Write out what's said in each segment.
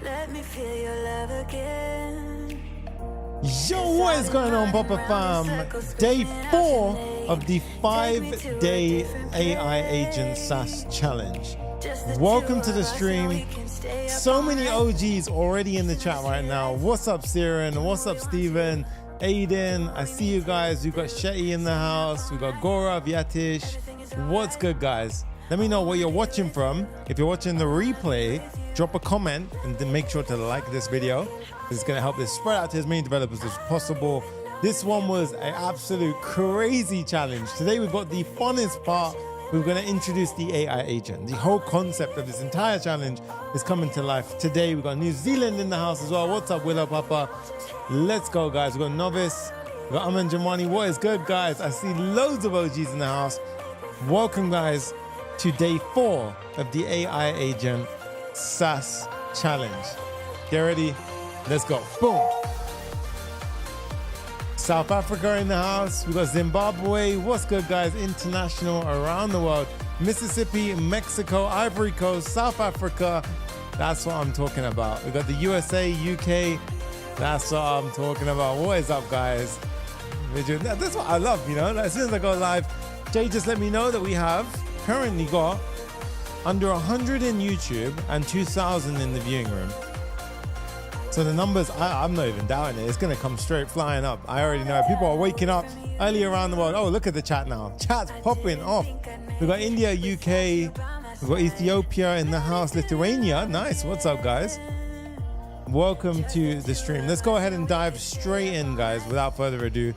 Let me feel your love again. Yo, what is going on, Papa Fam? Day 4 of the 5-day AI Agent SaaS Challenge. Welcome to the stream. So many OGs already in the chat right now. What's up, Siren? What's up, Steven? Aiden, I see you guys. We've got Shetty in the house. We've got Gaurav, Yatish. What's good, guys? Let me know where you're watching from. If you're watching the replay, drop a comment and then make sure to like this video. It's going to help this spread out to as many developers as possible. This one was an absolute crazy challenge. Today we've got the funnest part. We're going to introduce the AI agent. The whole concept of this entire challenge is coming to life today. We've got New Zealand in the house as well. What's up, Willow Papa? Let's go, guys. We've got Novice. We've got Aman Jamani. What is good, guys? I see loads of OGs in the house. Welcome, guys, to day 4 of the AI Agent SaaS Challenge. Get ready? Let's go. Boom. South Africa in the house. We got Zimbabwe. What's good, guys? International around the world. Mississippi, Mexico, Ivory Coast, South Africa. That's what I'm talking about. We got the USA, UK. That's what I'm talking about. What is up, guys? That's what I love, you know? As soon as I go live, Jay just let me know that we have currently got under 100 in YouTube and 2,000 in the viewing room. So the numbers, I'm not even doubting it. It's going to come straight flying up. I already know. People are waking up early around the world. Oh, look at the chat now. Chat's popping off. We've got India, UK. We've got Ethiopia in the house. Lithuania. Nice. What's up, guys? Welcome to the stream. Let's go ahead and dive straight in, guys, without further ado.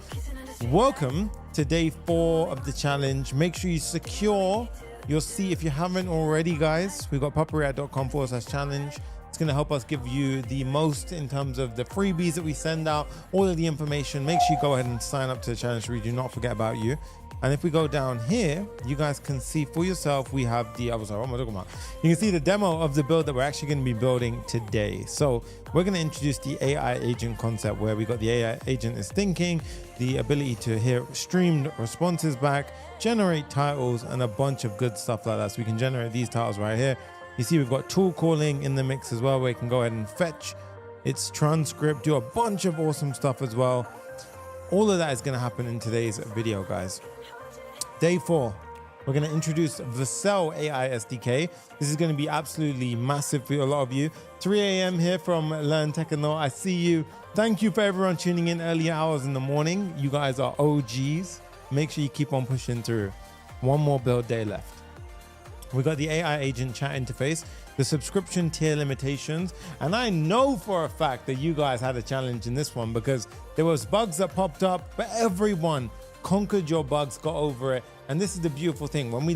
Welcome to day 4 of the challenge. Make sure you secure your seat if you haven't already, guys. We've got papareact.com/challenge. It's going to help us give you the most in terms of the freebies that we send out, all of the information. Make sure you go ahead and sign up to the challenge so we do not forget about you. And if we go down here, you guys can see for yourself, we have the, what am I talking about? You can see the demo of the build that we're actually going to be building today. So we're going to introduce the AI agent concept where we got the AI agent is thinking, the ability to hear streamed responses back, generate titles, and a bunch of good stuff like that. So we can generate these titles right here. You see we've got tool calling in the mix as well, where you can go ahead and fetch its transcript, do a bunch of awesome stuff as well. All of that is going to happen in today's video, guys. Day 4, we're going to introduce Vercel AI SDK. This is going to be absolutely massive for a lot of you. 3 a.m. here from Learn Tech and Know. I see you. Thank you for everyone tuning in early hours in the morning. You guys are OGs. Make sure you keep on pushing through. One more build day left. We got the AI agent chat interface, the subscription tier limitations, and I know for a fact that you guys had a challenge in this one because there was bugs that popped up, but everyone conquered your bugs, got over it. And this is the beautiful thing. When we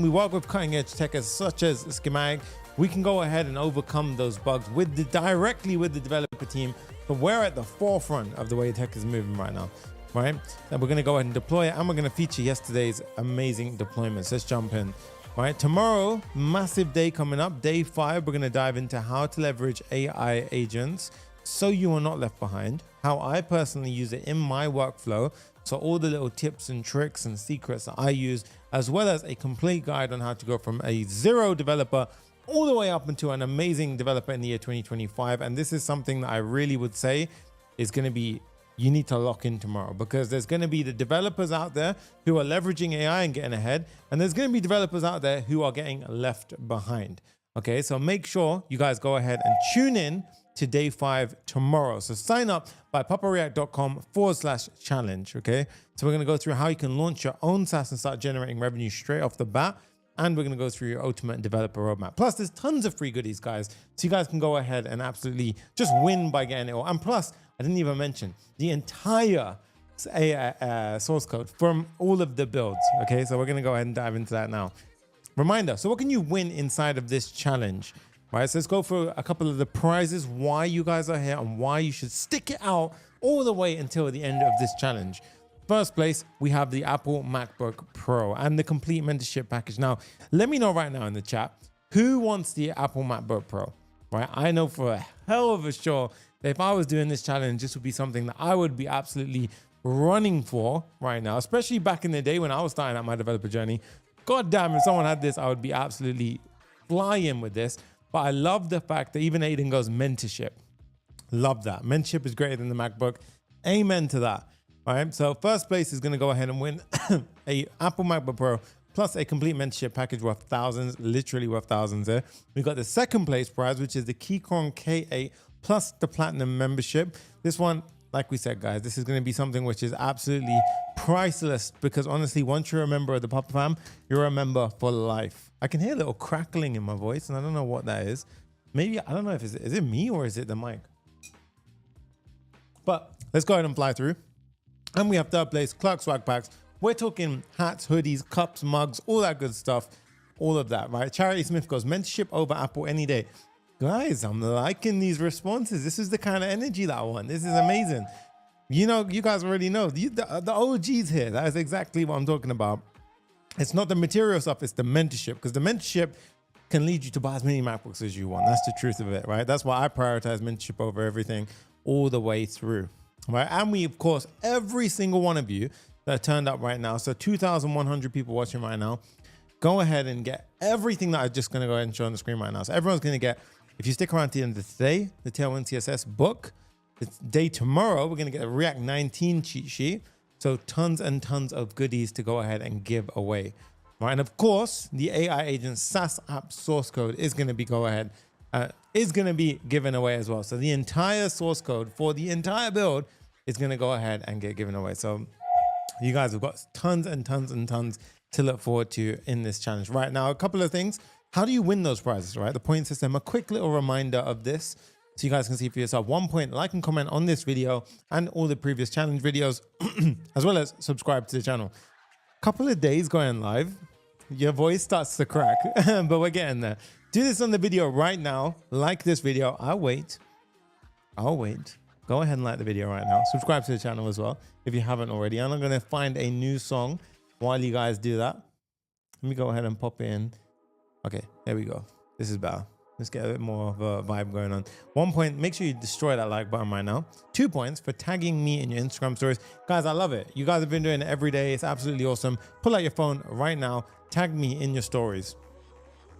work with cutting edge tech such as Schematic, we can go ahead and overcome those bugs directly with the developer team. But we're at the forefront of the way tech is moving right now, right? And we're gonna go ahead and deploy it, and we're gonna feature yesterday's amazing deployments. Let's jump in. All right, tomorrow, massive day coming up. Day 5, we're going to dive into how to leverage AI agents so you are not left behind, how I personally use it in my workflow, so all the little tips and tricks and secrets that I use, as well as a complete guide on how to go from a 0 developer all the way up into an amazing developer in the year 2025. And this is something that I really would say is going to be, you need to lock in tomorrow, because there's going to be the developers out there who are leveraging AI and getting ahead, and there's going to be developers out there who are getting left behind. Okay, so make sure you guys go ahead and tune in to day 5 tomorrow. So sign up by papareact.com/challenge. Okay, so we're going to go through how you can launch your own SaaS and start generating revenue straight off the bat. And we're going to go through your ultimate developer roadmap. Plus, there's tons of free goodies, guys. So you guys can go ahead and absolutely just win by getting it all. And plus, I didn't even mention the entire source code from all of the builds. Okay, so we're going to go ahead and dive into that now. Reminder, so what can you win inside of this challenge? Right, so let's go for a couple of the prizes, why you guys are here and why you should stick it out all the way until the end of this challenge. First place, we have the Apple MacBook Pro and the complete mentorship package. Now, let me know right now in the chat, who wants the Apple MacBook Pro, right? I know for a hell of a sure that if I was doing this challenge, this would be something that I would be absolutely running for right now, especially back in the day when I was starting out my developer journey. God damn, if someone had this, I would be absolutely flying with this. But I love the fact that even Aiden goes mentorship. Love that. Mentorship is greater than the MacBook. Amen to that. All right. So first place is going to go ahead and win a Apple MacBook Pro plus a complete mentorship package worth thousands, literally worth thousands there. We got the second place prize, which is the Keychron K8 plus the Platinum membership. This one, like we said, guys, this is going to be something which is absolutely priceless because honestly, once you're a member of the Papa Fam, you're a member for life. I can hear a little crackling in my voice and I don't know what that is. Maybe, I don't know if is it me or is it the mic? But let's go ahead and fly through. And we have third place, Clerk swag packs. We're talking hats, hoodies, cups, mugs, all that good stuff. All of that, right? Charity Smith goes, mentorship over Apple any day. Guys, I'm liking these responses. This is the kind of energy that I want. This is amazing. You know, you guys already know. The OGs here, that is exactly what I'm talking about. It's not the material stuff, it's the mentorship. Because the mentorship can lead you to buy as many MacBooks as you want. That's the truth of it, right? That's why I prioritize mentorship over everything all the way through, right? And we, of course, every single one of you that turned up right now, so 2,100 people watching right now, go ahead and get everything that I'm just going to go ahead and show on the screen right now. So everyone's going to get, if you stick around to the end of today, the Tailwind CSS book. It's day tomorrow, we're going to get a React 19 cheat sheet. So tons and tons of goodies to go ahead and give away, right? And of course, the AI Agent SaaS App source code is going to be given away as well. So the entire source code for the entire build is going to go ahead and get given away. So you guys have got tons and tons and tons to look forward to in this challenge. Right now, a couple of things. How do you win those prizes, right? The point system, a quick little reminder of this so you guys can see for yourself. 1 point, like and comment on this video and all the previous challenge videos, as well as subscribe to the channel. Couple of days going live, your voice starts to crack, but we're getting there. Do this on the video right now. Like this video. I'll wait. Go ahead and like the video right now. Subscribe to the channel as well if you haven't already. And I'm going to find a new song while you guys do that. Let me go ahead and pop in. Okay, there we go. This is better. Let's get a bit more of a vibe going on. 1 point, make sure you destroy that like button right now. 2 points for tagging me in your Instagram stories. Guys, I love it. You guys have been doing it every day. It's absolutely awesome. Pull out your phone right now. Tag me in your stories.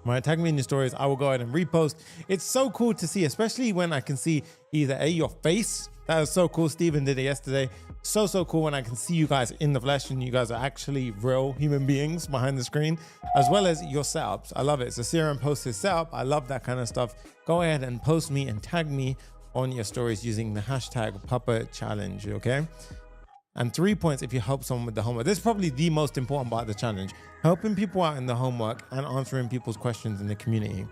Right, tag me in your stories. I will go ahead and repost. It's so cool to see, especially when I can see either your face. That was so cool. Steven did it yesterday. So cool when I can see you guys in the flesh and you guys are actually real human beings behind the screen, as well as your setups. I love it. So Serum posts his setup. I love that kind of stuff. Go ahead and post me and tag me on your stories using the hashtag Papa Challenge, okay? And 3 points if you help someone with the homework. This is probably the most important part of the challenge. Helping people out in the homework and answering people's questions in the community.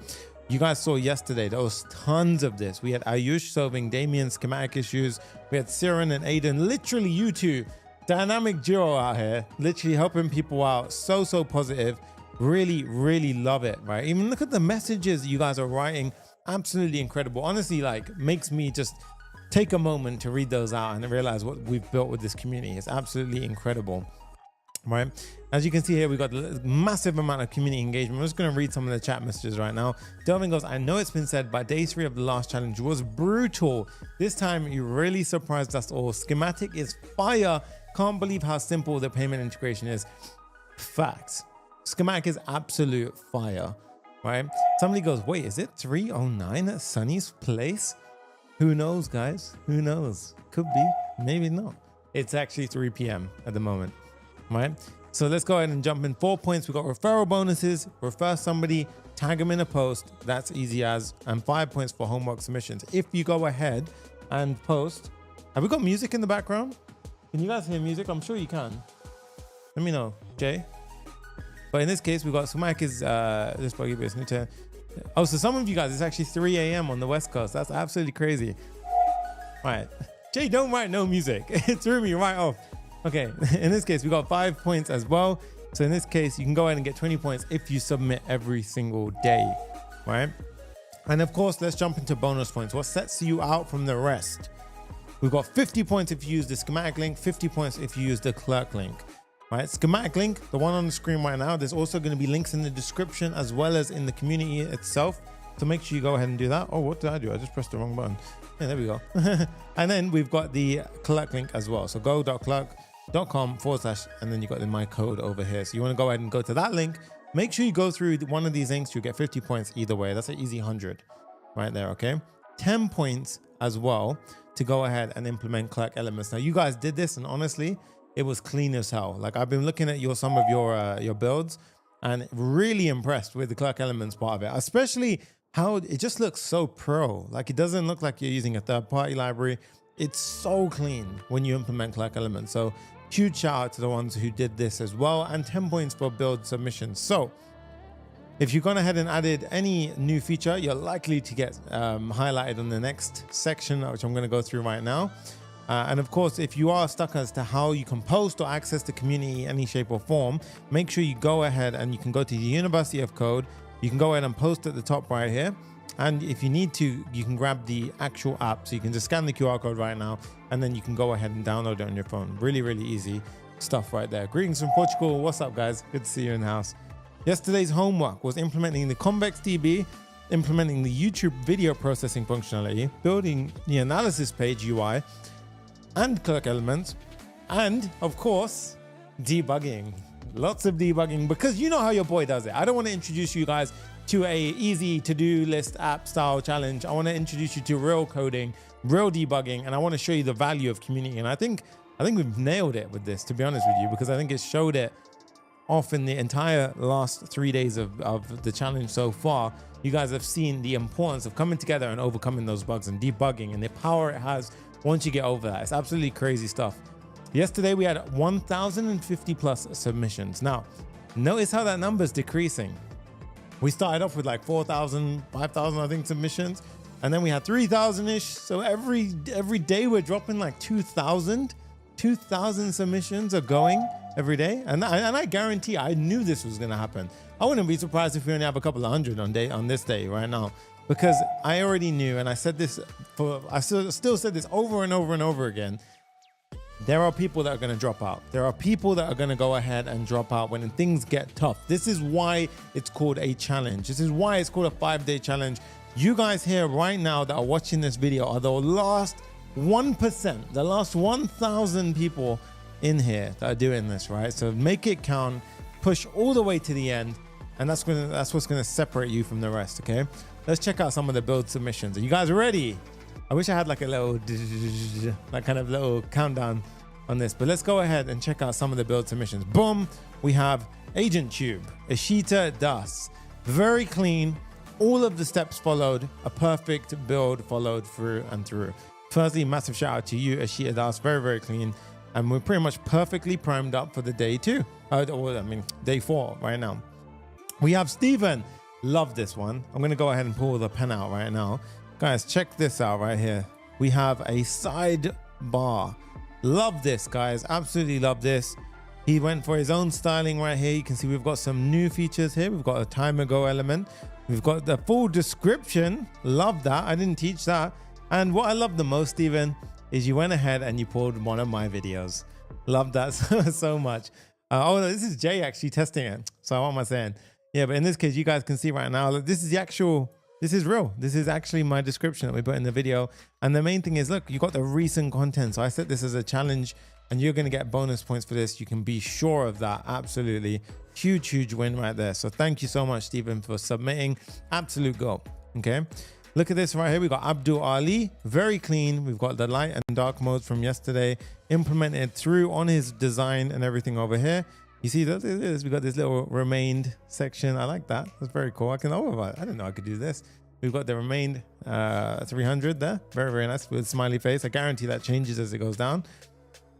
You guys saw yesterday, there was tons of this. We had Ayush solving Damien's schematic issues. We had Siren and Aiden, literally you two, dynamic duo out here, literally helping people out. So positive. Really love it, right? Even look at the messages you guys are writing. Absolutely incredible. Honestly, like makes me just take a moment to read those out and realize what we've built with this community. It's absolutely incredible, right? As you can see here, we've got a massive amount of community engagement. I'm just going to read some of the chat messages right now. Delvin goes, I know it's been said, but day 3 of the last challenge was brutal. This time you really surprised us all. Schematic is fire. Can't believe how simple the payment integration is. Facts. Schematic is absolute fire, right? Somebody goes, wait, is it 3:09 at Sonny's place? Who knows, guys? Who knows? Could be, maybe not. It's actually 3 p.m. at the moment, right? So let's go ahead and jump in. 4 points. We've got referral bonuses. Refer somebody, tag them in a post. That's easy as. And 5 points for homework submissions. If you go ahead and post. Have we got music in the background? Can you guys hear music? I'm sure you can. Let me know, Jay. But in this case, we've got Sumac is this buggy base new to. Oh, so some of you guys, it's actually 3 a.m. on the West Coast. That's absolutely crazy. All right. Jay, don't write no music. It threw me right off. Okay, in this case, we got 5 points as well. So in this case, you can go ahead and get 20 points if you submit every single day, right? And of course, let's jump into bonus points. What sets you out from the rest? We've got 50 points if you use the schematic link, 50 points if you use the Clerk link, right? Schematic link, the one on the screen right now, there's also going to be links in the description as well as in the community itself. So make sure you go ahead and do that. Oh, what did I do? I just pressed the wrong button. Yeah, there we go. And then we've got the Clerk link as well. So go.clerk.com/, and then you got my code over here. So you want to go ahead and go to that link Make sure you go through one of these links. You'll get 50 points either way. That's an easy 100 right there, okay? 10 points as well to go ahead and implement Clerk elements. Now, you guys did this, and honestly, it was clean as hell. Like, I've been looking at some of your builds and really impressed with the Clerk elements part of it, especially how it just looks so pro. Like, it doesn't look like you're using a third-party library. It's so clean when you implement Clerk elements. So huge shout out to the ones who did this as well, and 10 points for build submissions. So if you've gone ahead and added any new feature, you're likely to get highlighted on the next section, which I'm going to go through right now. And of course, if you are stuck as to how you can post or access the community in any shape or form, make sure you go ahead and you can go to the University of Code. You can go ahead and post at the top right here. And if you need to, you can grab the actual app. So you can just scan the QR code right now, and then you can go ahead and download it on your phone. Really, really easy stuff right there. Greetings from Portugal. What's up, guys? Good to see you in the house. Yesterday's homework was implementing the Convex DB, implementing the YouTube video processing functionality, building the analysis page UI, and Clerk elements, and of course, debugging. Lots of debugging, because you know how your boy does it. I don't want to introduce you guys to a easy to-do list app style challenge. I want to introduce you to real coding, real debugging, and I want to show you the value of community. And I think we've nailed it with this, to be honest with you, because I think it showed it off in the entire last 3 days of the challenge so far. You guys have seen the importance of coming together and overcoming those bugs and debugging, and the power it has once you get over that. It's absolutely crazy stuff. Yesterday we had 1,050 plus submissions. Now, notice how that number is decreasing. We started off with like 4,000, 5,000, I think, submissions, and then we had 3,000-ish. So every day we're dropping like 2,000 submissions are going every day. And I guarantee, I knew this was going to happen. I wouldn't be surprised if we only have a couple of hundred on this day right now, because I already knew, and I said this I still said this over and over and over again. There are people that are going to drop out. There are people that are going to go ahead and drop out when things get tough. This is why it's called a challenge. This is why it's called a 5-day challenge. You guys here right now that are watching this video are the last 1%, the last 1,000 people in here that are doing this, right? So make it count, push all the way to the end, and that's what's going to separate you from the rest, okay? Let's check out some of the build submissions. Are you guys ready? I wish I had like a little, like kind of little countdown on this, but let's go ahead and check out some of the build submissions. Boom, we have Agent Tube, Ishita Das. Very clean, all of the steps followed, a perfect build followed through and through. Firstly, massive shout out to you, Ishita Das, very, very clean. And we're pretty much perfectly primed up for the day 2. Day 4 right now. We have Stephen, love this one. I'm gonna go ahead and pull the pen out right now. Guys, check this out right here. We have a sidebar. Love this, guys. Absolutely love this. He went for his own styling right here. You can see we've got some new features here. We've got a time ago element. We've got the full description. Love that. I didn't teach that. And what I love the most, Steven, is you went ahead and you pulled one of my videos. Love that so much. Oh, this is Jay actually testing it. So what am I saying? Yeah, but in this case, you guys can see right now, this is the actual... This is real. This is actually my description that we put in the video. And the main thing is, look, you got the recent content. So I set this as a challenge, and you're going to get bonus points for this. You can be sure of that. Absolutely. Huge, huge win right there. So thank you so much, Stephen, for submitting. Absolute go. Okay. Look at this right here. We got Abdul Ali. Very clean. We've got the light and dark modes from yesterday implemented through on his design and everything over here. You see that we got this little remained section. I like that. That's very cool. I didn't know I could do this. We've got the remained 300 there. Very, very nice with smiley face. I guarantee that changes as it goes down.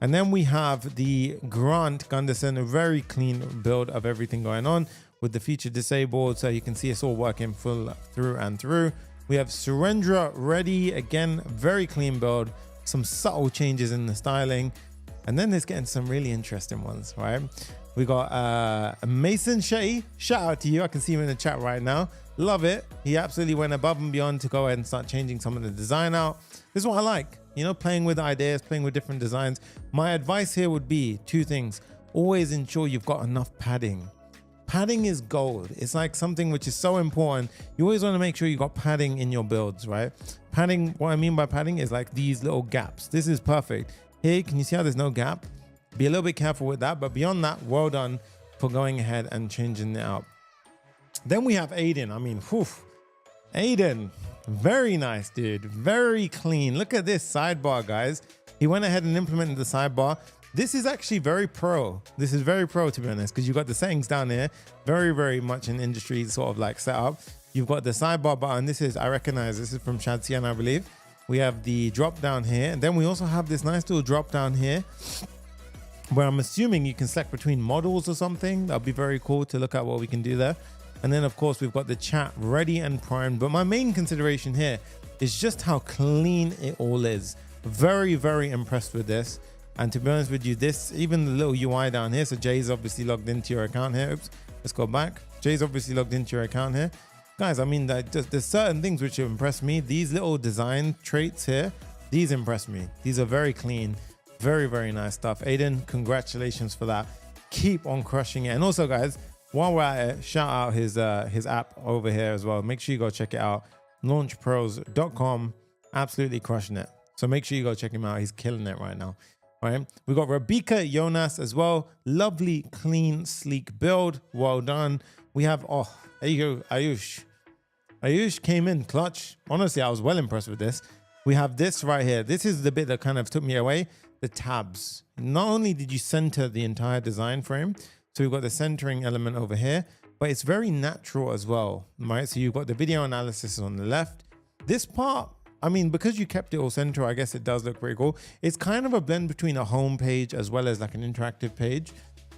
And then we have the Grant Gunderson, a very clean build of everything going on with the feature disabled. So you can see it's all working full through and through. We have Surendra ready. Again, very clean build. Some subtle changes in the styling. And then there's getting some really interesting ones, right? We got Mason Shetty. Shout out to you. I can see him in the chat right now. Love it. He absolutely went above and beyond to go ahead and start changing some of the design out. This is what I like, you know, playing with ideas, playing with different designs. My advice here would be 2 things. Always ensure you've got enough padding. Padding is gold. It's like something which is so important. You always want to make sure you got padding in your builds, right? Padding, what I mean by padding is like these little gaps. This is perfect. Here, can you see how there's no gap? Be a little bit careful with that, but beyond that, well done for going ahead and changing it out. Then we have Aiden. I mean, whew, Aiden, very nice, dude. Very clean. Look at this sidebar, guys. He went ahead and implemented the sidebar. This is actually very pro. This is very pro, to be honest, because you've got the settings down here. Very, very much an industry sort of like setup. You've got the sidebar button. This is, I recognize, this is from Chad Cian, I believe. We have the drop down here. And then we also have this nice little drop down here where I'm assuming you can select between models or something. That'll be very cool to look at what we can do there. And then of course we've got the chat ready and primed. But my main consideration here is just how clean it all is. Very, very impressed with this. And to be honest with you, this, even the little UI down here. So Jay's obviously logged into your account here. Oops, let's go back. Jay's obviously logged into your account here. Guys, I mean, there's certain things which have impressed me. These little design traits here, these impress me. These are very clean, very, very nice stuff. Aiden, congratulations for that. Keep on crushing it. And also, guys, while we're at it, shout out his app over here as well. Make sure you go check it out. Launchpros.com, absolutely crushing it. So make sure you go check him out. He's killing it right now. All right. We've got Rebecca Jonas as well. Lovely, clean, sleek build. Well done. We have, oh, there you go, Ayush. Ayush came in clutch. Honestly, I was well impressed with this. We have this right here. This is the bit that kind of took me away. The tabs. Not only did you center the entire design frame, so we've got the centering element over here, but it's very natural as well, right? So you've got the video analysis on the left. This part, I mean, because you kept it all central, I guess it does look pretty cool. It's kind of a blend between a home page as well as like an interactive page.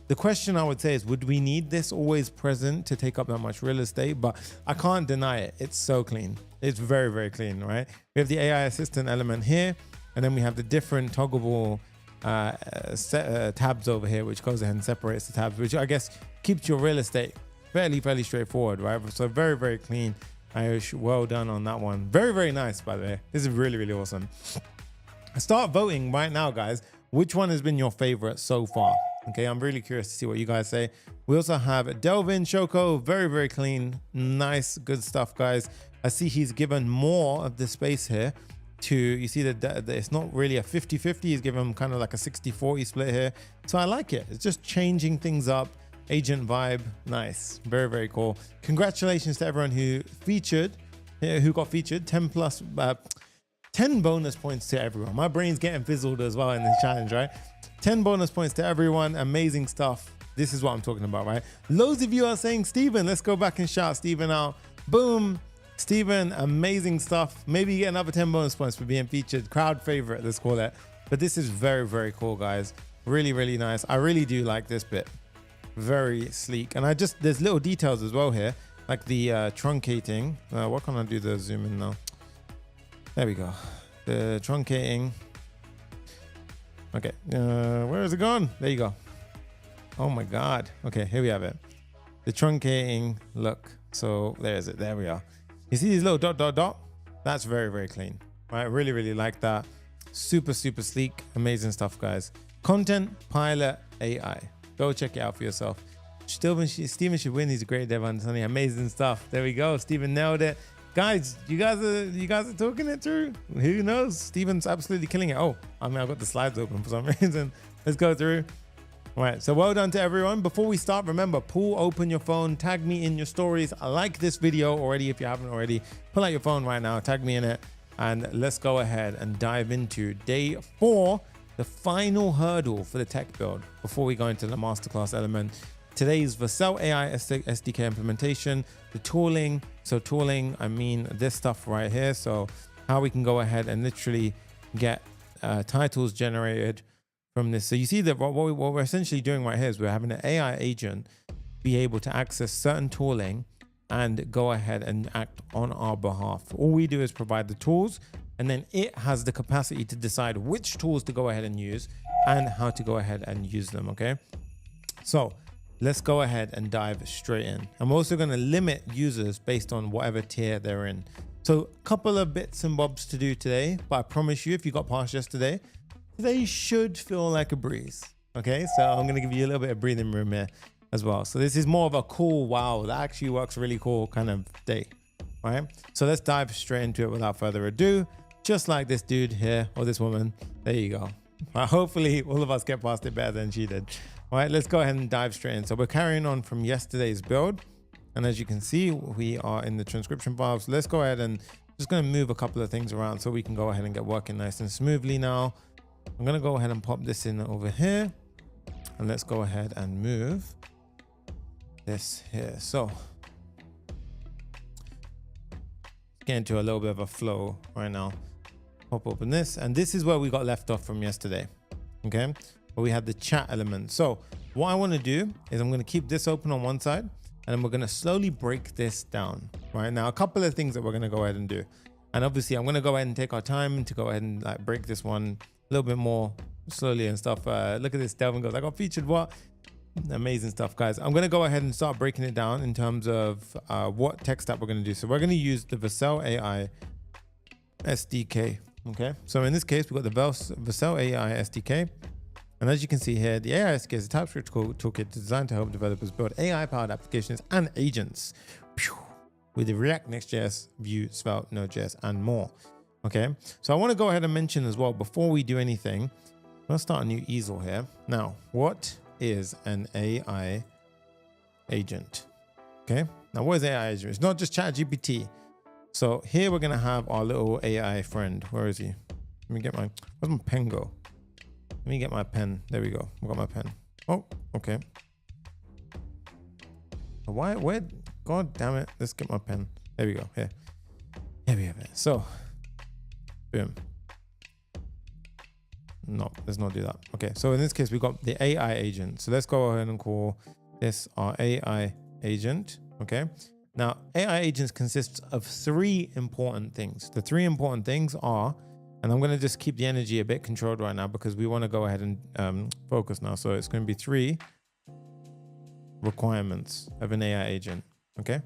The question I would say is, would we need this always present to take up that much real estate? But I can't deny it. It's so clean. It's very, very clean, right? We have the AI assistant element here, and then we have the different toggleable tabs over here, which goes ahead and separates the tabs, which I guess keeps your real estate fairly straightforward, right? So very, very clean. Ayush, well done on that one. Very, very nice, by the way. This is really, really awesome. Start voting right now, guys. Which one has been your favorite so far? Okay, I'm really curious to see what you guys say. We also have Delvin Shoko, very, very clean, nice, good stuff, guys. I see he's given more of the space here to, you see that it's not really a 50-50, he's given kind of like a 60-40 split here. So I like it. It's just changing things up. Agent vibe, nice, very, very cool. Congratulations to everyone who got featured. 10 bonus points to everyone. My brain's getting fizzled as well in this challenge, right? 10 bonus points to everyone. Amazing stuff. This is what I'm talking about, right? Loads of you are saying Stephen. Let's go back and shout Stephen out. Boom. Stephen, amazing stuff. Maybe you get another 10 bonus points for being featured. Crowd favorite, let's call it. But this is very, very cool, guys. Really, really nice. I really do like this bit. Very sleek. And there's little details as well here, like the truncating. What can I do to zoom in now? There we go. The truncating. Okay, where is it gone? There you go. Oh my God. Okay, here we have it. The truncating look. So there's it. There we are. You see these little dot? That's very, very clean. I really, really like that. Super, super sleek. Amazing stuff, guys. Content Pilot AI. Go check it out for yourself. Steven should win. He's a great dev on Sonny. Amazing stuff. There we go. Steven nailed it. Guys, you guys are talking it through. Who knows? Steven's absolutely killing it. Oh, I mean, I've got the slides open for some reason. Let's go through. All right, so well done to everyone. Before we start, remember, open your phone, tag me in your stories. I like this video already. If you haven't already, pull out your phone right now, tag me in it, and let's go ahead and dive into day 4, the final hurdle for the tech build before we go into the masterclass element. Today's Vercel AI SDK implementation, the tooling. So tooling, I mean this stuff right here. So how we can go ahead and literally get titles generated from this. So you see that what we're essentially doing right here is we're having an AI agent be able to access certain tooling and go ahead and act on our behalf. All we do is provide the tools, and then it has the capacity to decide which tools to go ahead and use and how to go ahead and use them, okay? So let's go ahead and dive straight in. I'm also going to limit users based on whatever tier they're in. So a couple of bits and bobs to do today, but I promise you, if you got past yesterday, today should feel like a breeze. Okay, so I'm going to give you a little bit of breathing room here as well. So this is more of a cool, wow, that actually works really cool kind of day. All right, so let's dive straight into it without further ado. Just like this dude here, or this woman. There you go. Hopefully all of us get past it better than she did. All right, let's go ahead and dive straight in. So we're carrying on from yesterday's build. And as you can see, we are in the transcription file. So let's go ahead and just going to move a couple of things around so we can go ahead and get working nice and smoothly now. I'm going to go ahead and pop this in over here. And let's go ahead and move this here. So get into a little bit of a flow right now. Pop open this, and this is where we got left off from yesterday. Okay, where we had the chat element. So what I want to do is I'm going to keep this open on one side, and then we're going to slowly break this down. Right now, a couple of things that we're going to go ahead and do, and obviously I'm going to go ahead and take our time to go ahead and like break this one a little bit more slowly and stuff. Look at this, Delvin goes, I got featured. What amazing stuff, guys. I'm going to go ahead and start breaking it down in terms of what tech stack we're going to do. So we're going to use the Vercel AI SDK. Okay, so in this case, we've got the Vercel AI SDK. And as you can see here, the AI SDK is a TypeScript toolkit designed to help developers build AI-powered applications and agents with the React, Next.js, Vue, Svelte, Node.js, and more. Okay, so I want to go ahead and mention as well, before we do anything, let's start a new easel here. Now, what is an AI agent? Okay, now what is AI agent? It's not just ChatGPT. So here we're gonna have our little AI friend. Where is he? Let me get where's my pen go? Let me get my pen. There we go. I got my pen. Oh, okay. Where? God damn it. Let's get my pen. There we go. Here we have it. So, boom. No, let's not do that. Okay, so in this case, we got the AI agent. So let's go ahead and call this our AI agent. Okay. Now, AI agents consists of three important things. The three important things are, and I'm going to just keep the energy a bit controlled right now because we want to go ahead and focus now. So it's going to be three requirements of an AI agent. Okay.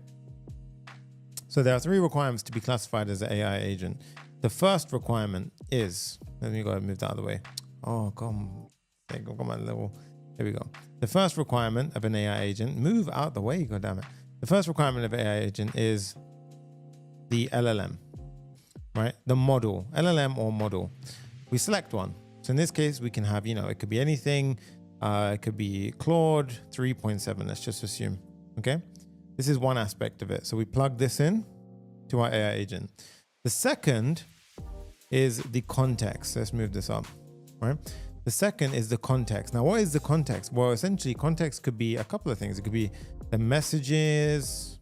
So there are three requirements to be classified as an AI agent. The first requirement is, let me go ahead and move that out of the way. Oh, come. There we go, my little, there we go. The first requirement of an AI agent, move out the way, god damn it. The first requirement of an AI agent is the LLM, right? The model, LLM or model. We select one. So in this case, we can have, it could be anything. It could be Claude 3.7, let's just assume, okay? This is one aspect of it. So we plug this in to our AI agent. The second is the context. Let's move this up, right? The second is the context. Now, what is the context? Well, essentially, context could be a couple of things. It could be the messages.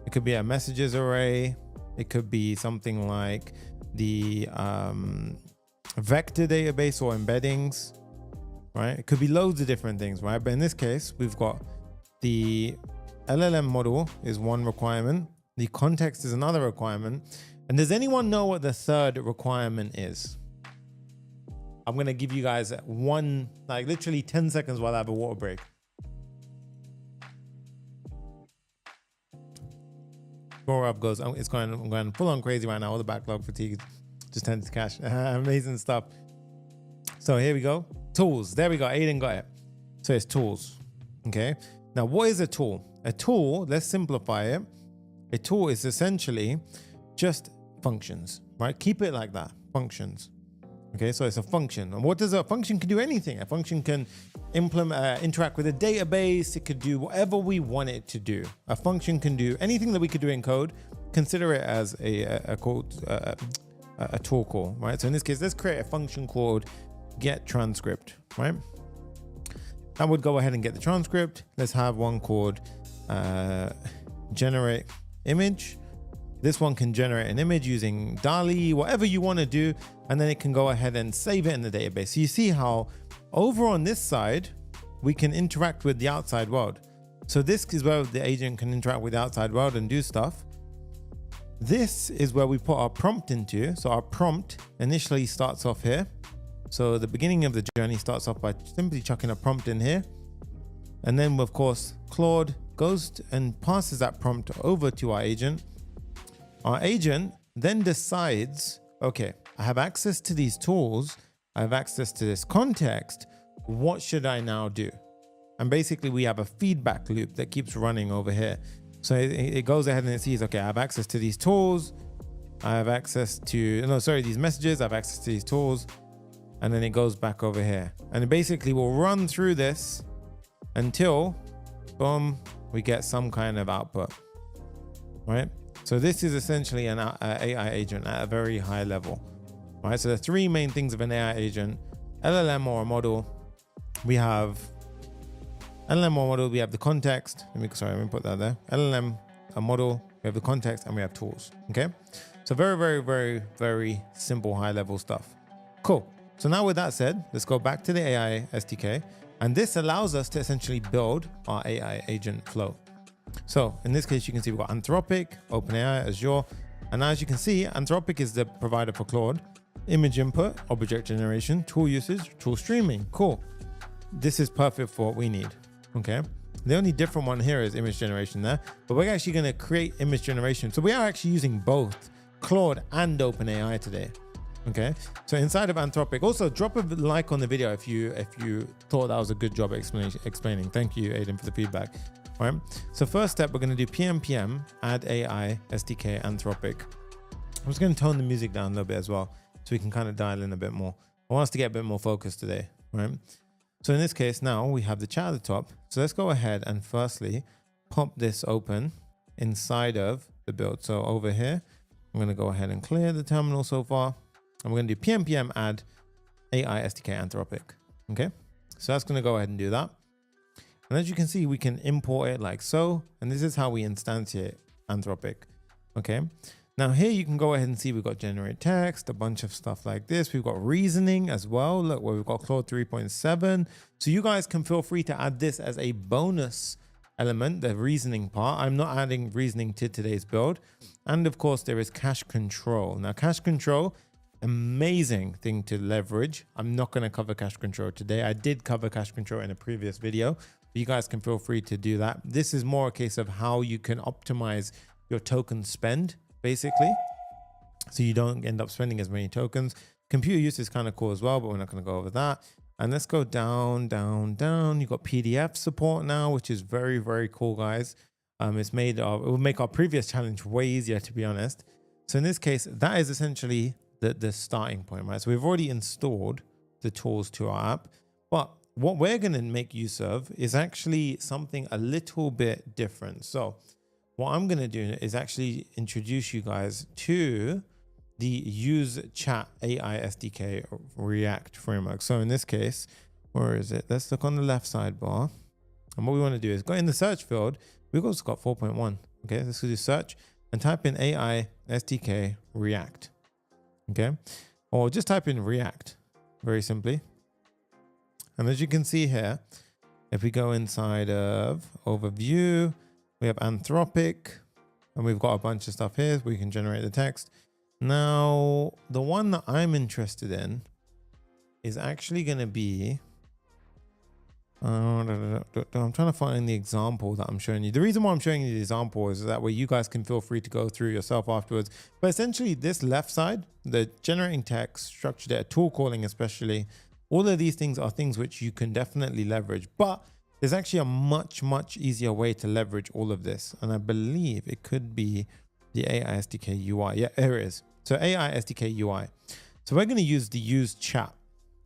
It could be a messages array. It could be something like the vector database or embeddings, right? It could be loads of different things, right? But in this case, we've got the LLM model is one requirement. The context is another requirement. And does anyone know what the third requirement is? I'm going to give you guys literally 10 seconds while I have a water break. Score up goes, I'm going full on crazy right now. All the backlog fatigue just turned to cash. Amazing stuff. So here we go. Tools. There we go. Aiden got it. So it's tools. Okay. Now, what is a tool? A tool, let's simplify it. A tool is essentially just functions, right? Keep it like that. Functions. Okay, so it's a function. And what does a function can do? Anything. A function can interact with a database. It could do whatever we want it to do. A function can do anything that we could do in code. Consider it as a tool call, right? So in this case, let's create a function called get transcript, right? That would go ahead and get the transcript. Let's have one called generate image. This one can generate an image using DALL-E, whatever you want to do, and then it can go ahead and save it in the database. So you see how over on this side, we can interact with the outside world. So this is where the agent can interact with the outside world and do stuff. This is where we put our prompt into. So our prompt initially starts off here. So the beginning of the journey starts off by simply chucking a prompt in here. And then of course, Claude goes and passes that prompt over to our agent. Our agent then decides, okay, I have access to these tools. I have access to this context. What should I now do? And basically we have a feedback loop that keeps running over here. So it goes ahead and it sees, okay, I have access to these tools. I have access to, these messages. I have access to these tools. And then it goes back over here. And it basically will run through this until, boom, we get some kind of output, right? So this is essentially an AI agent at a very high level, right? So the three main things of an AI agent: LLM or a model. We have LLM or model, we have the context. Let me put that there. LLM, a model, we have the context, and we have tools. Okay. So very, very, very, very simple high level stuff. Cool. So now with that said, let's go back to the AI SDK. And this allows us to essentially build our AI agent flow. So in this case, you can see we've got Anthropic, OpenAI, Azure. And as you can see, Anthropic is the provider for Claude, image input, object generation, tool usage, tool streaming. Cool. This is perfect for what we need. Okay. The only different one here is image generation there, but we're actually going to create image generation. So we are actually using both Claude and OpenAI today. Okay. So inside of Anthropic, also drop a like on the video if you thought that was a good job explaining. Thank you, Aiden, for the feedback. All right. So first step, we're going to do PNPM, add AI SDK Anthropic. I'm just going to tone the music down a little bit as well, so we can kind of dial in a bit more. I want us to get a bit more focused today. Right. So in this case, now we have the chat at the top. So let's go ahead and firstly pop this open inside of the build. So over here, I'm going to go ahead and clear the terminal so far. And we're going to do PNPM add AI SDK Anthropic. Okay. So that's going to go ahead and do that. And as you can see, we can import it like so. And this is how we instantiate Anthropic. Okay. Now here you can go ahead and see we've got generate text, a bunch of stuff like this. We've got reasoning as well. Look, where we've got Claude 3.7. So you guys can feel free to add this as a bonus element, the reasoning part. I'm not adding reasoning to today's build. And of course, there is cache control. Now, cache control, amazing thing to leverage. I'm not going to cover cache control today. I did cover cache control in a previous video. You guys can feel free to do that. This is more a case of how you can optimize your token spend, basically, so you don't end up spending as many tokens. Computer use is kind of cool as well, but we're not going to go over that. And let's go down, down, down. You've got PDF support now, which is very, very cool, guys. It will make our previous challenge way easier, to be honest. So in this case, that is essentially the starting point, right? So we've already installed the tools to our app, but what we're going to make use of is actually something a little bit different. So what I'm going to do is actually introduce you guys to the use chat AI SDK React framework. So in this case, where is it? Let's look on the left sidebar. And what we want to do is go in the search field. We've also got 4.1. Okay, let's do search and type in AI SDK React. Okay, or just type in React very simply. And as you can see here, if we go inside of overview, we have Anthropic, and we've got a bunch of stuff here. We can generate the text. Now, the one that I'm interested in is actually going to be, I'm trying to find the example that I'm showing you. The reason why I'm showing you the example is that way you guys can feel free to go through yourself afterwards. But essentially this left side, the generating text, structured data, tool calling especially, all of these things are things which you can definitely leverage. But there's actually a much, much easier way to leverage all of this. And I believe it could be the AI SDK UI. Yeah, here it is. So AI SDK UI. So we're going to use the use chat.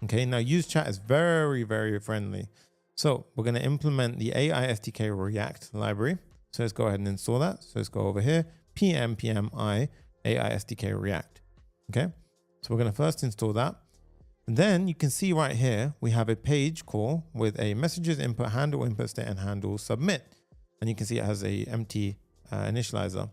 Okay, now use chat is very, very friendly. So we're going to implement the AI SDK React library. So let's go ahead and install that. So let's go over here, PNPM AI SDK React. Okay, so we're going to first install that. And then you can see right here, we have a page call with a messages input, handle input state, and handle submit. And you can see it has a empty initializer.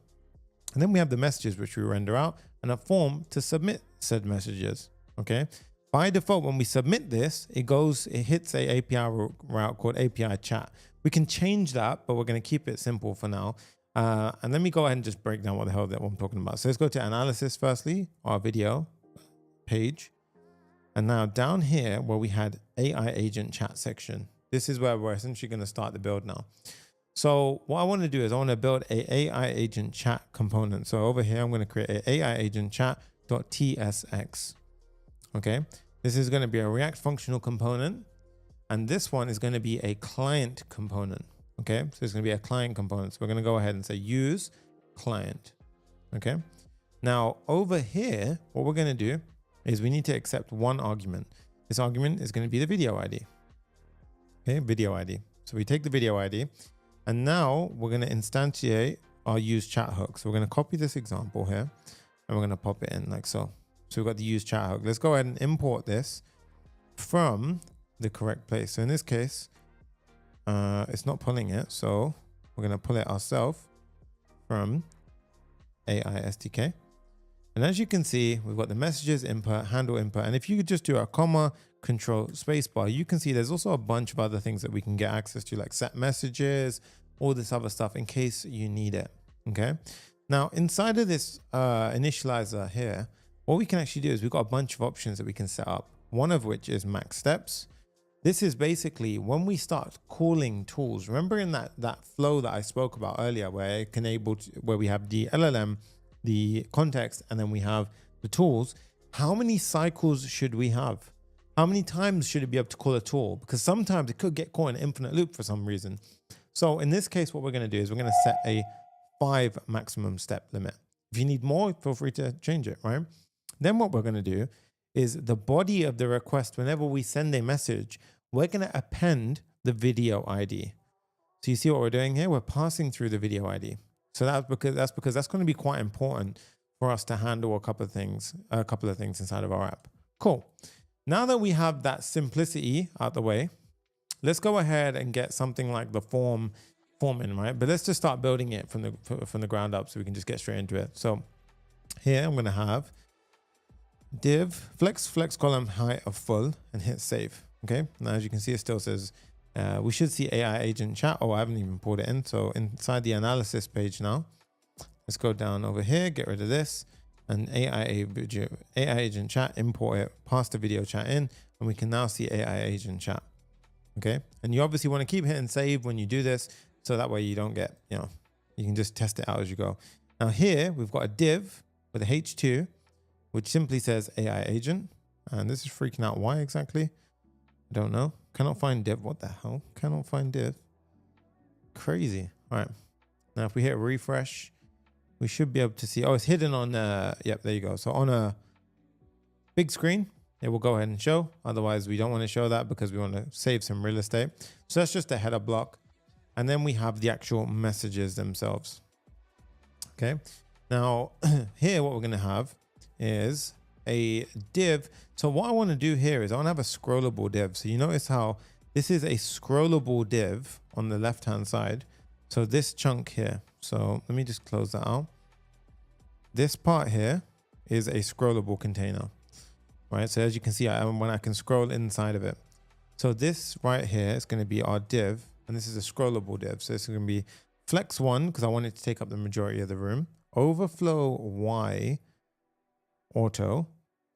And then we have the messages which we render out and a form to submit said messages. Okay. By default, when we submit this, it hits a API route called API chat. We can change that, but we're going to keep it simple for now. And let me go ahead and just break down what the hell that I'm talking about. So let's go to analysis firstly, our video page. And now down here where we had AI agent chat section, this is where we're essentially going to start the build now. So what I want to do is I want to build a AI agent chat component. So over here, I'm going to create a AI agent chat.tsx. Okay. This is going to be a React functional component. And this one is going to be a client component. Okay. So it's going to be a client component. So we're going to go ahead and say use client. Okay. Now over here, what we're going to do is we need to accept one argument. This argument is going to be the video ID. Okay, video ID. So we take the video ID And now we're going to instantiate our use chat hook. So we're going to copy this example here and we're going to pop it in like so. So we've got the use chat hook. Let's go ahead and import this from the correct place. So in this case, it's not pulling it. So we're going to pull it ourselves from AI SDK. And as you can see, we've got the messages input, handle input. And if you could just do a comma, control, spacebar, you can see there's also a bunch of other things that we can get access to, like set messages, all this other stuff in case you need it. Okay. Now inside of this initializer here, what we can actually do is we've got a bunch of options that we can set up. One of which is max steps. This is basically when we start calling tools. Remember in that flow that I spoke about earlier, where it can where we have the LLM, the context, and then we have the tools. How many cycles should we have? How many times should it be able to call a tool? Because sometimes it could get caught in an infinite loop for some reason. So in this case, what we're going to do is we're going to set a 5 maximum step limit. If you need more, feel free to change it, right? Then what we're going to do is the body of the request, whenever we send a message, we're going to append the video ID. So you see what we're doing here? We're passing through the video ID. So that's because that's going to be quite important for us to handle a couple of things inside of our app. Cool. Now that we have that simplicity out the way, let's go ahead and get something like the form in, right? But let's just start building it from the ground up so we can just get straight into it. So here I'm going to have div flex column height of full and hit save. Okay. Now, as you can see, it still says we should see AI agent chat. Oh, I haven't even pulled it in. So inside the analysis page now, let's go down over here, get rid of this, and AI agent chat, import it, pass the video chat in, and we can now see AI agent chat. Okay. And you obviously want to keep hitting save when you do this. So that way you don't get, you can just test it out as you go. Now here we've got a div with a H2, which simply says AI agent. And this is freaking out. Why exactly? I don't know. Cannot find div. What the hell? Cannot find div. Crazy. All right. Now, if we hit refresh, we should be able to see. Oh, it's hidden on. Yep, there you go. So on a big screen, it will go ahead and show. Otherwise, we don't want to show that because we want to save some real estate. So that's just a header block. And then we have the actual messages themselves. Okay. Now, here, what we're going to have is a div. So what I want to do here is I want to have a scrollable div. So you notice how this is a scrollable div on the left hand side. So this chunk here. So let me just close that out. This part here is a scrollable container, right? So as you can see, when I can scroll inside of it. So this right here is going to be our div, and this is a scrollable div. So it's going to be flex 1 because I want it to take up the majority of the room. Overflow Y auto,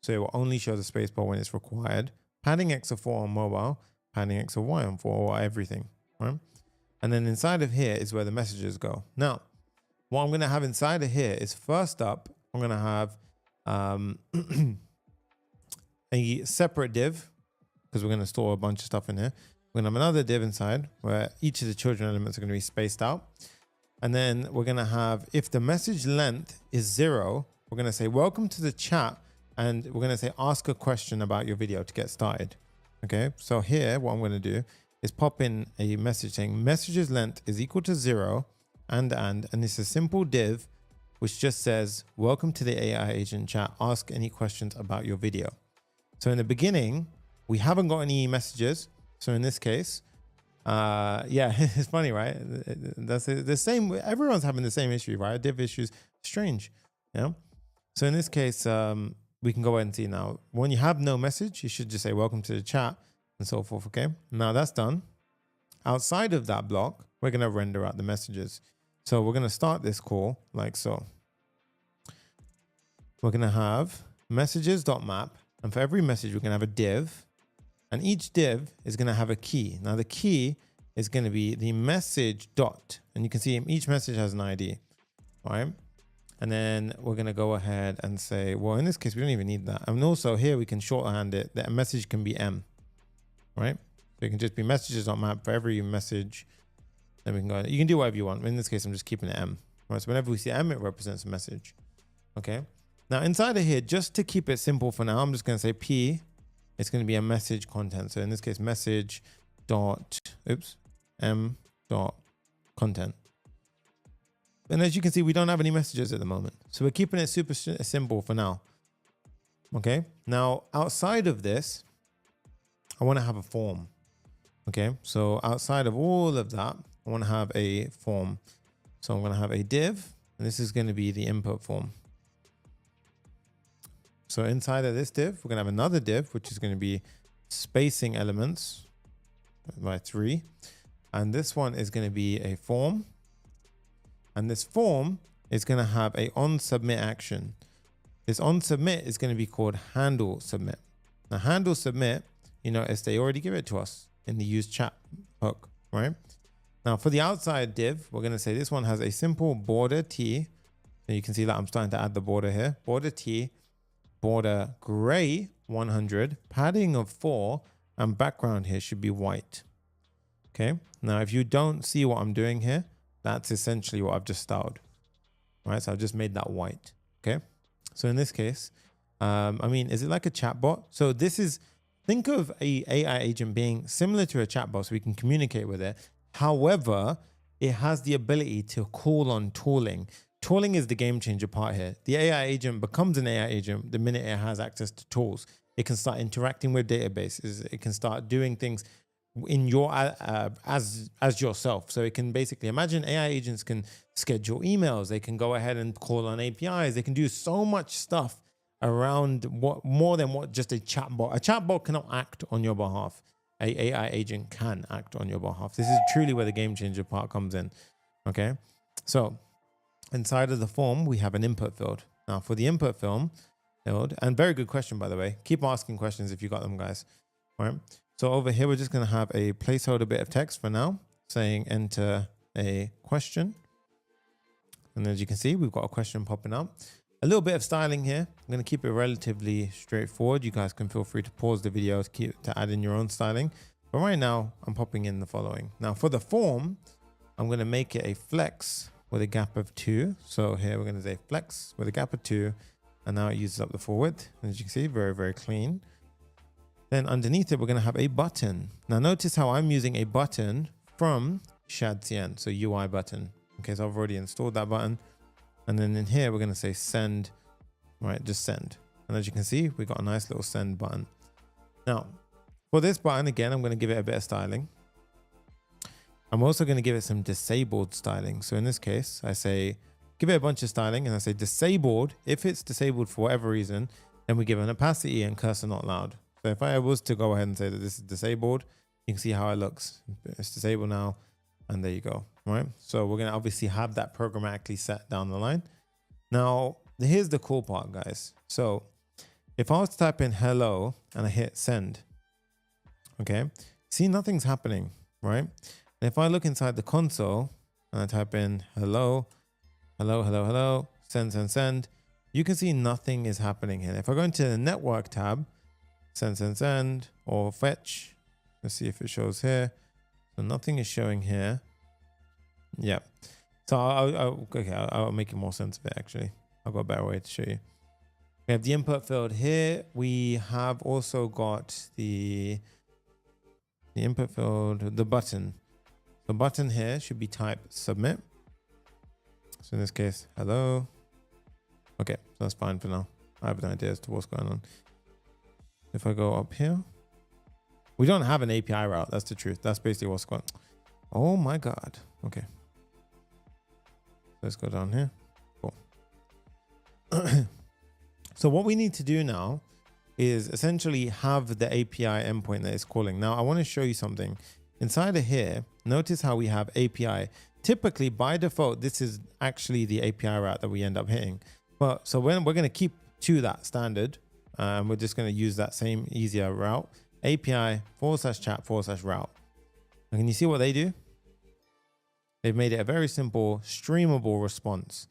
so it will only show the spacebar when it's required. Padding X of 4 on mobile, padding X of Y on 4, or everything, right? And then inside of here is where the messages go. Now, what I'm going to have inside of here is, first up, I'm going to have a separate div because we're going to store a bunch of stuff in here. We're going to have another div inside where each of the children elements are going to be spaced out. And then we're going to have, if the message length is 0, we're going to say, welcome to the chat. And we're going to say, ask a question about your video to get started. Okay. So here, what I'm going to do is pop in a message saying messages length is equal to 0 and it's a simple div, which just says, welcome to the AI agent chat. Ask any questions about your video. So in the beginning, we haven't got any messages. So in this case, yeah, it's funny, right? That's the same. Everyone's having the same issue, right? Div issues. Strange. Yeah. So in this case, we can go ahead and see now. When you have no message, you should just say welcome to the chat and so forth. Okay. Now that's done. Outside of that block, we're going to render out the messages. So we're going to start this call like so. We're going to have messages.map. And for every message, we're going to have a div. And each div is going to have a key. Now the key is going to be the message dot. And you can see each message has an ID. All right. And then we're going to go ahead and say, well, in this case, we don't even need that. And also here we can shorthand it. That message can be M, right? So it can just be messages.map for every message. Then we can go, you can do whatever you want. In this case, I'm just keeping it M. Right? So whenever we see M, it represents a message. Okay. Now inside of here, just to keep it simple for now, I'm just going to say P. It's going to be a message content. So in this case, message dot, M dot content. And as you can see, we don't have any messages at the moment. So we're keeping it super simple for now. Okay. Now, outside of this, I want to have a form. Okay. So outside of all of that, I want to have a form. So I'm going to have a div, and this is going to be the input form. So inside of this div, we're going to have another div, which is going to be spacing elements by 3. And this one is going to be a form. And this form is going to have a on submit action. This on submit is going to be called handle submit. Now handle submit, you notice they already give it to us in the use chat hook, right? Now for the outside div, we're going to say this one has a simple border T. And you can see that I'm starting to add the border here. Border T, border gray 100, padding of 4, and background here should be white. Okay. Now if you don't see what I'm doing here, that's essentially what I've just styled, right? So I've just made that white, okay? So in this case, I mean, is it like a chatbot? So this is, think of a AI agent being similar to a chatbot so we can communicate with it. However, it has the ability to call on tooling. Tooling is the game changer part here. The AI agent becomes an AI agent the minute it has access to tools. It can start interacting with databases. It can start doing things in your as yourself. So it can basically, imagine AI agents can schedule emails, they can go ahead and call on APIs, they can do so much stuff around what more than what just a chatbot. A chatbot cannot act on your behalf. A AI agent can act on your behalf. This is truly where the game changer part comes in. Okay, so inside of the form we have an input field. Now for the input field, and very good question by the way, keep asking questions if you got them, guys. All right. So over here, we're just going to have a placeholder bit of text for now saying enter a question. And as you can see, we've got a question popping up. A little bit of styling here. I'm going to keep it relatively straightforward. You guys can feel free to pause the video to add in your own styling. But right now, I'm popping in the following. Now for the form, I'm going to make it a flex with a gap of 2. So here we're going to say flex with a gap of 2. And now it uses up the full width. As you can see, very, very clean. Then underneath it, we're going to have a button. Now notice how I'm using a button from Shadcn, so UI button. Okay, so I've already installed that button. And then in here, we're going to say send, right? Just send. And as you can see, we got a nice little send button. Now for this button, again, I'm going to give it a bit of styling. I'm also going to give it some disabled styling. So in this case, I say, give it a bunch of styling and I say disabled. If it's disabled for whatever reason, then we give an opacity and cursor not loud. So if I was to go ahead and say that this is disabled, you can see how it looks. It's disabled now, and there you go, right? So we're going to obviously have that programmatically set down the line. Now, here's the cool part, guys. So if I was to type in hello and I hit send, okay, see nothing's happening, right? And if I look inside the console and I type in hello, hello, hello, hello, send, send, send, you can see nothing is happening here. If I go into the network tab, send, send, send, or fetch. Let's see if it shows here. So nothing is showing here. Yeah. So I'll make it more sense of it actually. I've got a better way to show you. We have the input field here. We have also got the input field, the button. The button here should be type submit. So in this case, hello. Okay, so that's fine for now. I have an idea as to what's going on. If I go up here, we don't have an API route. That's the truth. That's basically what's going on. Oh my God. Okay. Let's go down here. Cool. So what we need to do now is essentially have the API endpoint that is calling. Now I want to show you something. Inside of here, notice how we have API. Typically by default, this is actually the API route that we end up hitting. But so we're going to keep to that standard. We're just going to use that same easier route, API /chat/route. And can you see what they do? They've made it a very simple streamable response.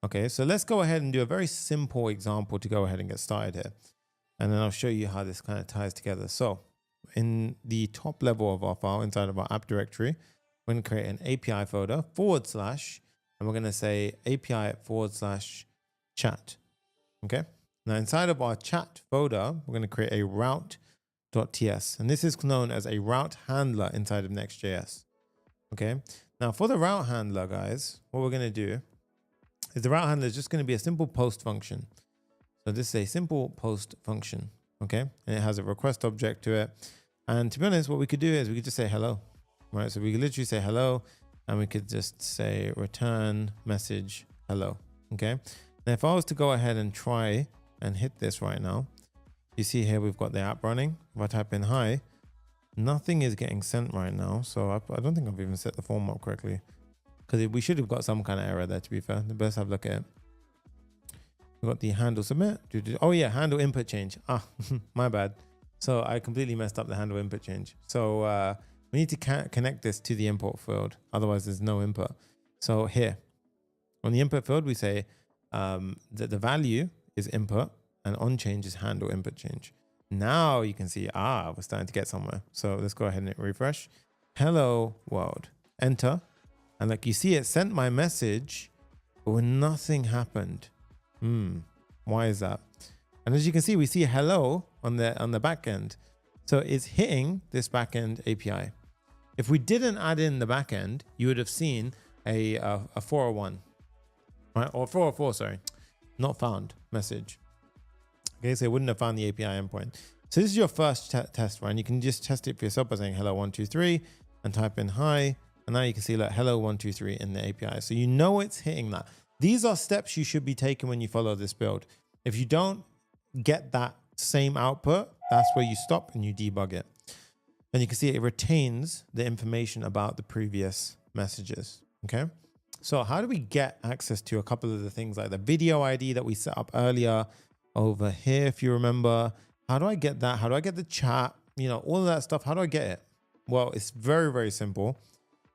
Okay, so let's go ahead and do a very simple example to go ahead and get started here. And then I'll show you how this kind of ties together. So in the top level of our file, inside of our app directory, we're going to create an API folder / and we're going to say API / chat. Okay. Now inside of our chat folder, we're going to create a route.ts, and this is known as a route handler inside of next.js. Okay. Now for the route handler, guys, what we're going to do is the route handler is just going to be a simple post function. So this is a simple post function, okay? And it has a request object to it. And to be honest, what we could do is we could just say hello, right? So we could literally say hello, and we could just say return message hello, okay? Now if I was to go ahead and try and hit this right now, you see here we've got the app running. If I type in hi, nothing is getting sent right now. So I don't think I've even set the form up correctly, because we should have got some kind of error there, to be fair. Let's have a look at it. We've got the handle submit. Oh yeah, handle input change. Ah, my bad. So I completely messed up the handle input change. So we need to connect this to the import field. Otherwise there's no input. So here on the input field, we say that the value is input and on change is handle input change. Now you can see, we're starting to get somewhere. So let's go ahead and hit refresh. Hello world, enter. And like you see, it sent my message, but when nothing happened. Why is that? And as you can see, we see hello on the back end. So it's hitting this backend API. If we didn't add in the backend, you would have seen a 401, right? Or 404, sorry, not found message. Okay, so it wouldn't have found the API endpoint. So this is your first test run. You can just test it for yourself by saying hello 123 and type in hi. And now you can see like hello 123 in the API. So you know it's hitting that. These are steps you should be taking when you follow this build. If you don't get that same output, that's where you stop and you debug it. And you can see it retains the information about the previous messages. Okay. So how do we get access to a couple of the things like the video ID that we set up earlier over here? If you remember, how do I get that? How do I get the chat? You know, all of that stuff. How do I get it? Well, it's very, very simple.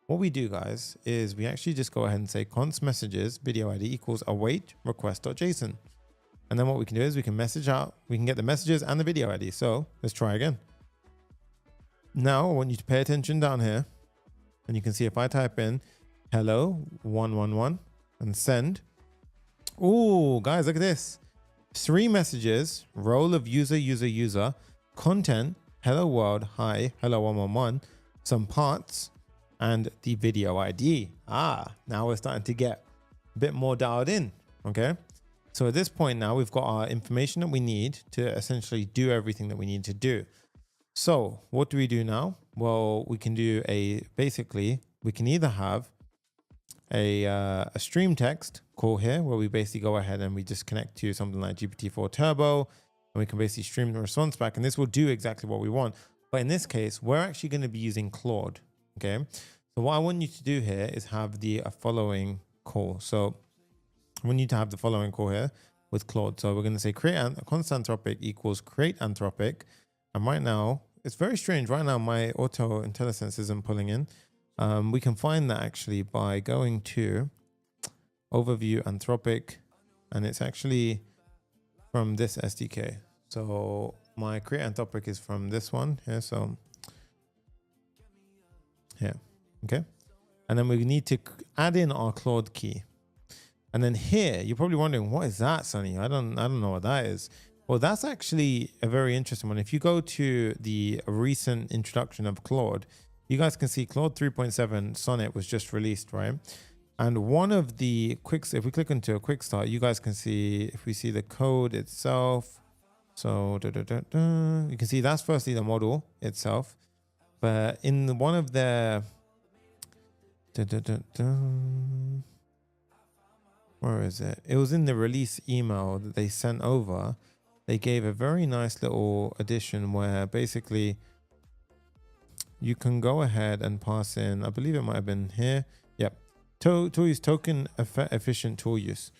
What we do, guys, is we actually just go ahead and say const messages video ID equals await request.json. And then what we can do is we can message out, we can get the messages and the video ID. So let's try again. Now I want you to pay attention down here, and you can see if I type in hello 111 and send. Oh, guys, look at this. 3 messages, role of user, content, hello world, hi, hello 111, some parts, and the video ID. Now we're starting to get a bit more dialed in. Okay. So at this point now we've got our information that we need to essentially do everything that we need to do. So what do we do now? Well, we can do basically we can either have a stream text call here where we basically go ahead and we just connect to something like GPT-4 Turbo, and we can basically stream the response back, and this will do exactly what we want. But in this case, we're actually going to be using Claude. Okay. So what I want you to do here is have the following call. So we need to have the following call here with Claude. So we're going to say create const anthropic equals create anthropic. And right now, it's very strange. Right now, my auto IntelliSense isn't pulling in. We can find that actually by going to overview anthropic, and it's actually from this SDK. So my create anthropic is from this one here. So here, okay. And then we need to add in our Claude key. And then here, you're probably wondering, what is that, Sonny? I don't know what that is. Well, that's actually a very interesting one. If you go to the recent introduction of Claude, you guys can see Claude 3.7 Sonnet was just released, right? And one of the if we click into a quick start, you guys can see, if we see the code itself. So you can see that's firstly the model itself. But in one of their, where is it? It was in the release email that they sent over. They gave a very nice little addition where basically you can go ahead and pass in, I believe it might have been here. Yep. Tool use token efficient tool use.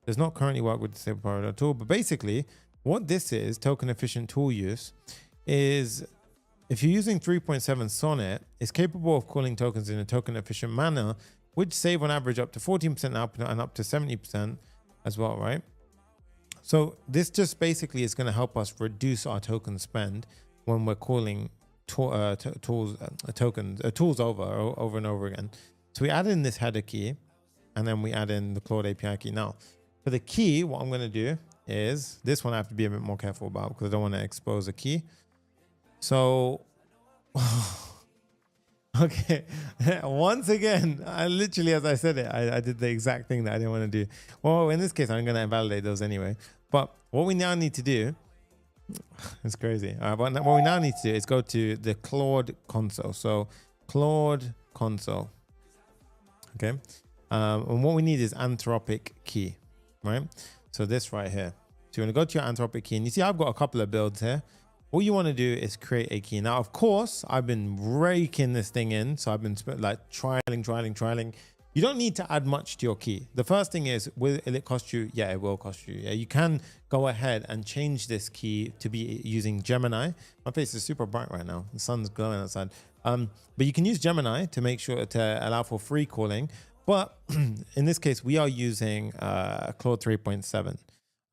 Does not currently work with the stable parameter tool, but basically what this is, token efficient tool use, is if you're using 3.7 Sonnet, it's capable of calling tokens in a token efficient manner, which save on average up to 14% output and up to 70% as well, right? So this just basically is going to help us reduce our token spend when we're calling tools over and over again. So we add in this header key, and then we add in the Claude API key. Now, for the key, what I'm going to do is, this one I have to be a bit more careful about because I don't want to expose a key. So Okay. Once again, I literally, as I said it, I did the exact thing that I didn't want to do. Well, in this case, I'm going to invalidate those anyway. But what we now need to do, it's crazy. All right, but what we now need to do is go to the Claude console. So Claude console. Okay. And what we need is Anthropic key, right? So this right here. So you want to go to your Anthropic key, and you see I've got a couple of builds here. All you want to do is create a key. Now, of course, I've been raking this thing in. So I've been like trialing. You don't need to add much to your key. The first thing is, will it cost you? Yeah, it will cost you. Yeah, you can go ahead and change this key to be using Gemini. My face is super bright right now. The sun's glowing outside. But you can use Gemini to make sure to allow for free calling. But in this case, we are using Claude 3.7.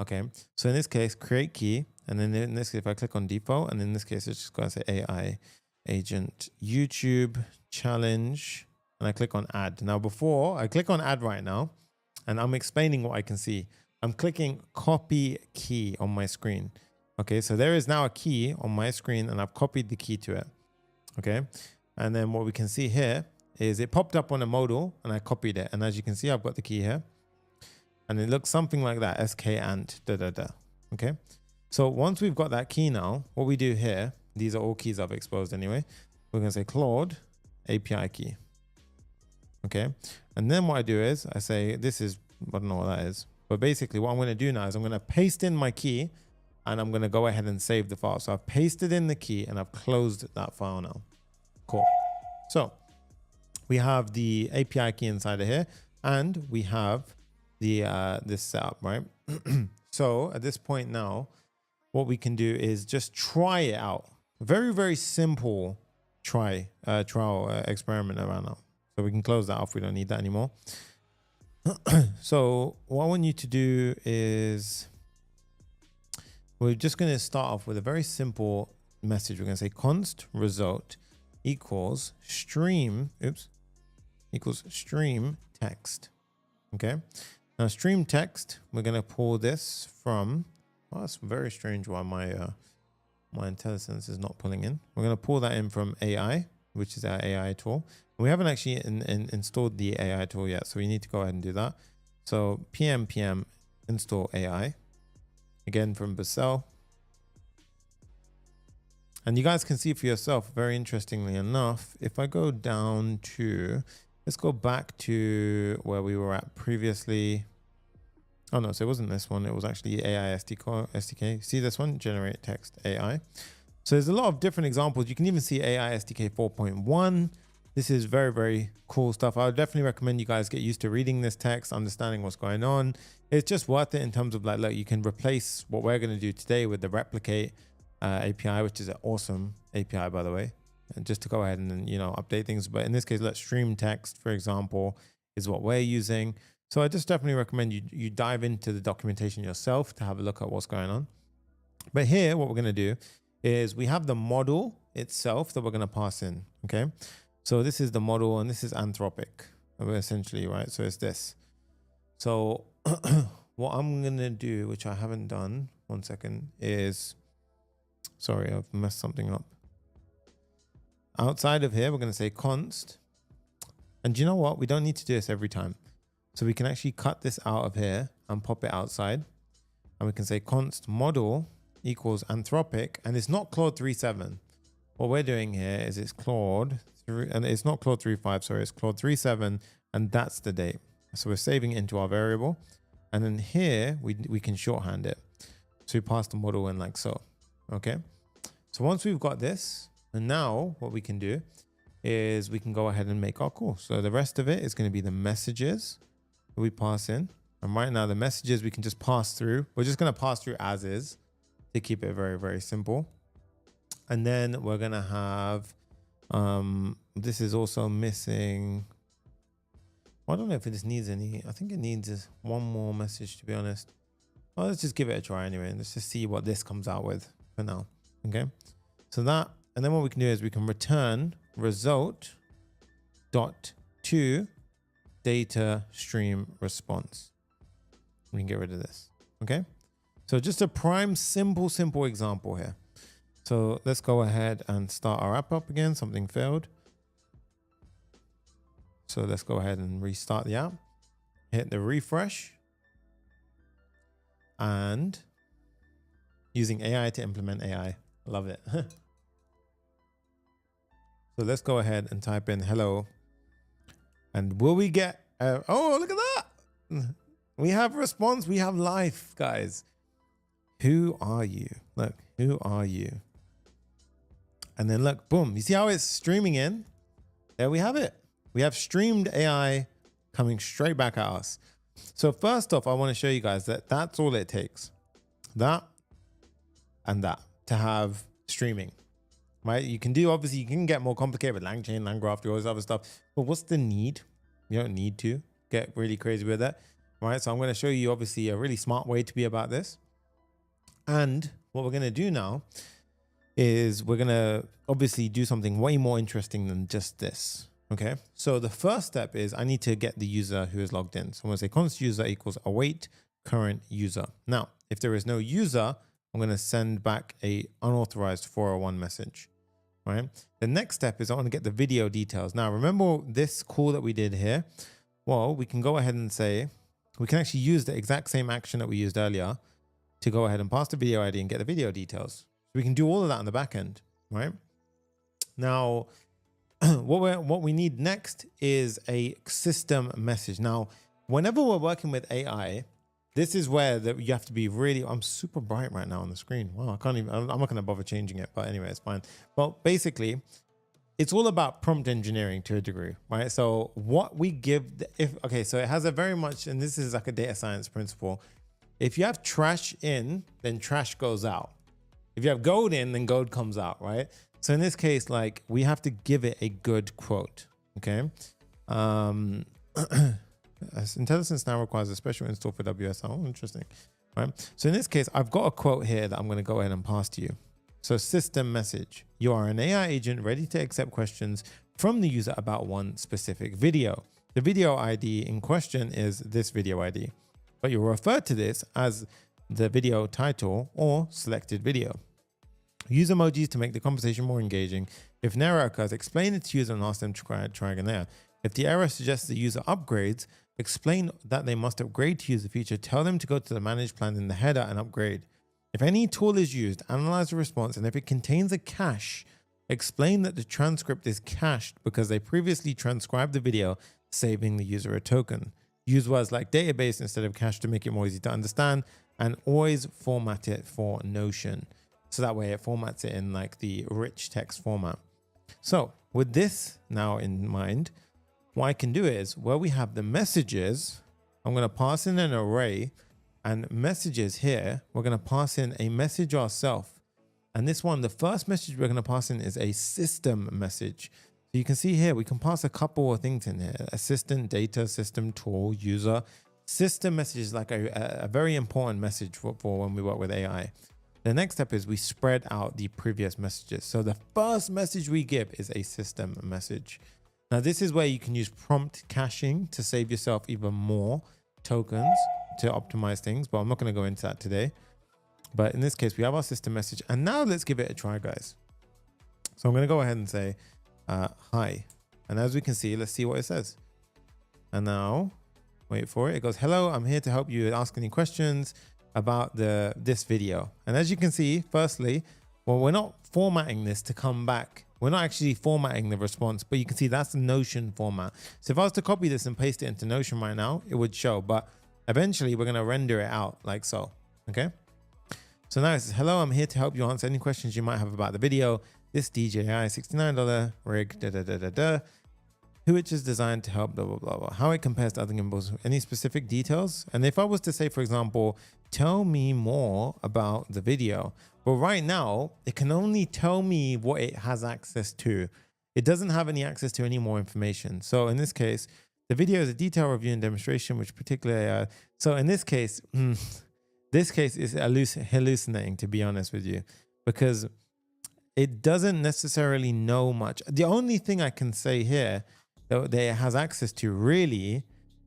Okay, so in this case, create key. And then in this case, if I click on default, and in this case, it's just going to say AI Agent YouTube Challenge. And I click on add. Now, before I click on add right now, and I'm explaining what I can see. I'm clicking copy key on my screen. Okay, so there is now a key on my screen, and I've copied the key to it. Okay, and then what we can see here is it popped up on a modal, and I copied it. And as you can see, I've got the key here. And it looks something like that, skant, Okay, so once we've got that key now, what we do here, these are all keys I've exposed anyway. We're going to say Claude API key. Okay, and then what I do is I say, this is, I don't know what that is. But basically what I'm going to do now is I'm going to paste in my key, and I'm going to go ahead and save the file. So I've pasted in the key, and I've closed that file now. Cool. So we have the API key inside of here, and we have the this setup, right? So at this point now, what we can do is just try it out. Very, very simple trial experiment around now. So we can close that off. We don't need that anymore. So what I want you to do is, we're just going to start off with a very simple message. We're going to say const result equals stream text. Okay. Now stream text, we're going to pull this from, oh, that's very strange why my IntelliSense is not pulling in. We're going to pull that in from AI, which is our AI tool. We haven't actually installed the AI tool yet, so we need to go ahead and do that. So pm install AI, again from Vercel. And you guys can see for yourself, very interestingly enough, if I go down to, let's go back to where we were at previously. Oh no, so it wasn't this one. It was actually AI SDK. See this one, generate text AI. So there's a lot of different examples. You can even see AI SDK 4.1. This is very, very cool stuff. I would definitely recommend you guys get used to reading this text, understanding what's going on. It's just worth it in terms of like, look, you can replace what we're going to do today with the replicate API, which is an awesome API, by the way, and just to go ahead and, you know, update things. But in this case, let's stream text, for example, is what we're using. So I just definitely recommend you dive into the documentation yourself to have a look at what's going on. But here, what we're going to do is we have the model itself that we're going to pass in. Okay. So this is the model, and this is Anthropic, essentially, right? So it's this. So what I'm going to do, which I haven't done, one second, is, sorry, I've messed something up. Outside of here, we're going to say const. And you know what? We don't need to do this every time. So we can actually cut this out of here and pop it outside. And we can say const model equals Anthropic. And it's not Claude 3.7. What we're doing here is it's Claude 3, and it's not Claude 3.5, sorry, it's Claude 3.7, and that's the date. So we're saving it into our variable. And then here we can shorthand it. So we pass the model in like so. Okay. So once we've got this, and now what we can do is we can go ahead and make our call. So the rest of it is going to be the messages that we pass in. And right now the messages we can just pass through. We're just going to pass through as is to keep it very, very simple. And then we're going to have, this is also missing. I don't know if it needs any. I think it needs one more message, to be honest. Well, let's just give it a try anyway. Let's just see what this comes out with for now. Okay. So that, and then what we can do is we can return result dot to data stream response. We can get rid of this. Okay. So just a prime, simple example here. So let's go ahead and start our app up again. Something failed. So let's go ahead and restart the app, hit the refresh, and using AI to implement AI. Love it. So let's go ahead and type in hello. And will we get, oh, look at that. We have response, we have life, guys. Who are you? Look, who are you? And then look, boom, you see how it's streaming in? There we have it. We have streamed AI coming straight back at us. So first off, I want to show you guys that that's all it takes. That and that to have streaming, right? You can do, obviously you can get more complicated with LangChain, LangGraph, all this other stuff, but what's the need? You don't need to get really crazy with that, right? So I'm going to show you obviously a really smart way to be about this. And what we're going to do now is we're going to obviously do something way more interesting than just this. Okay. So the first step is I need to get the user who is logged in. So I'm going to say const user equals await current user. Now, if there is no user, I'm going to send back a unauthorized 401 message, right? The next step is I want to get the video details. Now, remember this call that we did here? Well, we can go ahead and say, we can actually use the exact same action that we used earlier to go ahead and pass the video ID and get the video details. So we can do all of that on the back end, right? Now, what we need next is a system message. Now, whenever we're working with AI, this is where you have to be really, I'm super bright right now on the screen. Wow, I can't even, I'm not going to bother changing it, but anyway, it's fine. Well, basically, it's all about prompt engineering to a degree, right? So what we give, okay, so it has a very much, and this is like a data science principle. If you have trash in, then trash goes out. If you have gold in, then gold comes out, right? So in this case, like we have to give it a good quote, okay? Intelligence now requires a special install for WSL. Oh, interesting, right? So in this case, I've got a quote here that I'm going to go ahead and pass to you. So system message, you are an AI agent ready to accept questions from the user about one specific video. The video ID in question is this video ID, but you'll refer to this as the video title or selected video. Use emojis to make the conversation more engaging. If an error occurs, explain it to user and ask them to try again there. If the error suggests the user upgrades, explain that they must upgrade to use the feature. Tell them to go to the manage plan in the header and upgrade. If any tool is used, analyze the response, and if it contains a cache, explain that the transcript is cached because they previously transcribed the video, saving the user a token. Use words like database instead of cache to make it more easy to understand, and always format it for Notion. So that way it formats it in like the rich text format. So with this now in mind, what I can do is where we have the messages, I'm going to pass in an array, and messages here, we're going to pass in a message ourselves. And this one, the first message we're going to pass in is a system message. So you can see here, we can pass a couple of things in here: assistant, data, system, tool, user. System message is like a very important message for when we work with AI. The next step is we spread out the previous messages. So the first message we give is a system message. Now this is where you can use prompt caching to save yourself even more tokens to optimize things, but I'm not going to go into that today. But in this case, we have our system message, and now let's give it a try, guys. So I'm going to go ahead and say, hi. And as we can see, let's see what it says. And now wait for it. It goes, hello, I'm here to help you ask any questions about this video. And as you can see, firstly, well, we're not formatting this to come back. We're not actually formatting the response, but you can see that's the Notion format. So if I was to copy this and paste it into Notion right now, it would show, but eventually we're going to render it out like so. Okay. So now it says, hello, I'm here to help you answer any questions you might have about the video. This DJI $69 rig, which is designed to help blah, blah, blah, blah. How it compares to other gimbals, any specific details? And if I was to say, for example, tell me more about the video. Well, right now, it can only tell me what it has access to. It doesn't have any access to any more information. So in this case, the video is a detailed review and demonstration, which particularly, so in this case, this case is hallucinating, to be honest with you, because it doesn't necessarily know much. The only thing I can say here that it has access to really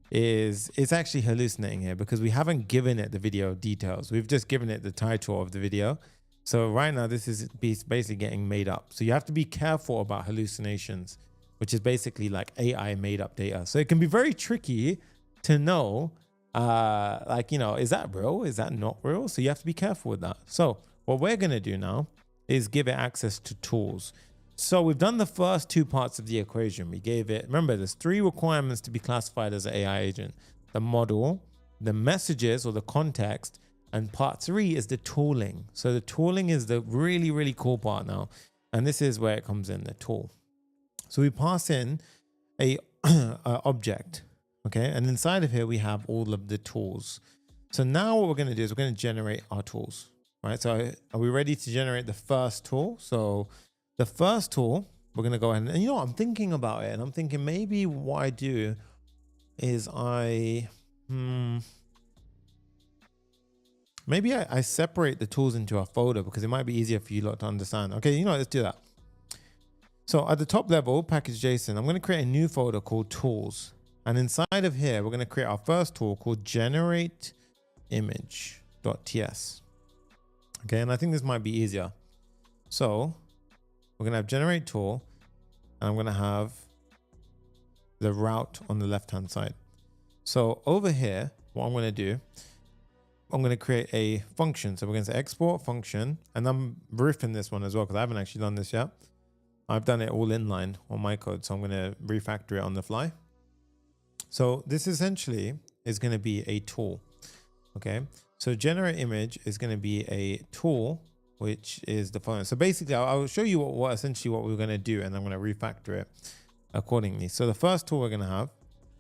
is it's actually hallucinating here because we haven't given it the video details. We've just given it the title of the video. So right now this is basically getting made up. So you have to be careful about hallucinations. which is basically like AI made up data. So it can be very tricky to know, like, you know, is that real? Is that not real? So you have to be careful with that. So what we're going to do now is give it access to tools. So we've done the first two parts of the equation. We gave it, remember, there's 3 requirements to be classified as an AI agent: the model, the messages or the context, and part 3 is the tooling. So the tooling is the really, really cool part now. And this is where it comes in, the tool. So we pass in a object, okay? And inside of here, we have all of the tools. So now what we're gonna do is we're gonna generate our tools, right? So are we ready to generate the first tool? So the first tool, we're gonna go ahead and you know what, I'm thinking about it and I'm thinking maybe what I do is maybe I separate the tools into a folder because it might be easier for you lot to understand. Okay, you know what, let's do that. So at the top level, package.json, I'm going to create a new folder called tools. And inside of here, we're going to create our first tool called generate image.ts. Okay, and I think this might be easier. So we're going to have generate tool, and I'm going to have the route on the left-hand side. So over here, what I'm going to do, I'm going to create a function. So we're going to say export function, and I'm riffing this one as well because I haven't actually done this yet. I've done it all inline on my code, so I'm going to refactor it on the fly. So this essentially is going to be a tool. Okay, so generate image is going to be a tool, which is the following. So basically, I'll show you what essentially what we're going to do, and I'm going to refactor it accordingly. So the first tool we're going to have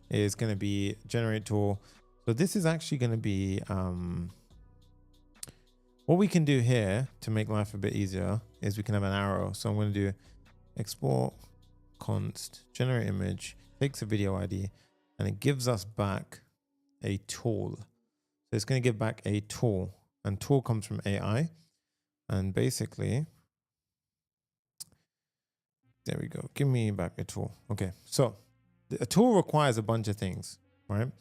is going to be generate tool. So this is actually going to be what we can do here to make life a bit easier is we can have an arrow. So I'm going to do export const generate image, takes a video ID, and it gives us back a tool. So it's going to give back a tool, and tool comes from AI. And basically, there we go. Give me back a tool. Okay. So a tool requires a bunch of things, right?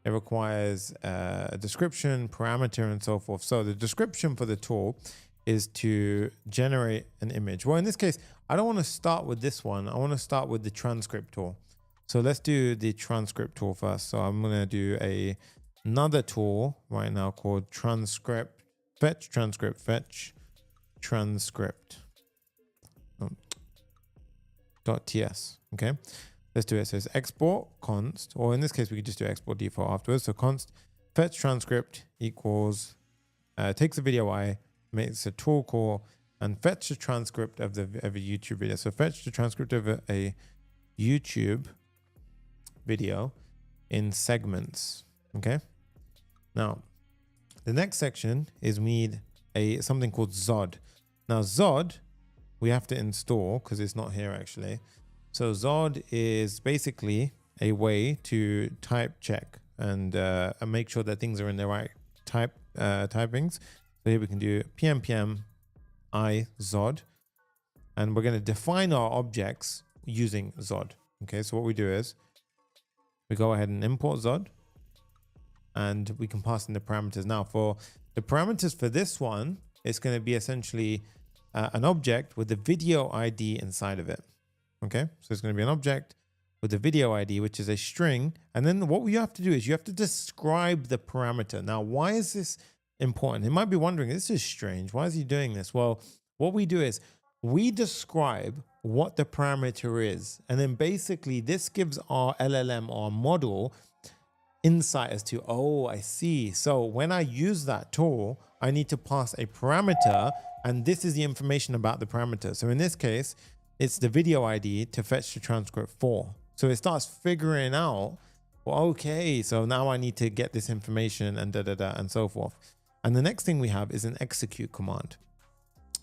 It requires a description, parameter, and so forth. So the description for the tool is to generate an image. Well, in this case, I don't want to start with this one. I want to start with the transcript tool. So let's do the transcript tool first. So I'm going to do another tool right now called transcript, fetch transcript. .ts. Okay, let's do it. So it's export const, or in this case, we could just do export default afterwards. So const fetch transcript equals, takes a video I, makes a tool call, and fetch the transcript of a YouTube video. So fetch the transcript of a YouTube video in segments. Okay. Now, the next section is we need something called Zod. Now Zod, we have to install because it's not here actually. So Zod is basically a way to type check and make sure that things are in the right typings. So here we can do pm I Zod, and we're going to define our objects using Zod. Okay, so what we do is we go ahead and import Zod, and we can pass in the parameters. Now for the parameters for this one, it's going to be essentially an object with the video ID inside of it. Okay, so it's going to be an object with the video ID, which is a string. And then what you have to do is you have to describe the parameter. Now, why is this important? You might be wondering, this is strange. Why is he doing this? Well, what we do is we describe what the parameter is. And then basically this gives our LLM or model insight as to, oh, I see. So when I use that tool, I need to pass a parameter, and this is the information about the parameter. So in this case, it's the video ID to fetch the transcript for. So it starts figuring out, well, okay, so now I need to get this information and and so forth. And the next thing we have is an execute command.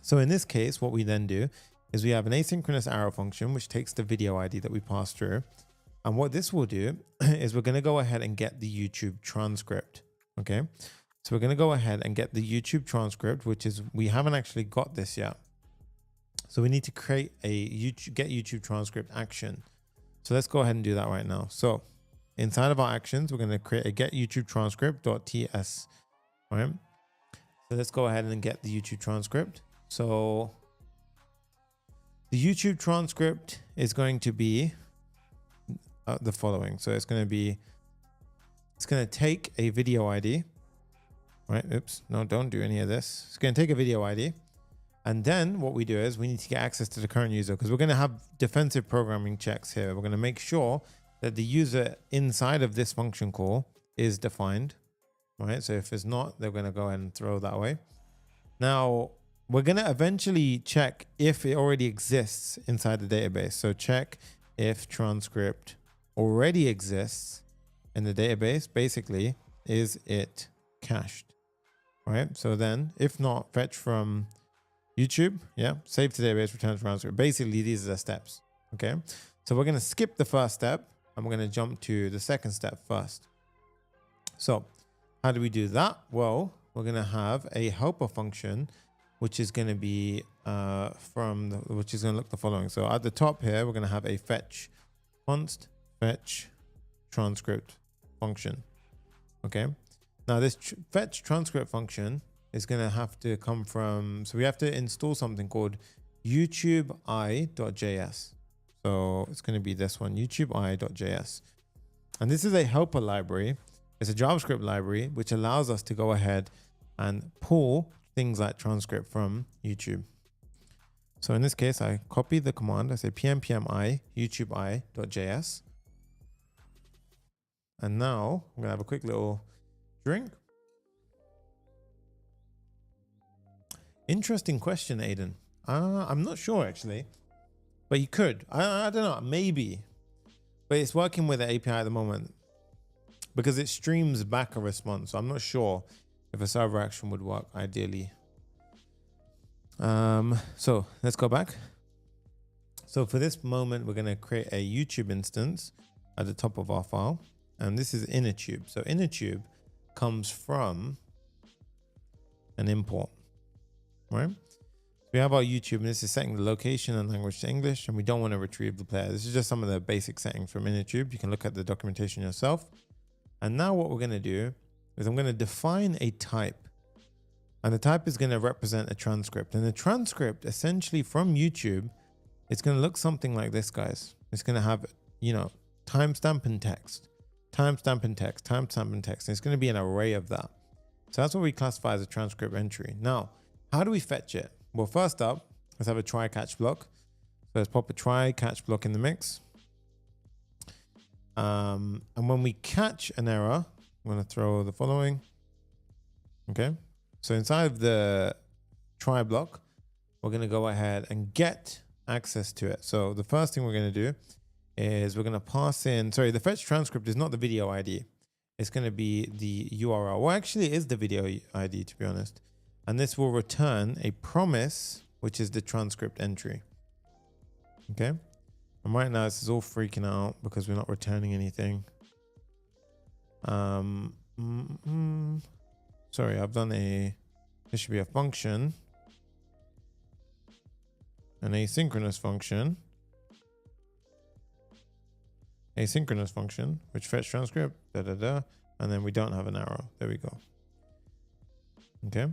So in this case, what we then do is we have an asynchronous arrow function, which takes the video ID that we passed through. And what this will do is we're going to go ahead and get the YouTube transcript. Okay. So we're going to go ahead and get the YouTube transcript, which is, we haven't actually got this yet. So we need to create a get YouTube transcript action. So let's go ahead and do that right now. So inside of our actions, we're going to create a get YouTube transcript.ts. All right. So let's go ahead and get the YouTube transcript. So the YouTube transcript is going to be the following. So it's going to take a video ID, right? Oops, no, don't do any of this. It's going to take a video ID. And then what we do is we need to get access to the current user, because we're going to have defensive programming checks here. We're going to make sure that the user inside of this function call is defined, right? So if it's not, they're going to go ahead and throw that away. Now, we're going to eventually check if it already exists inside the database. So check if transcript already exists in the database. Basically, is it cached, right? So then if not, fetch from YouTube, yeah, save to database, return transcript. Basically, these are the steps, okay? So we're going to skip the first step and we're going to jump to the second step first. So how do we do that? Well, we're going to have a helper function, which is going to be which is going to look the following. So at the top here, we're going to have a fetch const fetch transcript function, okay? Now this fetch transcript function is going to have to come from, so we have to install something called youtube.i.js. So it's going to be this one, youtube.i.js. And this is a helper library. It's a JavaScript library, which allows us to go ahead and pull things like transcript from YouTube. So in this case, I copy the command. I say pm youtube.i.js. And now I'm going to have a quick little drink. Interesting question, Aiden. I'm not sure actually, but you could. I don't know, maybe. But it's working with the API at the moment because it streams back a response. So I'm not sure if a server action would work ideally. So let's go back. So for this moment, we're going to create a YouTube instance at the top of our file. And this is innertube. So innertube comes from an import. Right, so we have our YouTube, and this is setting the location and language to English, and we don't want to retrieve the player. This is just some of the basic settings from innertube. You can look at the documentation yourself. And now what we're going to do is I'm going to define a type, and the type is going to represent a transcript. And the transcript essentially from YouTube, it's going to look something like this, guys. It's going to have, you know, timestamp and text, timestamp and text, timestamp and text. And it's going to be an array of that. So that's what we classify as a transcript entry. Now, how do we fetch it? Well, first up, let's have a try catch block. So let's pop a try catch block in the mix. And when we catch an error, I'm going to throw the following. Okay. So inside of the try block, we're going to go ahead and get access to it. So the first thing we're going to do is we're going to pass in, sorry, the fetch transcript is not the video ID. It's going to be the URL. Well, actually it is the video ID, to be honest. And this will return a promise, which is the transcript entry. Okay. And right now this is all freaking out because we're not returning anything. Sorry, I've done this should be a function, an asynchronous function, which fetch transcript, and then we don't have an arrow. There we go. Okay.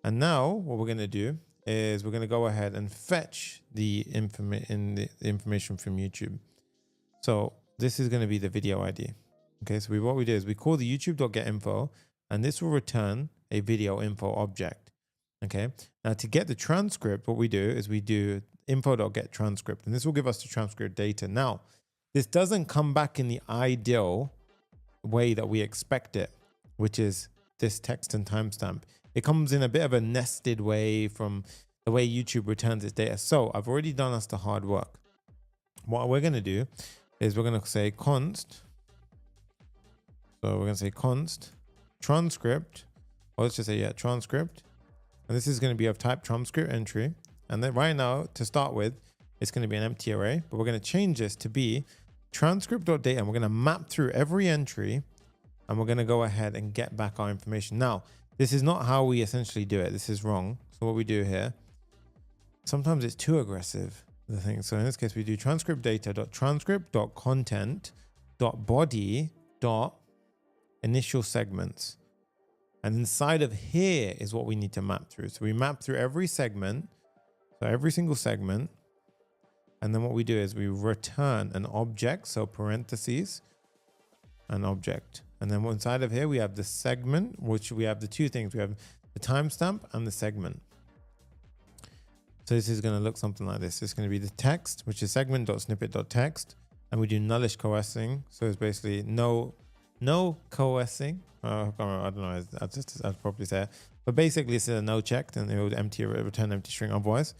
And now what we're going to do is we're going to go ahead and fetch the information from YouTube. So this is going to be the video ID. Okay. So what we do is we call the youtube.getInfo, and this will return a video info object. Okay. Now to get the transcript, what we do is we do info.getTranscript, and this will give us the transcript data. Now, this doesn't come back in the ideal way that we expect it, which is this text and timestamp. It comes in a bit of a nested way from the way YouTube returns its data. So I've already done us the hard work. What we're going to do is we're going to say const. So we're going to say const transcript, or let's just say, yeah, transcript. And this is going to be of type transcript entry. And then right now, to start with, it's going to be an empty array, but we're going to change this to be transcript.data. And we're going to map through every entry, and we're going to go ahead and get back our information. Now, this is not how we essentially do it. This is wrong. So what we do here, sometimes it's too aggressive, the thing. So in this case, we do transcript data.transcript.content.body.initial segments. And inside of here is what we need to map through. So we map through every segment. So every single segment. And then what we do is we return an object. So parentheses, an object. And then inside of here, we have the segment, which we have the two things. We have the timestamp and the segment. So this is going to look something like this. It's going to be the text, which is segment.snippet.text. And we do nullish coercing. So it's basically no coercing. I don't know. I'd probably say it. But basically it's a no checked and it would return empty string otherwise.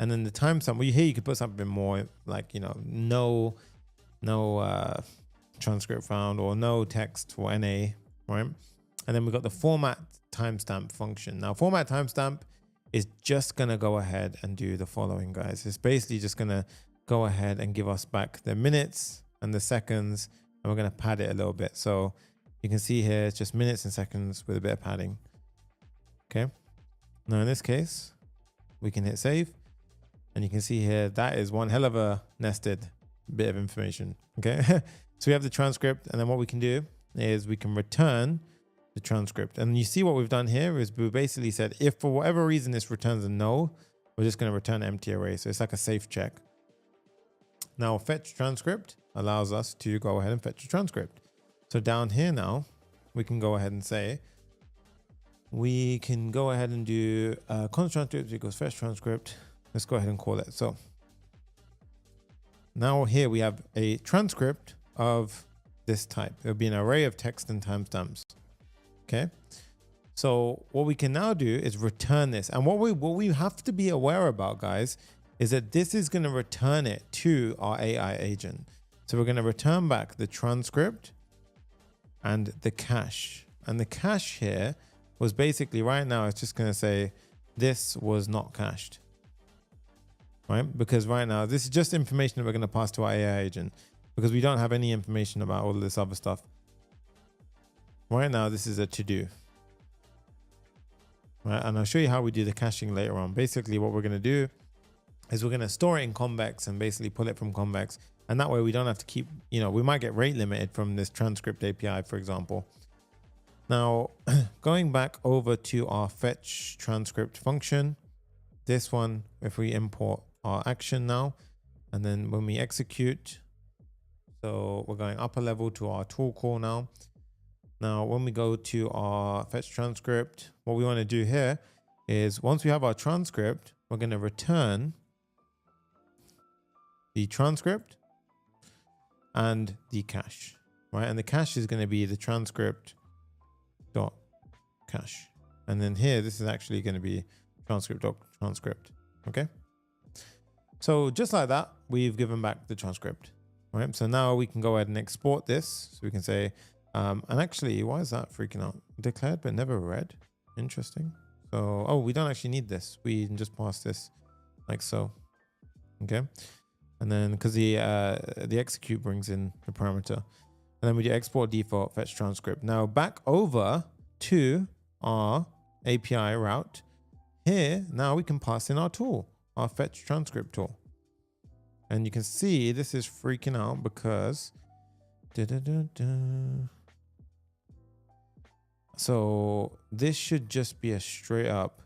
And then the timestamp, well, here you could put something more like, you know, no transcript found or no text for NA, right? And then we've got the format timestamp function. Now format timestamp is just going to go ahead and do the following, guys. It's basically just going to go ahead and give us back the minutes and the seconds, and we're going to pad it a little bit. So you can see here, it's just minutes and seconds with a bit of padding. Okay. Now in this case, we can hit save, and you can see here, that is one hell of a nested bit of information. Okay. So we have the transcript, and then what we can do is we can return the transcript. And you see what we've done here is we basically said, if for whatever reason this returns a no, we're just going to return an empty array. So it's like a safe check. Now fetch transcript allows us to go ahead and fetch a transcript. So down here now, we can go ahead and say, we can go ahead and do const transcript equals fetch transcript. Let's go ahead and call it. So now here we have a transcript of this type. It'll be an array of text and timestamps. Okay. So what we can now do is return this. And what we have to be aware about, guys, is that this is going to return it to our AI agent. So we're going to return back the transcript and the cache. And the cache here was basically right now, it's just going to say this was not cached. Right? Because right now, this is just information that we're going to pass to our AI agent because we don't have any information about all of this other stuff. Right now, this is a to-do. Right? And I'll show you how we do the caching later on. Basically, what we're going to do is we're going to store it in convex and basically pull it from convex. And that way we don't have to keep, you know, we might get rate limited from this transcript API, for example. Now, going back over to our fetch transcript function, this one, if we import our action now, and then when we execute, so we're going upper level to our tool call now. Now, when we go to our fetch transcript, what we want to do here is once we have our transcript, we're going to return the transcript and the cache, right? And the cache is going to be the transcript dot cache. And then here, this is actually going to be transcript dot transcript. Okay. So just like that, we've given back the transcript, right? So now we can go ahead and export this. So we can say, and actually, why is that freaking out? Declared, but never read. Interesting. So, oh, we don't actually need this. We can just pass this like so. Okay. And then because the execute brings in the parameter, and then we do export default fetch transcript. Now back over to our API route here. Now we can pass in our tool, our fetch transcript tool. And you can see this is freaking out because so this should just be a straight up.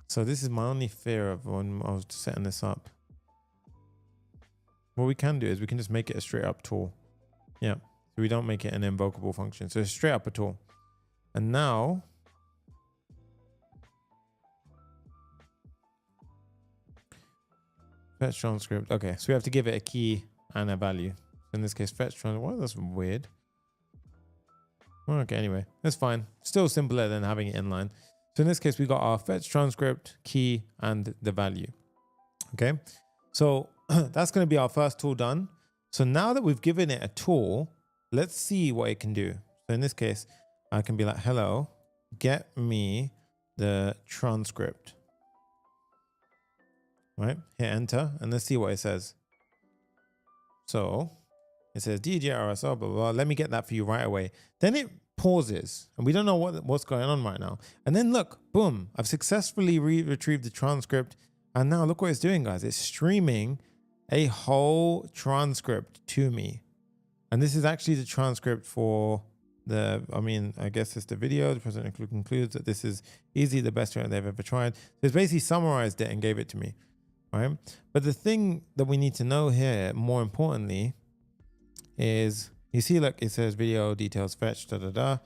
So this is my only fear of when I was setting this up. What we can do is we can just make it a straight up tool. Yeah. So we don't make it an invocable function. So it's straight up a tool. And now fetch transcript. Okay. So we have to give it a key and a value. In this case, fetch transcript. Well, that's weird. Okay. Anyway, that's fine. Still simpler than having it inline. So in this case, we got our fetch transcript, key, and the value. Okay. So that's going to be our first tool done. So now that we've given it a tool, let's see what it can do. So in this case, I can be like, hello, get me the transcript. Right? Hit enter and let's see what it says. So it says DGRSL, blah, blah, blah. Let me get that for you right away. Then it pauses and we don't know what's going on right now. And then look, boom, I've successfully retrieved the transcript. And now look what it's doing, guys. It's streaming a whole transcript to me. And this is actually the transcript for I guess it's the video. The president concludes that this is easily the best one they've ever tried. So it's basically summarized it and gave it to me. right? But the thing that we need to know here, more importantly, is you see, look, it says video details fetch, da da da.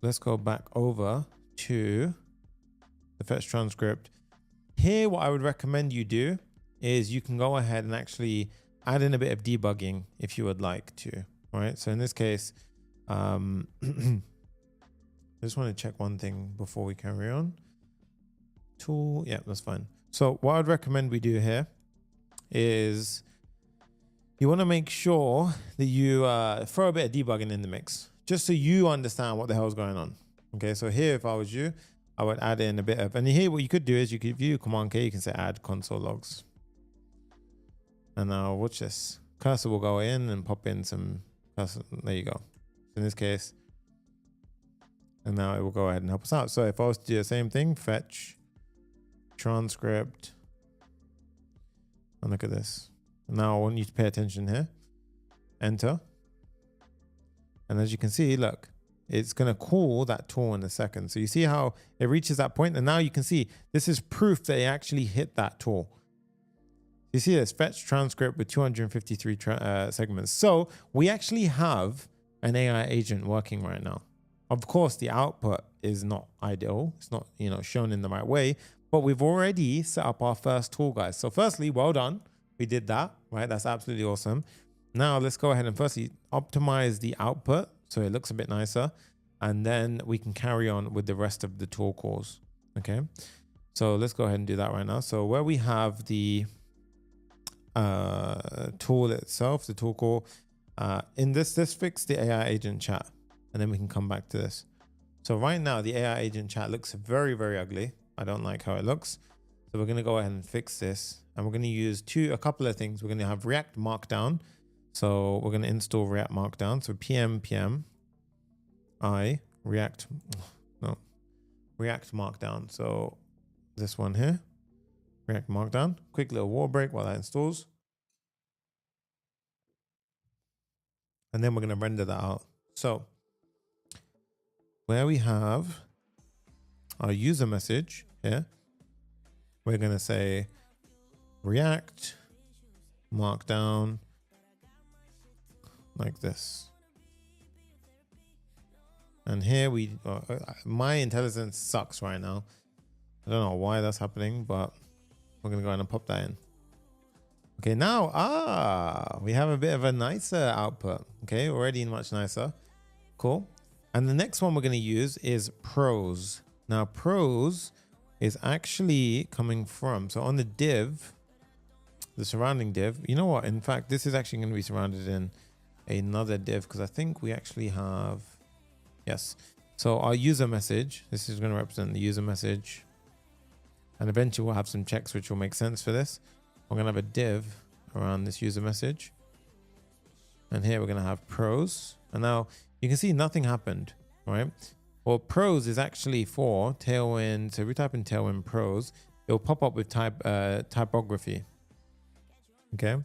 Let's go back over to the fetch transcript. Here, what I would recommend you do is you can go ahead and actually add in a bit of debugging if you would like to, right? So in this case, I just want to check one thing before we carry on. Tool, yeah, that's fine. So what I'd recommend we do here is you want to make sure that you throw a bit of debugging in the mix, just so you understand what the hell is going on. Okay, so here, if I was you, I would add in a bit of, and here what you could do is you could view Command K, you can say add console logs. And now watch this. Cursor will go in and pop in some cursor. There you go. In this case, and now it will go ahead and help us out. So if I was to do the same thing, fetch transcript, and look at this. Now I want you to pay attention here. Enter. And as you can see, look, it's going to call that tool in a second. So you see how it reaches that point, and now you can see this is proof that it actually hit that tool. You see this fetch transcript with 253 segments. So we actually have an AI agent working right now. Of course, the output is not ideal. It's not, shown in the right way, but we've already set up our first tool, guys. So firstly, well done. We did that, right? That's absolutely awesome. Now let's go ahead and firstly optimize the output so it looks a bit nicer, and then we can carry on with the rest of the tool calls. Okay, so let's go ahead and do that right now. So where we have the tool itself, the tool call, in this, let's fix the AI agent chat, and then we can come back to this. So right now the AI agent chat looks very, very ugly. I don't like how it looks. So we're going to go ahead and fix this, and we're going to use a couple of things. We're going to have React Markdown. So we're going to install React Markdown. So React Markdown. So this one here, React Markdown. Quick little wall break while that installs. And then we're going to render that out. So where we have our user message here, we're going to say React Markdown like this. And here my intelligence sucks right now. I don't know why that's happening, but we're going to go ahead and pop that in. Okay, now, we have a bit of a nicer output. Okay, already much nicer. Cool. And the next one we're going to use is prose. Now, prose is actually coming from, so on the div, the surrounding div, you know what? In fact, this is actually going to be surrounded in another div, because I think we actually have, yes. So our user message, this is going to represent the user message. And eventually we'll have some checks which will make sense for this. We're going to have a div around this user message. And here we're going to have prose. And now you can see nothing happened, right? Well, prose is actually for Tailwind. So if we type in Tailwind prose, it'll pop up with typography. Okay.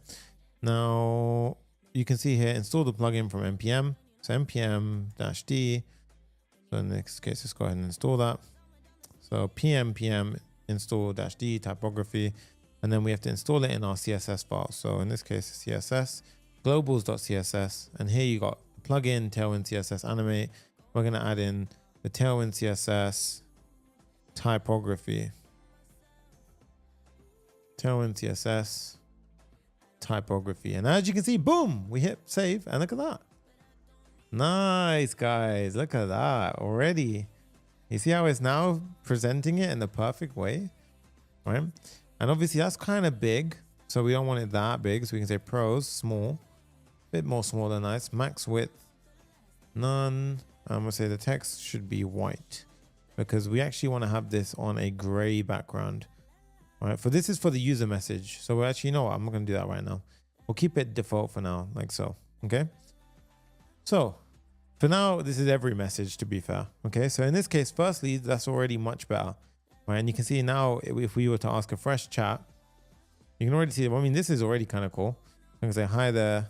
Now you can see here, install the plugin from npm. So npm-d. So in this case, let's go ahead and install that. So pm install-d typography. And then we have to install it in our CSS file. So in this case, CSS, globals.css. And here you got plugin, Tailwind CSS animate. We're going to add in the Tailwind CSS typography. Tailwind CSS typography. And as you can see, boom, we hit save. And look at that. Nice, guys. Look at that already. You see how it's now presenting it in the perfect way, right? And obviously that's kind of big, so we don't want it that big. So we can say prose, small, a bit more small than nice. Max width, none. I'm gonna say the text should be white, because we actually want to have this on a gray background. All right, this is for the user message. So we're actually, you know what, I'm not gonna do that right now. We'll keep it default for now, like so. Okay. So for now, this is every message, to be fair. Okay. So in this case, firstly, that's already much better. Right, and you can see now, if we were to ask a fresh chat, you can already see, I mean, this is already kind of cool. I can say, hi there,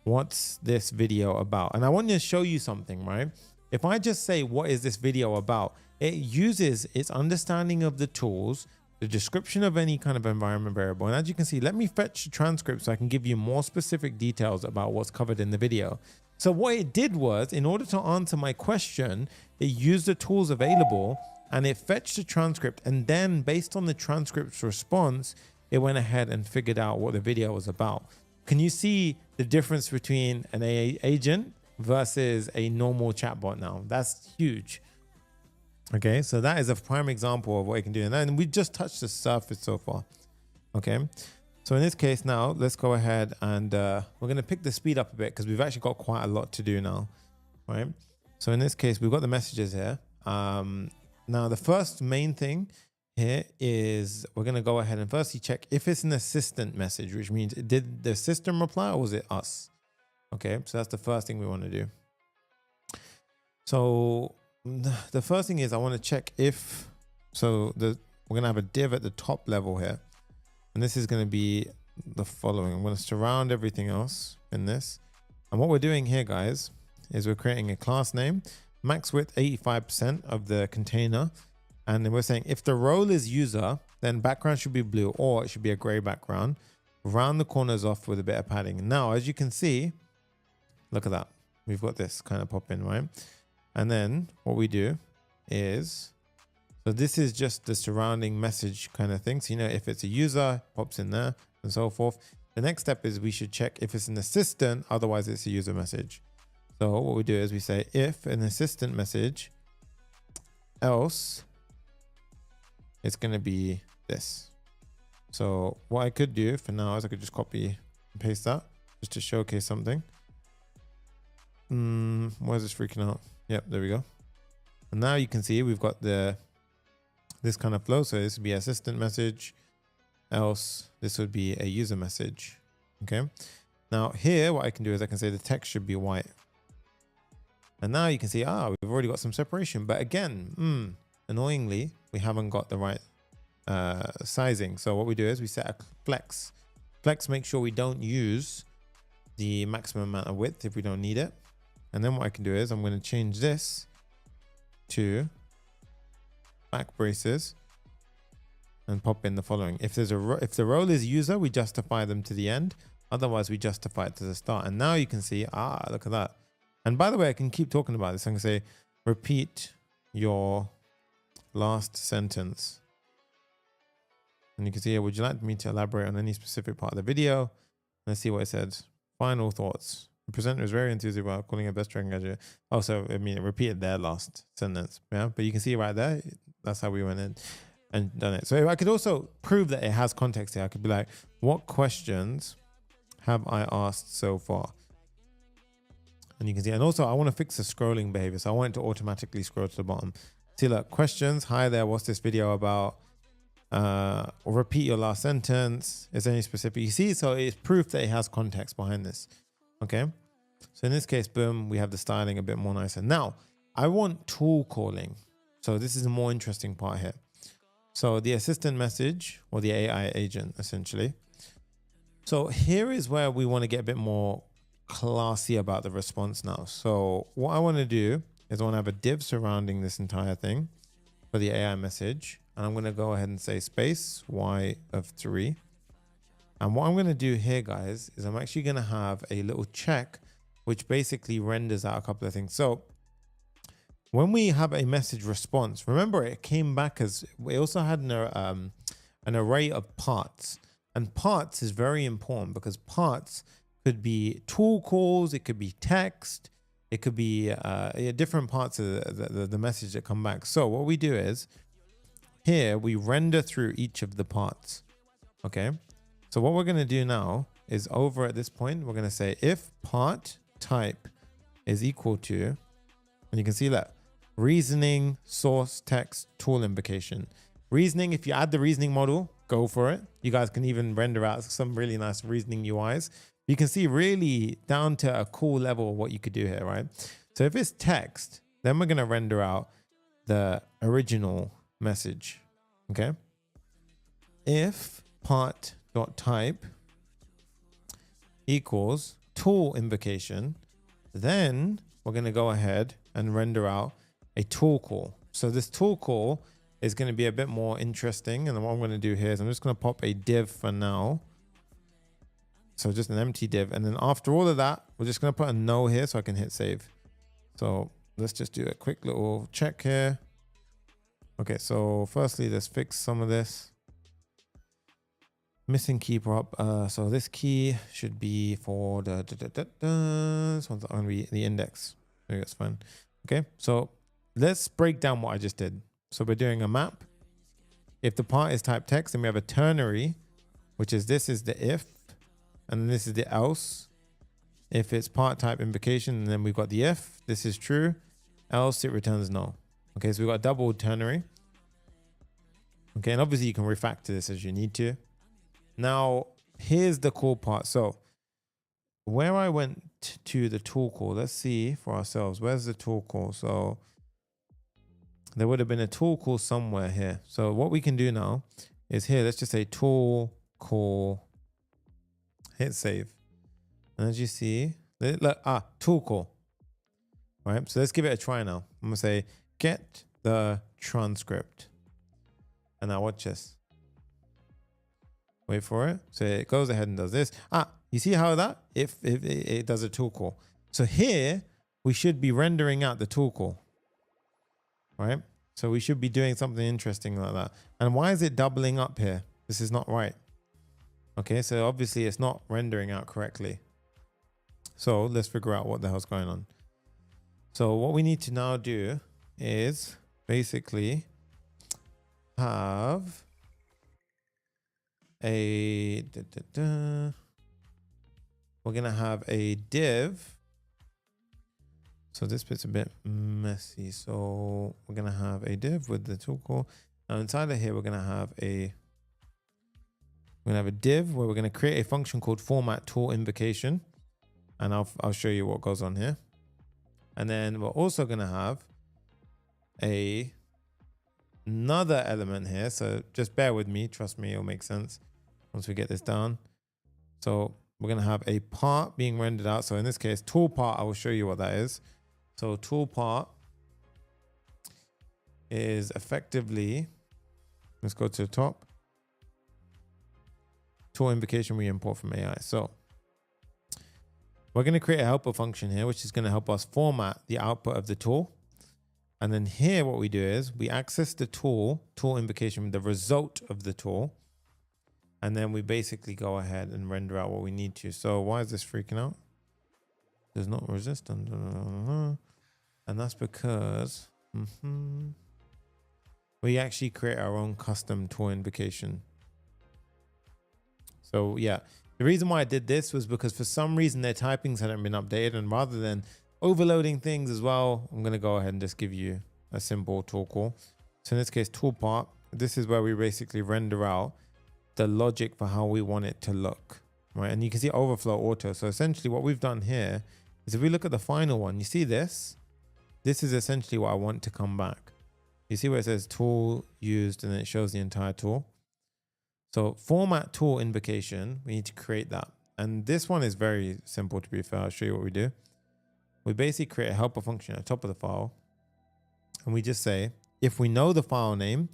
what's this video about? And I want to show you something, right? If I just say, what is this video about? It uses its understanding of the tools the description of any kind of environment variable. And as you can see, let me fetch the transcript so I can give you more specific details about what's covered in the video. So what it did was, in order to answer my question, it used the tools available and it fetched the transcript. And then based on the transcript's response, it went ahead and figured out what the video was about. Can you see the difference between an AI agent versus a normal chatbot now? That's huge. Okay, so that is a prime example of what you can do. And then we just touched the surface so far. Okay, so in this case now, let's go ahead and we're going to pick the speed up a bit because we've actually got quite a lot to do now, right? So in this case, we've got the messages here. Now, the first main thing here is we're going to go ahead and firstly check if it's an assistant message, which means did the system reply or was it us? Okay, so that's the first thing we want to do. So the first thing is I want to check if, we're going to have a div at the top level here. And this is going to be the following. I'm going to surround everything else in this. And what we're doing here, guys, is we're creating a class name, max width 85% of the container. And then we're saying if the role is user, then background should be blue or it should be a gray background. Round the corners off with a bit of padding. Now, as you can see, look at that. We've got this kind of pop in, right? And then what we do is, so this is just the surrounding message kind of thing. So, if it's a user, pops in there and so forth. The next step is we should check if it's an assistant, otherwise it's a user message. So what we do is we say if an assistant message, else it's going to be this. So what I could do for now is I could just copy and paste that just to showcase something. Why is this freaking out? Yep, there we go. And now you can see we've got this kind of flow. So this would be assistant message, else this would be a user message. Okay. Now here, what I can do is I can say the text should be white. And now you can see, we've already got some separation. But again, annoyingly, we haven't got the right sizing. So what we do is we set a flex. Flex makes sure we don't use the maximum amount of width if we don't need it. And then what I can do is I'm going to change this to back braces and pop in the following. If there's if the role is user, we justify them to the end. Otherwise, we justify it to the start. And now you can see, look at that. And by the way, I can keep talking about this. I can say, repeat your last sentence. And you can see here, would you like me to elaborate on any specific part of the video? Let's see what it says. Final thoughts. The presenter is very enthused about calling a best tracking gadget. Also, it repeated their last sentence. Yeah, but you can see right there, that's how we went in and done it. So I could also prove that it has context here. I could be like, what questions have I asked so far? And you can see, and also I want to fix the scrolling behavior. So I want it to automatically scroll to the bottom. See, look, questions. Hi there. What's this video about? Or repeat your last sentence. Is there any specific? You see, so it's proof that it has context behind this. Okay. So in this case, boom, we have the styling a bit more nicer. Now I want tool calling. So this is a more interesting part here. So the assistant message or the AI agent essentially. So here is where we want to get a bit more classy about the response now. So what I want to do is I want to have a div surrounding this entire thing for the AI message. And I'm going to go ahead and say space y of 3. And what I'm going to do here, guys, is I'm actually going to have a little check, which basically renders out a couple of things. So when we have a message response, remember it came back as, we also had an array of parts. And parts is very important because parts could be tool calls, it could be text, it could be different parts of the message that come back. So what we do is here we render through each of the parts. Okay. So what we're going to do now is over at this point, we're going to say if part type is equal to, and you can see that reasoning, source, text, tool invocation. Reasoning, if you add the reasoning model, go for it. You guys can even render out some really nice reasoning UIs. You can see really down to a cool level of what you could do here, right? So if it's text, then we're going to render out the original message. Okay. If part.type equals tool invocation, then we're going to go ahead and render out a tool call. So this tool call is going to be a bit more interesting. And then what I'm going to do here is I'm just going to pop a div for now. So just an empty div. And then after all of that, we're just going to put a no here so I can hit save. So let's just do a quick little check here. Okay, so firstly, let's fix some of this. Missing key prop. So this key should be for the this one's going to be the index. Maybe that's fine. Okay, so let's break down what I just did. So we're doing a map. If the part is type text, then we have a ternary, which is this is the if, and then this is the else. If it's part type invocation, then we've got the if, this is true, else it returns no. Okay, so we've got a double ternary. Okay, and obviously you can refactor this as you need to. Now, here's the cool part. So where I went to the tool call, let's see for ourselves. Where's the tool call? So there would have been a tool call somewhere here. So what we can do now is here, let's just say tool call, hit save. And as you see, look, tool call. All right, so let's give it a try now. I'm gonna say get the transcript. And now watch this. Wait for it. So it goes ahead and does this. You see how that, if it does a tool call. So here we should be rendering out the tool call. Right? So we should be doing something interesting like that. And why is it doubling up here? This is not right. Okay, so obviously it's not rendering out correctly. So let's figure out what the hell's going on. So what we need to now do is basically have a, we're gonna have a div. So this bit's a bit messy. So we're gonna have a div with the tool call. Now inside of here, we're gonna have a div where we're gonna create a function called format tool invocation, and I'll show you what goes on here. And then we're also gonna have another element here. So just bear with me. Trust me, it'll make sense once we get this down. So we're gonna have a part being rendered out. So in this case, tool part. I will show you what that is. So tool part is effectively, let's go to the top. Tool invocation we import from AI. So we're going to create a helper function here, which is going to help us format the output of the tool. And then here, what we do is we access the tool invocation, the result of the tool. And then we basically go ahead and render out what we need to. So why is this freaking out? There's not resistance. And that's because we actually create our own custom tool invocation. So yeah, the reason why I did this was because for some reason their typings hadn't been updated, and rather than overloading things as well, I'm going to go ahead and just give you a simple tool call. So in this case, tool part, this is where we basically render out the logic for how we want it to look, right? And you can see overflow auto. So essentially what we've done here is if we look at the final one, you see this? This is essentially what I want to come back. You see where it says tool used and then it shows the entire tool. So format tool invocation, we need to create that. And this one is very simple, to be fair. I'll show you what we do. We basically create a helper function at the top of the file. And we just say, if we know the file name,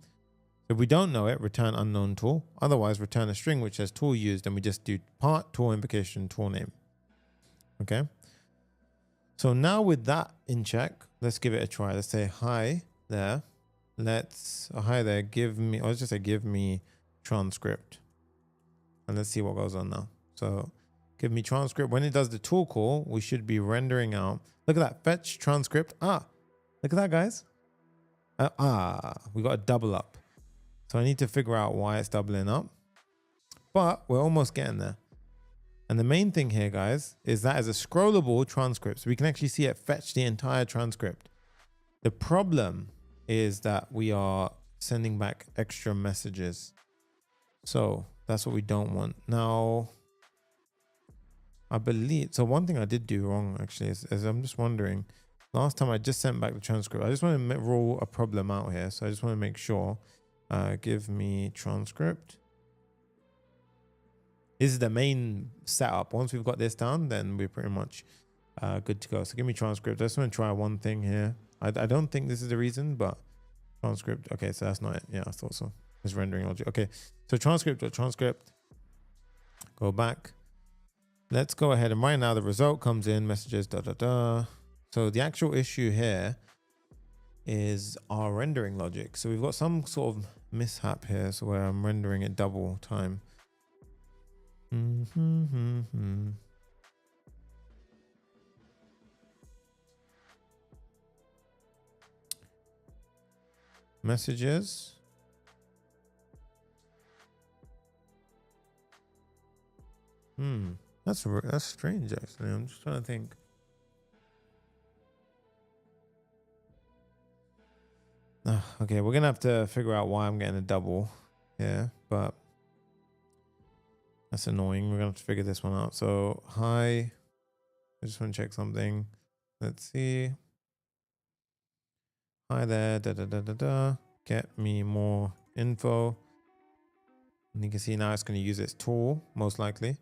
if we don't know it, return unknown tool. Otherwise, return a string which says tool used, and we just do part tool invocation tool name. Okay. So now with that in check, let's give it a try. Let's say hi there. Hi there, give me, or let's just say give me transcript. And let's see what goes on now. So give me transcript. When it does the tool call, we should be rendering out. Look at that, fetch transcript. Look at that, guys. We got a double up. So I need to figure out why it's doubling up. But we're almost getting there. And the main thing here, guys, is that as a scrollable transcript, so we can actually see it fetch the entire transcript. The problem is that we are sending back extra messages. So that's what we don't want. Now, I believe, so one thing I did do wrong actually is I'm just wondering, last time I just sent back the transcript. I just want to rule a problem out here. So I just want to make sure, give me transcript. This is the main setup. Once we've got this down, then we're pretty much good to go. So give me transcript. I just want to try one thing here. I don't think this is the reason, but transcript. Okay, so that's not it. Yeah, I thought so. It's rendering logic. Okay, so transcript. Go back. Let's go ahead and right now the result comes in messages. So the actual issue here is our rendering logic. So we've got some sort of mishap here, so where I'm rendering it double time. Messages. That's strange actually. I'm just trying to think. Okay, we're gonna have to figure out why I'm getting a double here, but that's annoying. We're gonna have to figure this one out. So hi, I just want to check something. Let's see. Hi there, get me more info. And you can see now it's going to use its tool, most likely.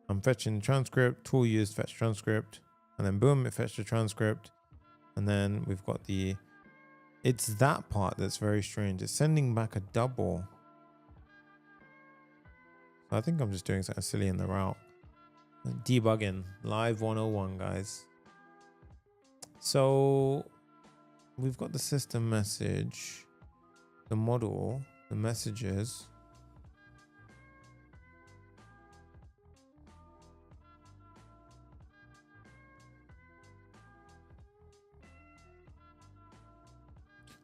I'm fetching transcript, tool used, fetch transcript, and then boom, it fetched the transcript. And then we've got it's that part that's very strange. It's sending back a double. So I think I'm just doing something silly in the route. Debugging, live 101, guys. So we've got the system message, the model, the messages.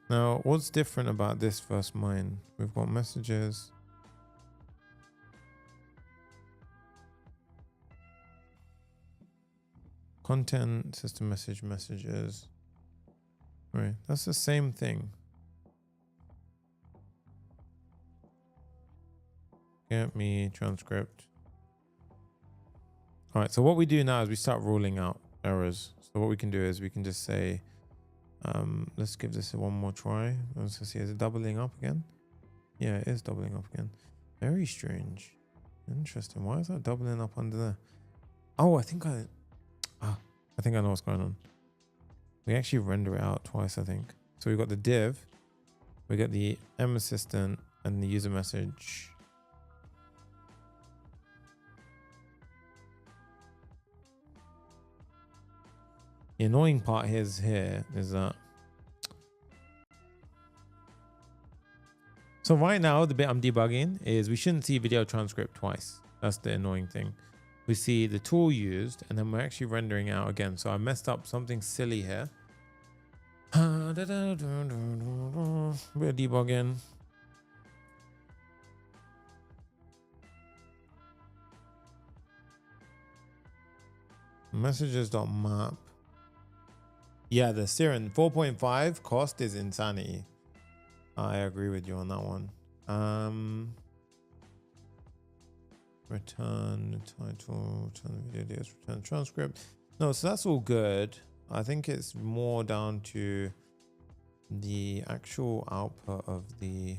Now, what's different about this versus mine? We've got messages. Content, system message, messages. Right, that's the same thing. Get me transcript. All right, so what we do now is we start ruling out errors. So what we can do is we can just say, let's give this one more try. Let's see, is it doubling up again? Yeah, it is doubling up again. Very strange. Interesting. Why is that doubling up under there? Oh, I think I know what's going on. We actually render it out twice, I think. So we've got the div, we got the M assistant and the user message. The annoying part is that so right now the bit I'm debugging is we shouldn't see video transcript twice. That's the annoying thing. We see the tool used and then we're actually rendering out again. So I messed up something silly here. Bit of debugging. Messages.map. Yeah, the Siren 4.5 cost is insanity. I agree with you on that one. Return title, return videos, return transcript. No, so that's all good. I think it's more down to the actual output of the.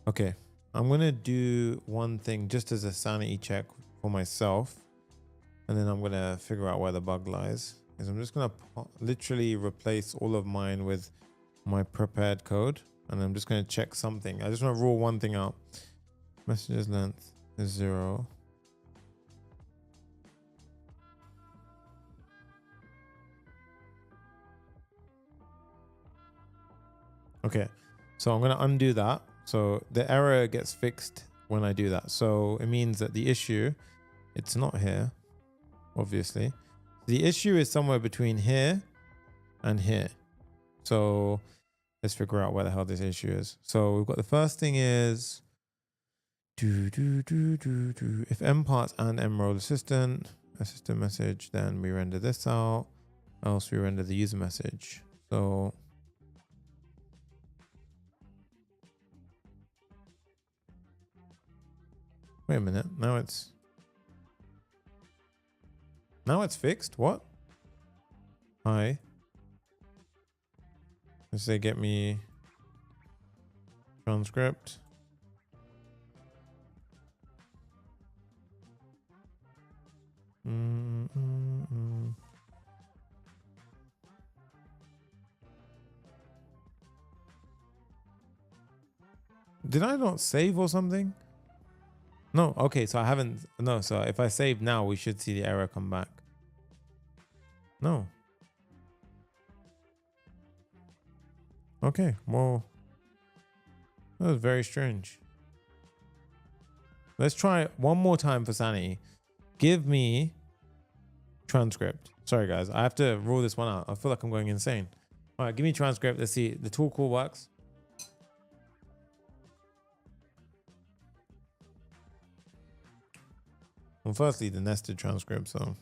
Okay, I'm gonna do one thing just as a sanity check for myself, and then I'm gonna figure out where the bug lies. Is I'm just gonna literally replace all of mine with my prepared code, and I'm just gonna check something. I just want to rule one thing out. Messages length is 0. Okay, so I'm gonna undo that. So the error gets fixed when I do that. So it means that the issue, it's not here, obviously. The issue is somewhere between here and here. So let's figure out where the hell this issue is. So we've got the first thing is if M parts and M role assistant message, then we render this out. Else we render the user message. So wait a minute. Now it's fixed. What? Hi. Let's say get me transcript. Did I not save or something? No. Okay, so I haven't. No, so if I save now, we should see the error come back. No. Okay, well, that was very strange. Let's try it one more time for sanity. Give me transcript. Sorry, guys. I have to rule this one out. I feel like I'm going insane. All right, give me transcript. Let's see. The tool call works. Well, firstly, the nested transcript. So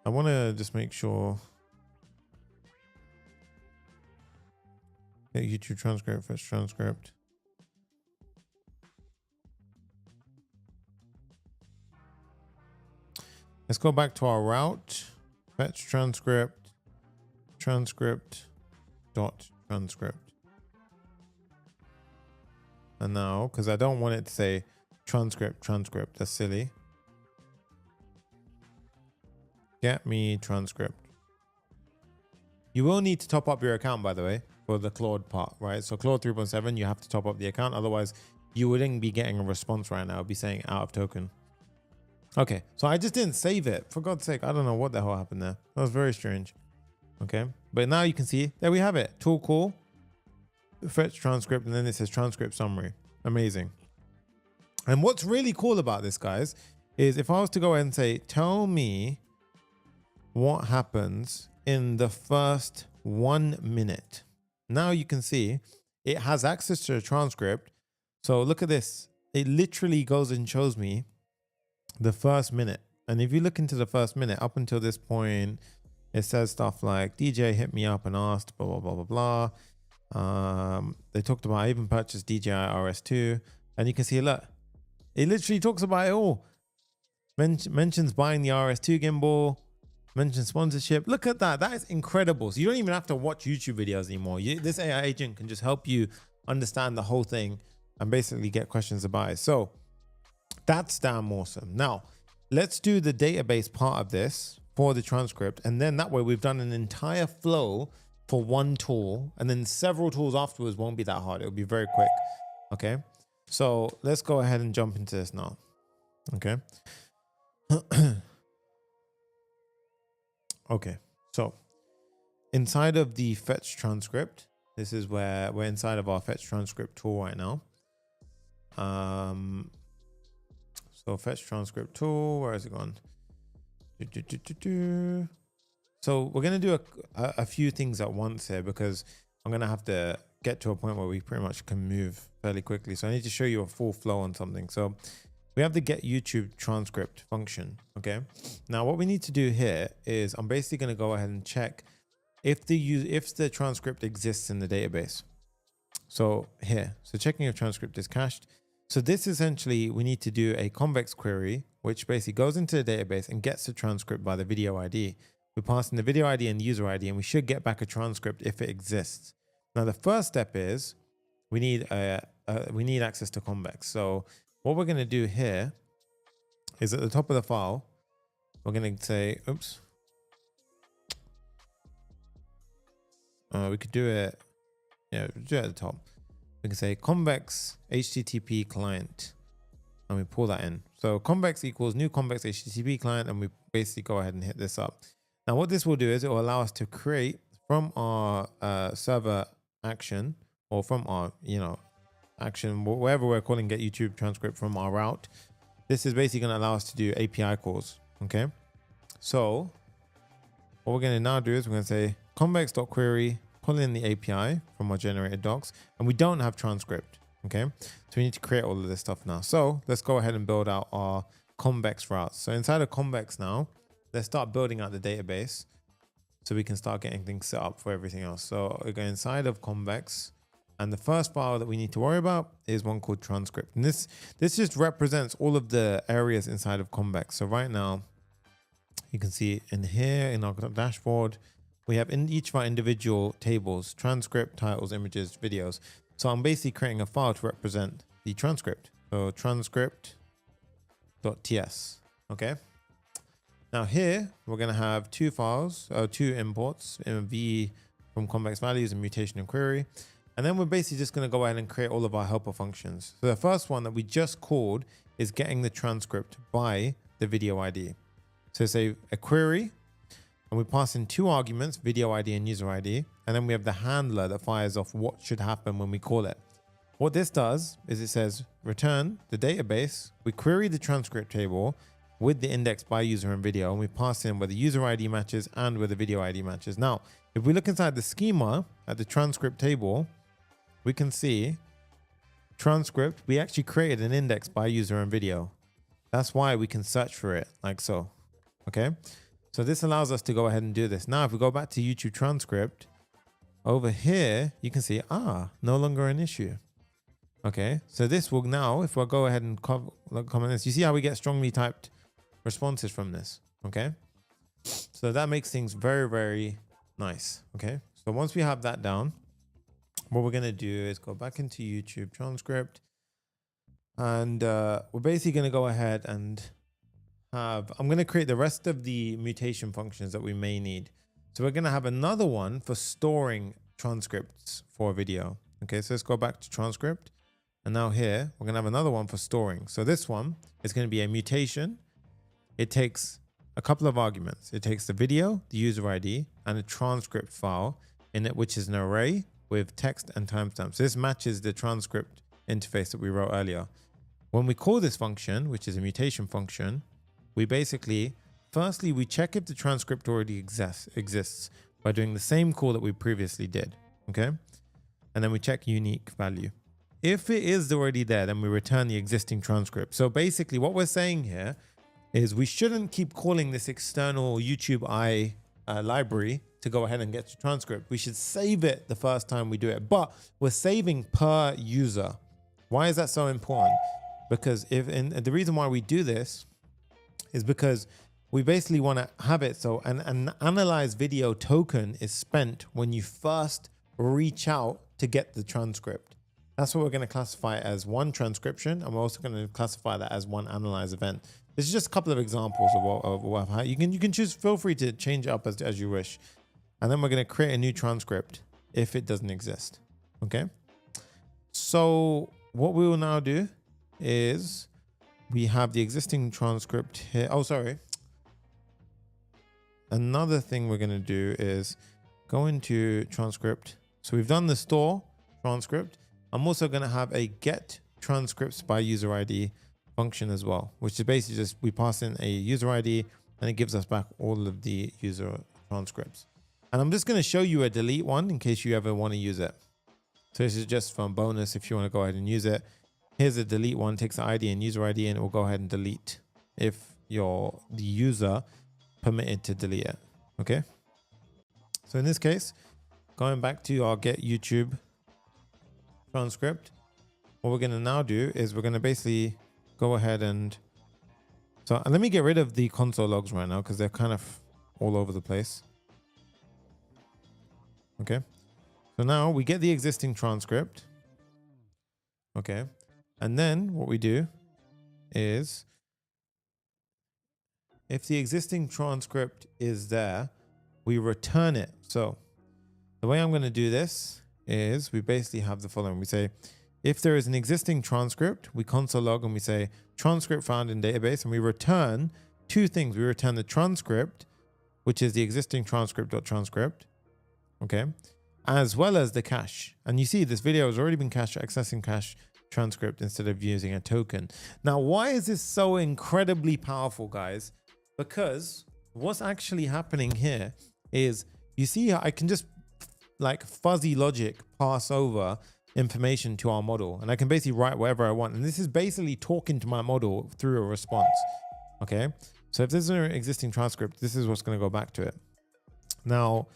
I want to just make sure. YouTube transcript, fetch transcript. Let's go back to our route. Fetch transcript, transcript, dot transcript. And now, because I don't want it to say transcript, transcript. That's silly. Get me transcript. You will need to top up your account, by the way, for the Claude part, right? So Claude 3.7, you have to top up the account. Otherwise, you wouldn't be getting a response right now. It'd be saying out of token. Okay, so I just didn't save it. For God's sake, I don't know what the hell happened there. That was very strange. Okay, but now you can see, there we have it. Tool call, fetch transcript, and then it says transcript summary. Amazing. And what's really cool about this, guys, is if I was to go ahead and say, tell me what happens in the first 1 minute. Now you can see it has access to a transcript. So look at this. It literally goes and shows me the first minute. And if you look into the first minute, up until this point, it says stuff like DJ hit me up and asked, blah, blah, blah, blah, blah. They talked about, I even purchased DJI RS2. And you can see, look, it literally talks about it all. Mentions buying the RS2 gimbal, mentions sponsorship. Look at that. That is incredible. So you don't even have to watch YouTube videos anymore. This AI agent can just help you understand the whole thing and basically get questions about it. So that's damn awesome. Now, let's do the database part of this for the transcript. And then that way we've done an entire flow for one tool. And then several tools afterwards won't be that hard. It'll be very quick. Okay. So let's go ahead and jump into this now. Okay. Okay. So inside of the fetch transcript, this is where we're inside of our fetch transcript tool right now. So fetch transcript tool, where is it gone? So we're going to do a few things at once here because I'm going to have to get to a point where we pretty much can move fairly quickly. So I need to show you a full flow on something. So we have the get YouTube transcript function. Okay. Now what we need to do here is I'm basically going to go ahead and check if the transcript exists in the database. So here, so checking if transcript is cached. So this essentially, we need to do a convex query, which basically goes into the database and gets the transcript by the video ID. We pass in the video ID and user ID, and we should get back a transcript if it exists. Now, the first step is we need access to convex. So what we're going to do here is at the top of the file, we're going to say, oops. We could do it. Yeah, do it at the top. We can say convex HTTP client and we pull that in. So convex equals new convex HTTP client, and we basically go ahead and hit this up. Now what this will do is it will allow us to create from our server action, or from our, action, wherever we're calling get YouTube transcript from our route. This is basically going to allow us to do API calls. Okay. So what we're going to now do is we're going to say convex.query, pull in the API from our generated docs, and we don't have transcript. Okay. So we need to create all of this stuff now. So let's go ahead and build out our convex routes. So inside of convex now, let's start building out the database so we can start getting things set up for everything else. So we go inside of convex, and the first file that we need to worry about is one called transcript. And this just represents all of the areas inside of convex. So right now you can see in here in our dashboard, we have in each of our individual tables, transcript, titles, images, videos. So I'm basically creating a file to represent the transcript. So transcript.ts. Okay. Now here, we're going to have two files, two imports, v from convex values and mutation and query. And then we're basically just going to go ahead and create all of our helper functions. So the first one that we just called is getting the transcript by the video ID. So say a query, and we pass in two arguments, video ID and user ID. And then we have the handler that fires off what should happen when we call it. What this does is it says return the database. We query the transcript table with the index by user and video, and we pass in where the user ID matches and where the video ID matches. Now, if we look inside the schema at the transcript table, we can see transcript. We actually created an index by user and video. That's why we can search for it like so. Okay. So this allows us to go ahead and do this. Now, if we go back to YouTube transcript over here, you can see, no longer an issue. Okay. So this will now, if we go ahead and comment this, you see how we get strongly typed responses from this. Okay. So that makes things very, very nice. Okay. So once we have that down, what we're going to do is go back into YouTube transcript, and we're basically going to go ahead and I'm going to create the rest of the mutation functions that we may need. So we're going to have another one for storing transcripts for a video. Okay, so let's go back to transcript. And now here, we're going to have another one for storing. So this one is going to be a mutation. It takes a couple of arguments. It takes the video, the user ID, and a transcript file in it, which is an array with text and timestamps. So this matches the transcript interface that we wrote earlier. When we call this function, which is a mutation function, we basically, firstly, we check if the transcript already exists by doing the same call that we previously did. Okay. And then we check unique value. If it is already there, then we return the existing transcript. So basically what we're saying here is we shouldn't keep calling this external YouTube library to go ahead and get the transcript. We should save it the first time we do it, but we're saving per user. Why is that so important? Because the reason why we do this is because we basically want to have it so an analyze video token is spent when you first reach out to get the transcript. That's what we're going to classify as one transcription, and we're also going to classify that as one analyze event. This is just a couple of examples of what you can choose. Feel free to change it up as you wish. And then we're going to create a new transcript if it doesn't exist. Okay. So what we will now do is we have the existing transcript here. Oh, sorry. Another thing we're going to do is go into transcript. So we've done the store transcript. I'm also going to have a get transcripts by user ID function as well, which is basically just we pass in a user ID and it gives us back all of the user transcripts. And I'm just going to show you a delete one in case you ever want to use it. So this is just from bonus if you want to go ahead and use it. Here's a delete one, takes the ID and user ID, and it will go ahead and delete if the user permitted to delete it. Okay. So in this case, going back to our get YouTube transcript, what we're going to now do is we're going to basically go ahead and let me get rid of the console logs right now because they're kind of all over the place. Okay. So now we get the existing transcript. Okay. And then what we do is if the existing transcript is there, we return it. So the way I'm going to do this is we basically have the following. We say, if there is an existing transcript, we console log and we say transcript found in database, and we return two things. We return the transcript, which is the existing transcript.transcript. Okay. As well as the cache. And you see this video has already been cached, accessing cache transcript instead of using a token. Now, why is this so incredibly powerful, guys? Because what's actually happening here is you see I can just like fuzzy logic pass over information to our model, and I can basically write whatever I want. And this is basically talking to my model through a response. Okay. So if there's an existing transcript, this is what's going to go back to it. Now,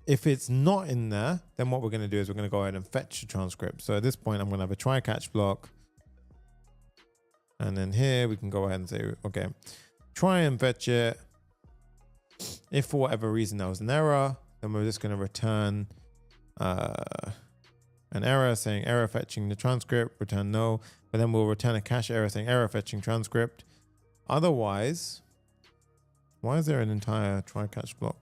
if it's not in there, then what we're going to do is we're going to go ahead and fetch the transcript. So at this point, I'm going to have a try catch block. And then here we can go ahead and say, okay, try and fetch it. If for whatever reason there was an error, then we're just going to return an error saying error fetching the transcript, return no, but then we'll return a cache error saying error fetching transcript. Otherwise, why is there an entire try catch block?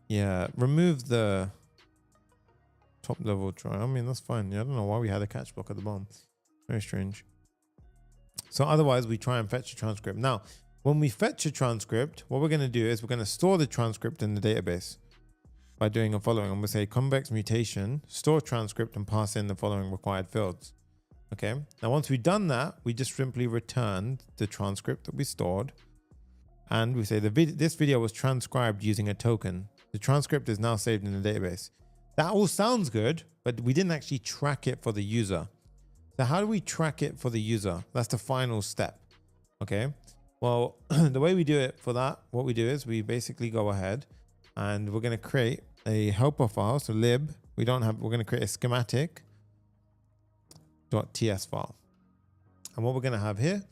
Yeah, remove the top level try. I mean, that's fine. Yeah, I don't know why we had a catch block at the bottom. Very strange. So otherwise we try and fetch a transcript. Now, when we fetch a transcript, what we're going to do is we're going to store the transcript in the database by doing the following. I'm going to say convex mutation, store transcript, and pass in the following required fields. Okay. Now, once we've done that, we just simply return the transcript that we stored. And we say this video was transcribed using a token. The transcript is now saved in the database. That all sounds good, but we didn't actually track it for the user. So how do we track it for the user? That's the final step. Okay. Well, the way we do it for that, what we do is we basically go ahead and we're going to create a helper file. So lib, we're going to create a schematic.ts file. And what we're going to have here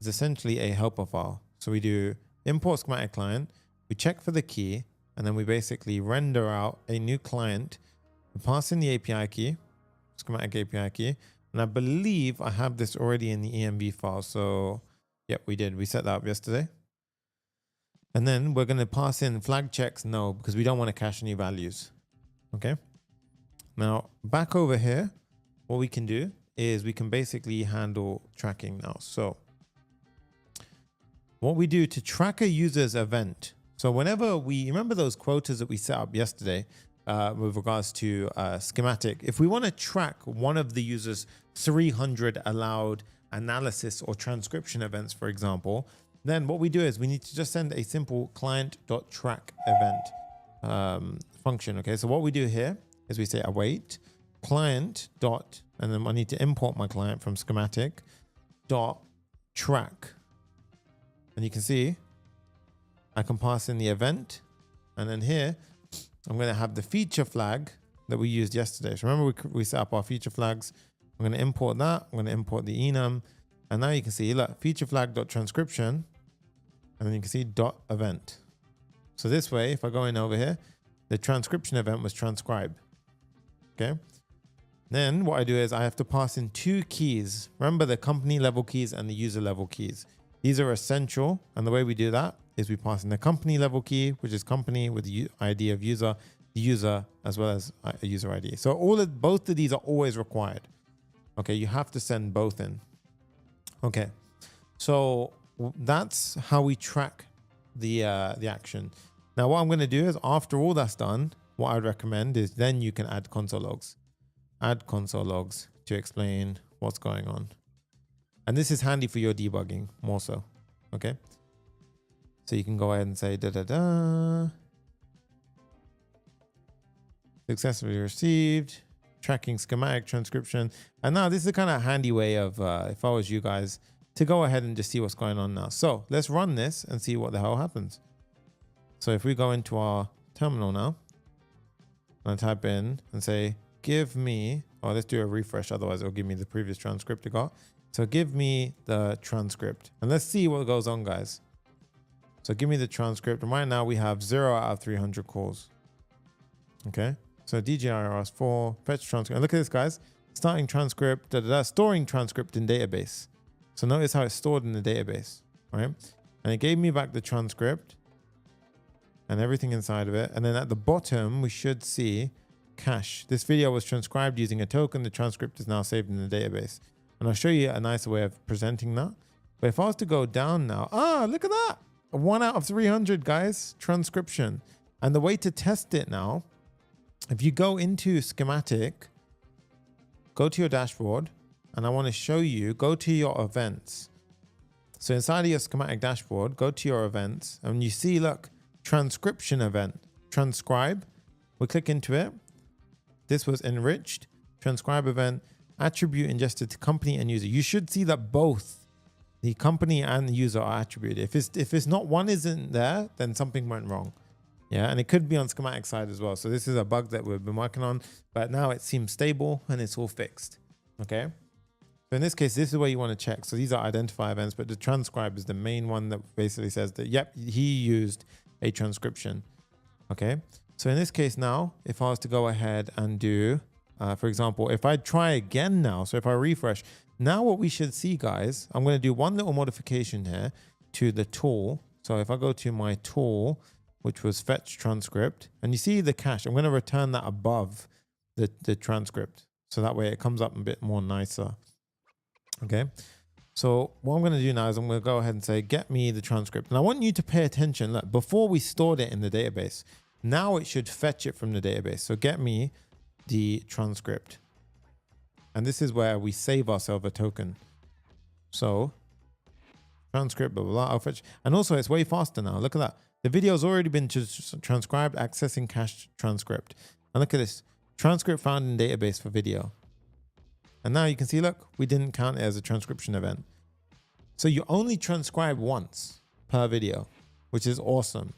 is essentially a helper file. So we do import schematic client, we check for the key, and then we basically render out a new client. We pass in the API key, schematic API key. And I believe I have this already in the env file. So yep, we did. We set that up yesterday. And then we're going to pass in flag checks no, because we don't want to cache any values. Okay. Now back over here, what we can do is we can basically handle tracking now. So what we do to track a user's event. So whenever we remember those quotas that we set up yesterday, with regards to schematic, if we want to track one of the user's 300 allowed analysis or transcription events, for example, then what we do is we need to just send a simple client.track event function. Okay, so what we do here is we say await client dot, and then I need to import my client from schematic dot track, and you can see I can pass in the event, and then here I'm going to have the feature flag that we used yesterday. So remember we set up our feature flags. I'm going to import that. I'm going to import the enum. And now you can see, look, feature flag.transcription. And then you can see .event. So this way, if I go in over here, the transcription event was transcribe. Okay. Then what I do is I have to pass in two keys. Remember the company level keys and the user level keys. These are essential. And the way we do that is we pass in the company level key, which is company with the ID of user, the user as well as a user ID. So both of these are always required. Okay, you have to send both in. Okay, so that's how we track the action. Now what I'm going to do is after all that's done, what I'd recommend is then you can add console logs. Add console logs to explain what's going on. And this is handy for your debugging more so. Okay. So you can go ahead and say successfully received, tracking schematic transcription. And now this is a kind of handy way of, if I was you guys, to go ahead and just see what's going on now. So let's run this and see what the hell happens. So if we go into our terminal now, and type in and say, give me, oh, let's do a refresh. Otherwise it'll give me the previous transcript I got. So give me the transcript and let's see what goes on, guys. So give me the transcript. And right now we have 0 out of 300 calls. Okay. So DGIRS 4, fetch transcript. And look at this, guys. Starting transcript, storing transcript in database. So notice how it's stored in the database, right? And it gave me back the transcript and everything inside of it. And then at the bottom, we should see cache. This video was transcribed using a token. The transcript is now saved in the database. And I'll show you a nicer way of presenting that. But if I was to go down now, look at that. 1 out of 300, guys, transcription. And the way to test it now, if you go into schematic, go to your dashboard, and I want to show you, go to your events. So inside of your schematic dashboard, go to your events, and you see, look, transcription event, transcribe. We click into it. This was enriched, transcribe event, attribute ingested to company and user. You should see that both the company and the user are attributed. If it's not, one isn't there, then something went wrong. Yeah, and it could be on schematic side as well. So this is a bug that we've been working on, but now it seems stable and it's all fixed. Okay. So in this case, this is where you want to check. So these are identify events, but the transcribe is the main one that basically says that, yep, he used a transcription. Okay. So in this case now, if I was to go ahead and do, for example, if I try again now, so if I refresh, now what we should see, guys, I'm going to do one little modification here to the tool. So if I go to my tool, which was fetch transcript. And you see the cache. I'm going to return that above the transcript. So that way it comes up a bit more nicer. Okay. So what I'm going to do now is I'm going to go ahead and say, get me the transcript. And I want you to pay attention. Look, before we stored it in the database, now it should fetch it from the database. So get me the transcript. And this is where we save ourselves a token. So transcript, blah, blah, blah, I'll fetch. And also it's way faster now. Look at that. The video's already been transcribed, accessing cached transcript. And look at this. Transcript found in database for video. And now you can see, look, we didn't count it as a transcription event. So you only transcribe once per video, which is awesome.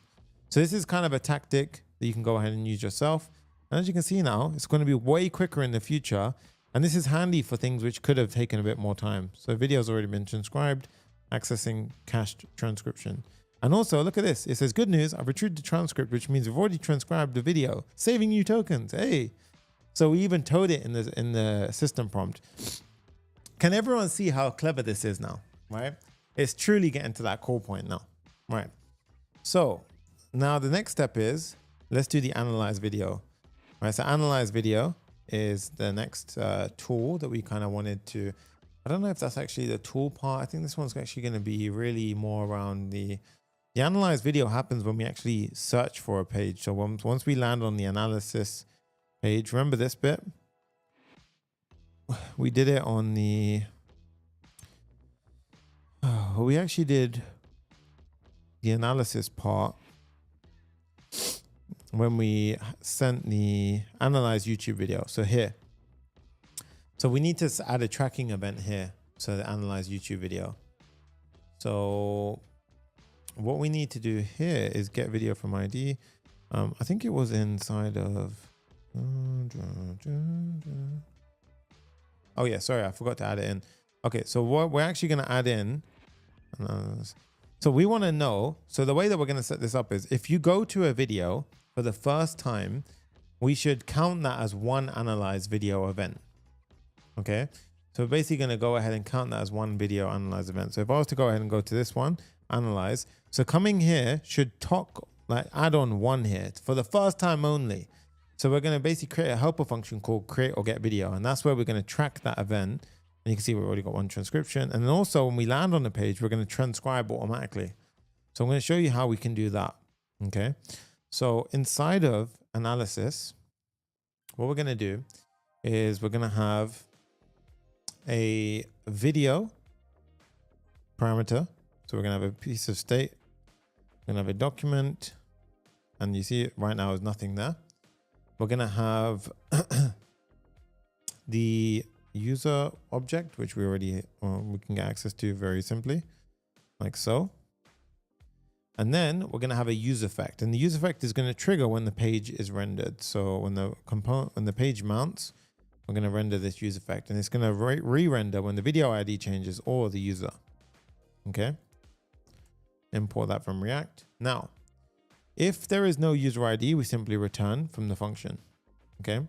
So this is kind of a tactic that you can go ahead and use yourself. And as you can see now, it's going to be way quicker in the future. And this is handy for things which could have taken a bit more time. So video's already been transcribed, accessing cached transcription. And also look at this. It says, good news, I've retrieved the transcript, which means we've already transcribed the video, saving you tokens. Hey. So we even told it in the system prompt. Can everyone see how clever this is now, right? It's truly getting to that core point now, right? So now the next step is, let's do the analyze video, right? So analyze video is the next tool that we kind of wanted to, I don't know if that's actually the tool part. I think this one's actually going to be really more around the analyze video happens when we actually search for a page. So once we land on the analysis page, remember this bit? We did it on the, we actually did the analysis part when we sent the analyze YouTube video. So here, so we need to add a tracking event here. So the analyze YouTube video. So what we need to do here is get video from ID. I think it was inside of, oh yeah, sorry, I forgot to add it in. Okay, so what we're actually going to add in, so we want to know, so the way that we're going to set this up is if you go to a video for the first time, we should count that as one analyze video event. Okay, so we're basically going to go ahead and count that as one video analyze event. So if I was to go ahead and go to this one, analyze, so coming here should talk, like add on one here for the first time only. So we're going to basically create a helper function called create or get video. And that's where we're going to track that event. And you can see we've already got one transcription. And then also when we land on the page, we're going to transcribe automatically. So I'm going to show you how we can do that. Okay. So inside of analysis, what we're going to do is we're going to have a video parameter. So we're going to have a piece of state. We're going to have a document. And you see it right now is nothing there. We're going to have the user object, which we already, we can get access to very simply, like so. And then we're going to have a use effect, and the use effect is going to trigger when the page is rendered. So when the page mounts, we're going to render this use effect, and it's going to re-render when the video ID changes or the user. Okay. Import that from React. Now, if there is no user ID, we simply return from the function. Okay.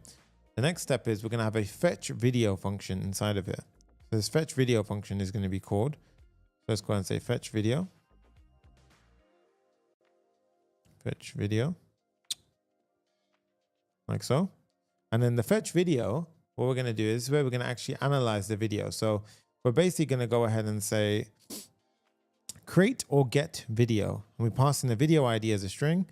The next step is we're going to have a fetch video function inside of it. So this fetch video function is going to be called, let's go ahead and say fetch video. Fetch video. Like so. And then the fetch video, what we're going to do is where we're going to actually analyze the video. So we're basically going to go ahead and say, create or get video, and we pass in the video ID as a string,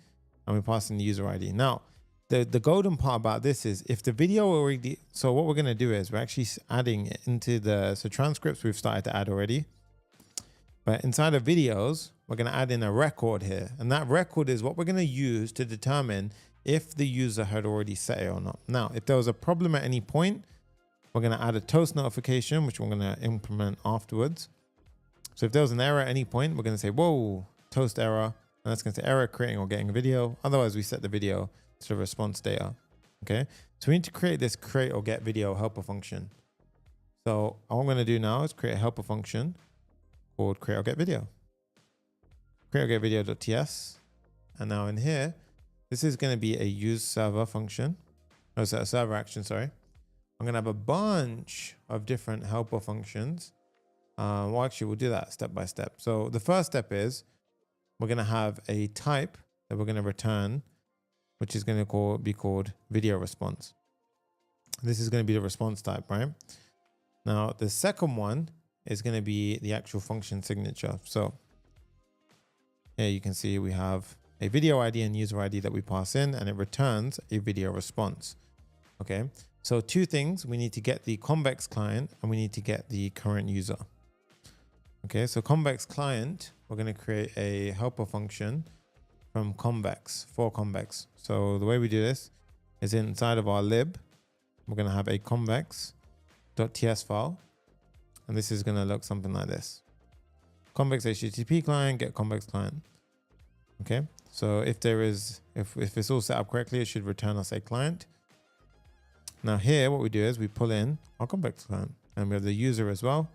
and we pass in the user ID. Now, the golden part about this is if the video already, so what we're going to do is we're actually adding it into so transcripts we've started to add already, but inside of videos, we're going to add in a record here, and that record is what we're going to use to determine if the user had already set it or not. Now, if there was a problem at any point, we're going to add a toast notification, which we're going to implement afterwards. So if there was an error at any point, we're going to say, whoa, toast error. And that's going to say error creating or getting a video. Otherwise, we set the video to the response data. Okay. So we need to create this create or get video helper function. So all I'm going to do now is create a helper function called create or get video. Create or get video.ts. And now in here, this is going to be a use server function. Oh, so a server action, sorry. I'm going to have a bunch of different helper functions. Well, actually, we'll do that step by step. So the first step is we're going to have a type that we're going to return, which is going to be called video response. This is going to be the response type, right? Now, the second one is going to be the actual function signature. So here you can see we have a video ID and user ID that we pass in, and it returns a video response. Okay, so two things: we need to get the convex client and we need to get the current user. Okay, so convex client, we're going to create a helper function from convex for convex. So the way we do this is inside of our lib, we're going to have a convex.ts file, and this is going to look something like this: convex HTTP client, get convex client. Okay, so if it's all set up correctly, it should return us a client. Now here, what we do is we pull in our convex client, and we have the user as well.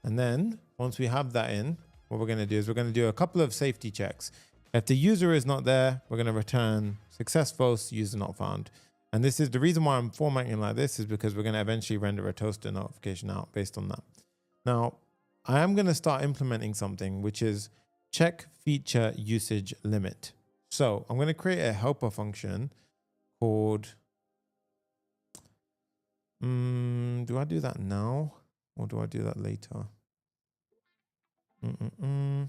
And then once we have that in, what we're going to do is we're going to do a couple of safety checks. If the user is not there, we're going to return successful, user not found. And this is the reason why I'm formatting like this, is because we're going to eventually render a toaster notification out based on that. Now, I am going to start implementing something, which is check feature usage limit. So I'm going to create a helper function called, do I do that now or do I do that later? 1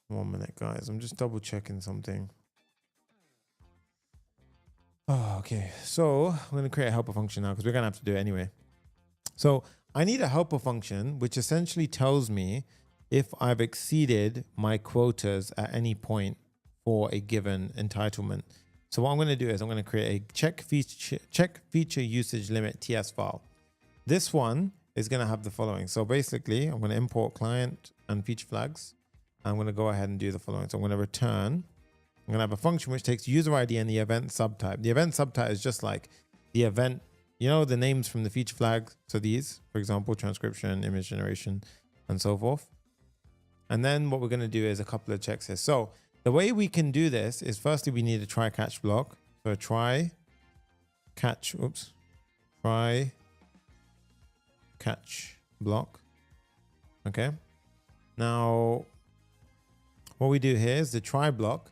minute, guys. I'm just double checking something. Oh, okay. So I'm going to create a helper function now because we're going to have to do it anyway. So I need a helper function which essentially tells me if I've exceeded my quotas at any point for a given entitlement. So what I'm going to do is I'm going to create a check feature usage limit TS file. This one is going to have the following. So basically, I'm going to import client and feature flags. I'm going to go ahead and do the following. So I'm going to return. I'm going to have a function which takes user ID and the event subtype. The event subtype is just like the event, you know, the names from the feature flags. So these, for example, transcription, image generation, and so forth. And then what we're going to do is a couple of checks here. So the way we can do this is firstly, we need a try catch block. So try catch block. Okay. Now, what we do here is the try block.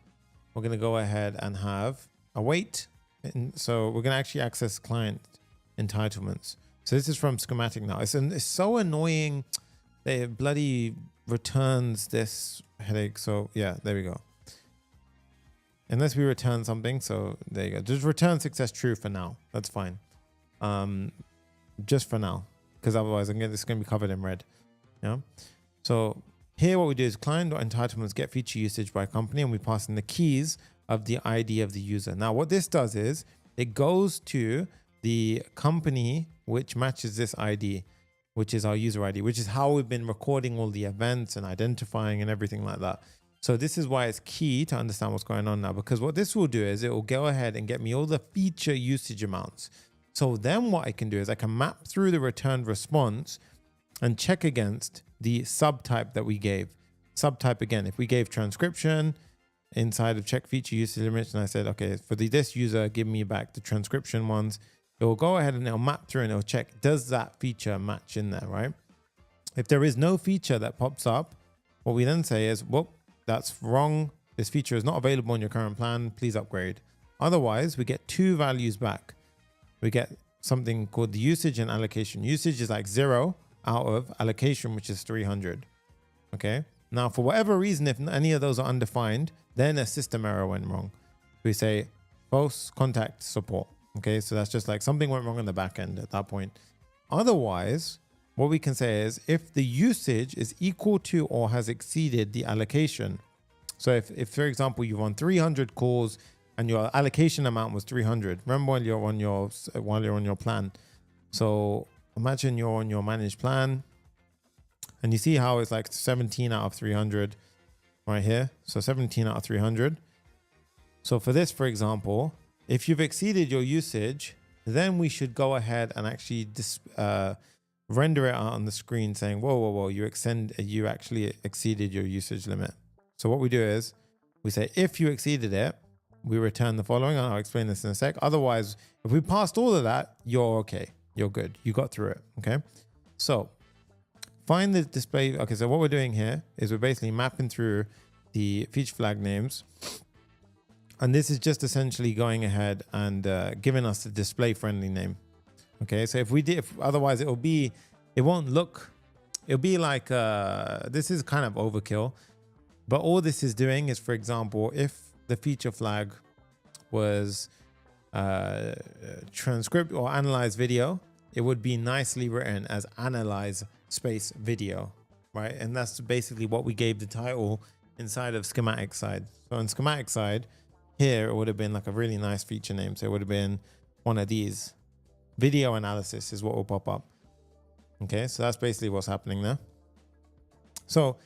We're going to go ahead and have a wait. And so we're going to actually access client entitlements. So this is from Schematic now. It's so annoying. It bloody returns this headache. So yeah, there we go. Unless we return something. So there you go. Just return success true for now. That's fine. Just for now, because otherwise it's going to be covered in red. Yeah. So here what we do is client.entitlements get feature usage by company, and we pass in the keys of the ID of the user. Now what this does is it goes to the company which matches this ID, which is our user ID, which is how we've been recording all the events and identifying and everything like that. So this is why it's key to understand what's going on now, because what this will do is it will go ahead and get me all the feature usage amounts. So then what I can do is I can map through the returned response and check against the subtype that we gave. Subtype again, if we gave transcription inside of check feature usage limits, and I said, okay, for this user, give me back the transcription ones, it will go ahead and it'll map through and it'll check, does that feature match in there, right? If there is no feature that pops up, what we then say is, well, that's wrong. This feature is not available in your current plan. Please upgrade. Otherwise, we get two values back. We get something called the usage and allocation. Usage is like 0 out of allocation, which is 300. Okay. Now, for whatever reason, if any of those are undefined, then a system error went wrong. We say false contact support. Okay. So that's just like something went wrong in the back end at that point. Otherwise, what we can say is if the usage is equal to or has exceeded the allocation. So if for example, you've run 300 calls and your allocation amount was 300, remember when you're on your plan. So imagine you're on your managed plan and you see how it's like 17 out of 300 right here. So 17 out of 300. So for this, for example, if you've exceeded your usage, then we should go ahead and actually render it out on the screen saying, whoa, you actually exceeded your usage limit. So what we do is we say, if you exceeded it, we return the following. I'll explain this in a sec. Otherwise, if we passed all of that, you're okay. You're good. You got through it. Okay. So find the display. Okay, so what we're doing here is we're basically mapping through the feature flag names. And this is just essentially going ahead and giving us the display friendly name. Okay, so if we did, otherwise it won't look, it'll be like, this is kind of overkill. But all this is doing is, for example, if the feature flag was transcript or analyze video, it would be nicely written as analyze space video, right? And that's basically what we gave the title inside of schematic side. So in schematic side here, it would have been like a really nice feature name. So it would have been one of these. Video analysis is what will pop up. Okay, so that's basically what's happening there. So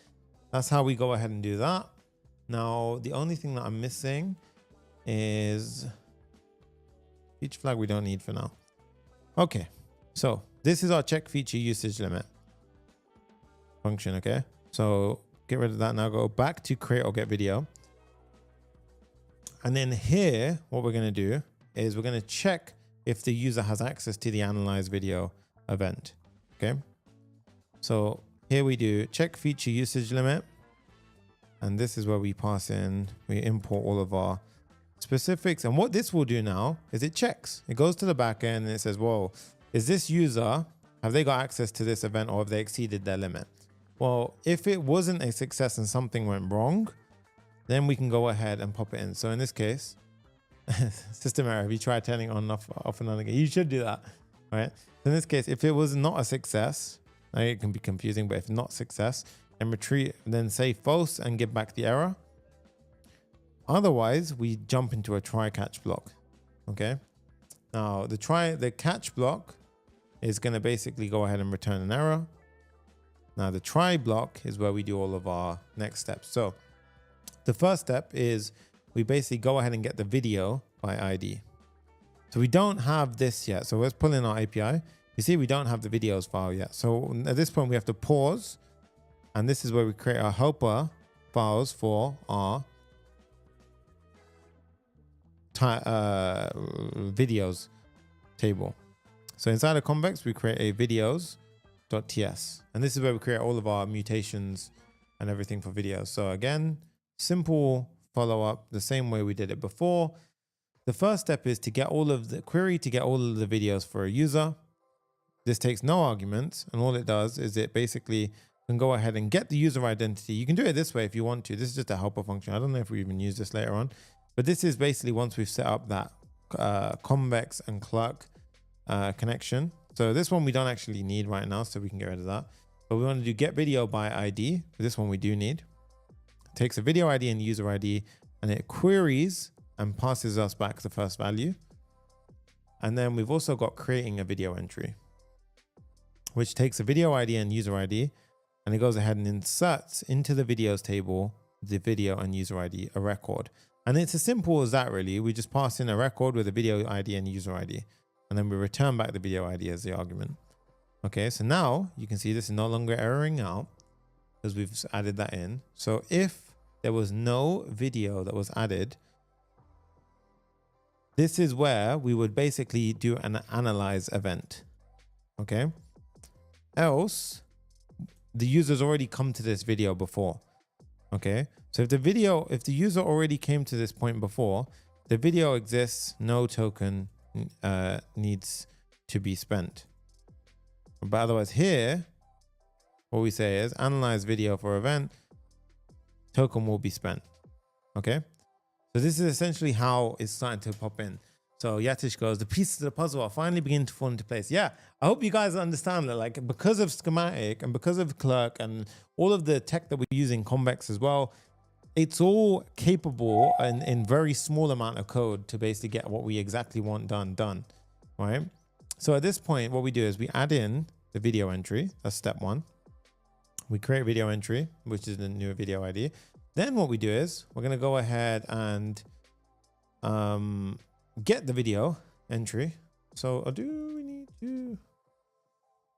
that's how we go ahead and do that. Now, the only thing that I'm missing is feature flag we don't need for now. Okay, so this is our check feature usage limit function. Okay, so get rid of that now. Go back to create or get video. And then here, what we're going to do is we're going to check if the user has access to the analyze video event. Okay, so here we do check feature usage limit. And this is where we pass in, we import all of our specifics. And what this will do now is it checks. It goes to the back end and it says, whoa, is this user, have they got access to this event or have they exceeded their limit? Well, if it wasn't a success and something went wrong, then we can go ahead and pop it in. So in this case, system error, if you try turning on off and on again, you should do that, right? So in this case, if it was not a success, it can be confusing, but if not success, and retreat, then say false and give back the error. Otherwise, we jump into a try catch block. Okay. Now the catch block is going to basically go ahead and return an error. Now the try block is where we do all of our next steps. So the first step is we basically go ahead and get the video by ID. So we don't have this yet. So let's pull in our API. You see, we don't have the videos file yet. So at this point we have to pause. And this is where we create our helper files for our videos table. So inside of convex, we create a videos.ts. And this is where we create all of our mutations and everything for videos. So again, simple follow up the same way we did it before. The first step is to get all of the query to get all of the videos for a user. This takes no arguments. And all it does is it basically can go ahead and get the user identity. You can do it this way if you want to. This is just a helper function. I don't know if we even use this later on, but this is basically once we've set up that convex and Clerk connection. So this one we don't actually need right now, so we can get rid of that. But we want to do get video by ID. This one we do need. It takes a video ID and user ID, and it queries and passes us back the first value. And then we've also got creating a video entry, which takes a video ID and user ID, and it goes ahead and inserts into the videos table, the video and user ID, a record. And it's as simple as that, really. We just pass in a record with a video ID and user ID, and then we return back the video ID as the argument. Okay, so now you can see this is no longer erroring out because we've added that in. So if there was no video that was added, this is where we would basically do an analyze event. Okay, else the user's already come to this video before. Okay, so if the user already came to this point before, the video exists, no token needs to be spent. But otherwise here, what we say is analyze video for event, token will be spent. Okay, so this is essentially how it's starting to pop in. So Yatish goes, the pieces of the puzzle are finally beginning to fall into place. Yeah, I hope you guys understand that, like, because of schematic and because of Clerk and all of the tech that we use in convex as well, it's all capable in very small amount of code to basically get what we exactly want done, right? So at this point, what we do is we add in the video entry. That's step one. We create a video entry, which is the new video ID. Then what we do is we're going to go ahead and get the video entry. So do we need to?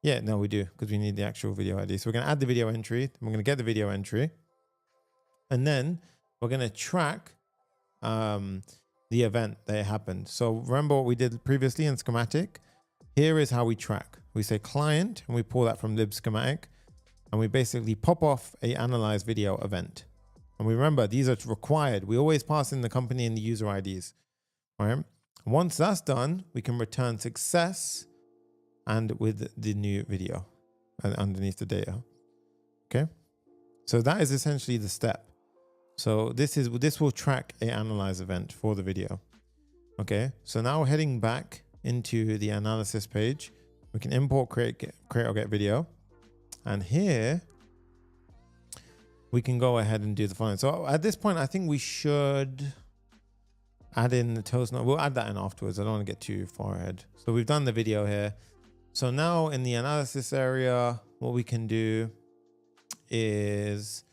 Yeah, no, we do, because we need the actual video ID. So we're going to add the video entry. We're going to get the video entry. And then we're going to track the event that happened. So remember what we did previously in schematic? Here is how we track. We say client, and we pull that from lib schematic. and we basically pop off a analyze video event. And we remember these are required. We always pass in the company and the user IDs, right? Once that's done, we can return success and with the new video and underneath the data. Okay. So that is essentially the step. So this will track a analyze event for the video. Okay. So now we're heading back into the analysis page. We can import, create or get video. And here we can go ahead and do the following. So at this point, I think we should add in the toast note. We'll add that in afterwards. I don't want to get too far ahead. So we've done the video here. So now in the analysis area, what we can do is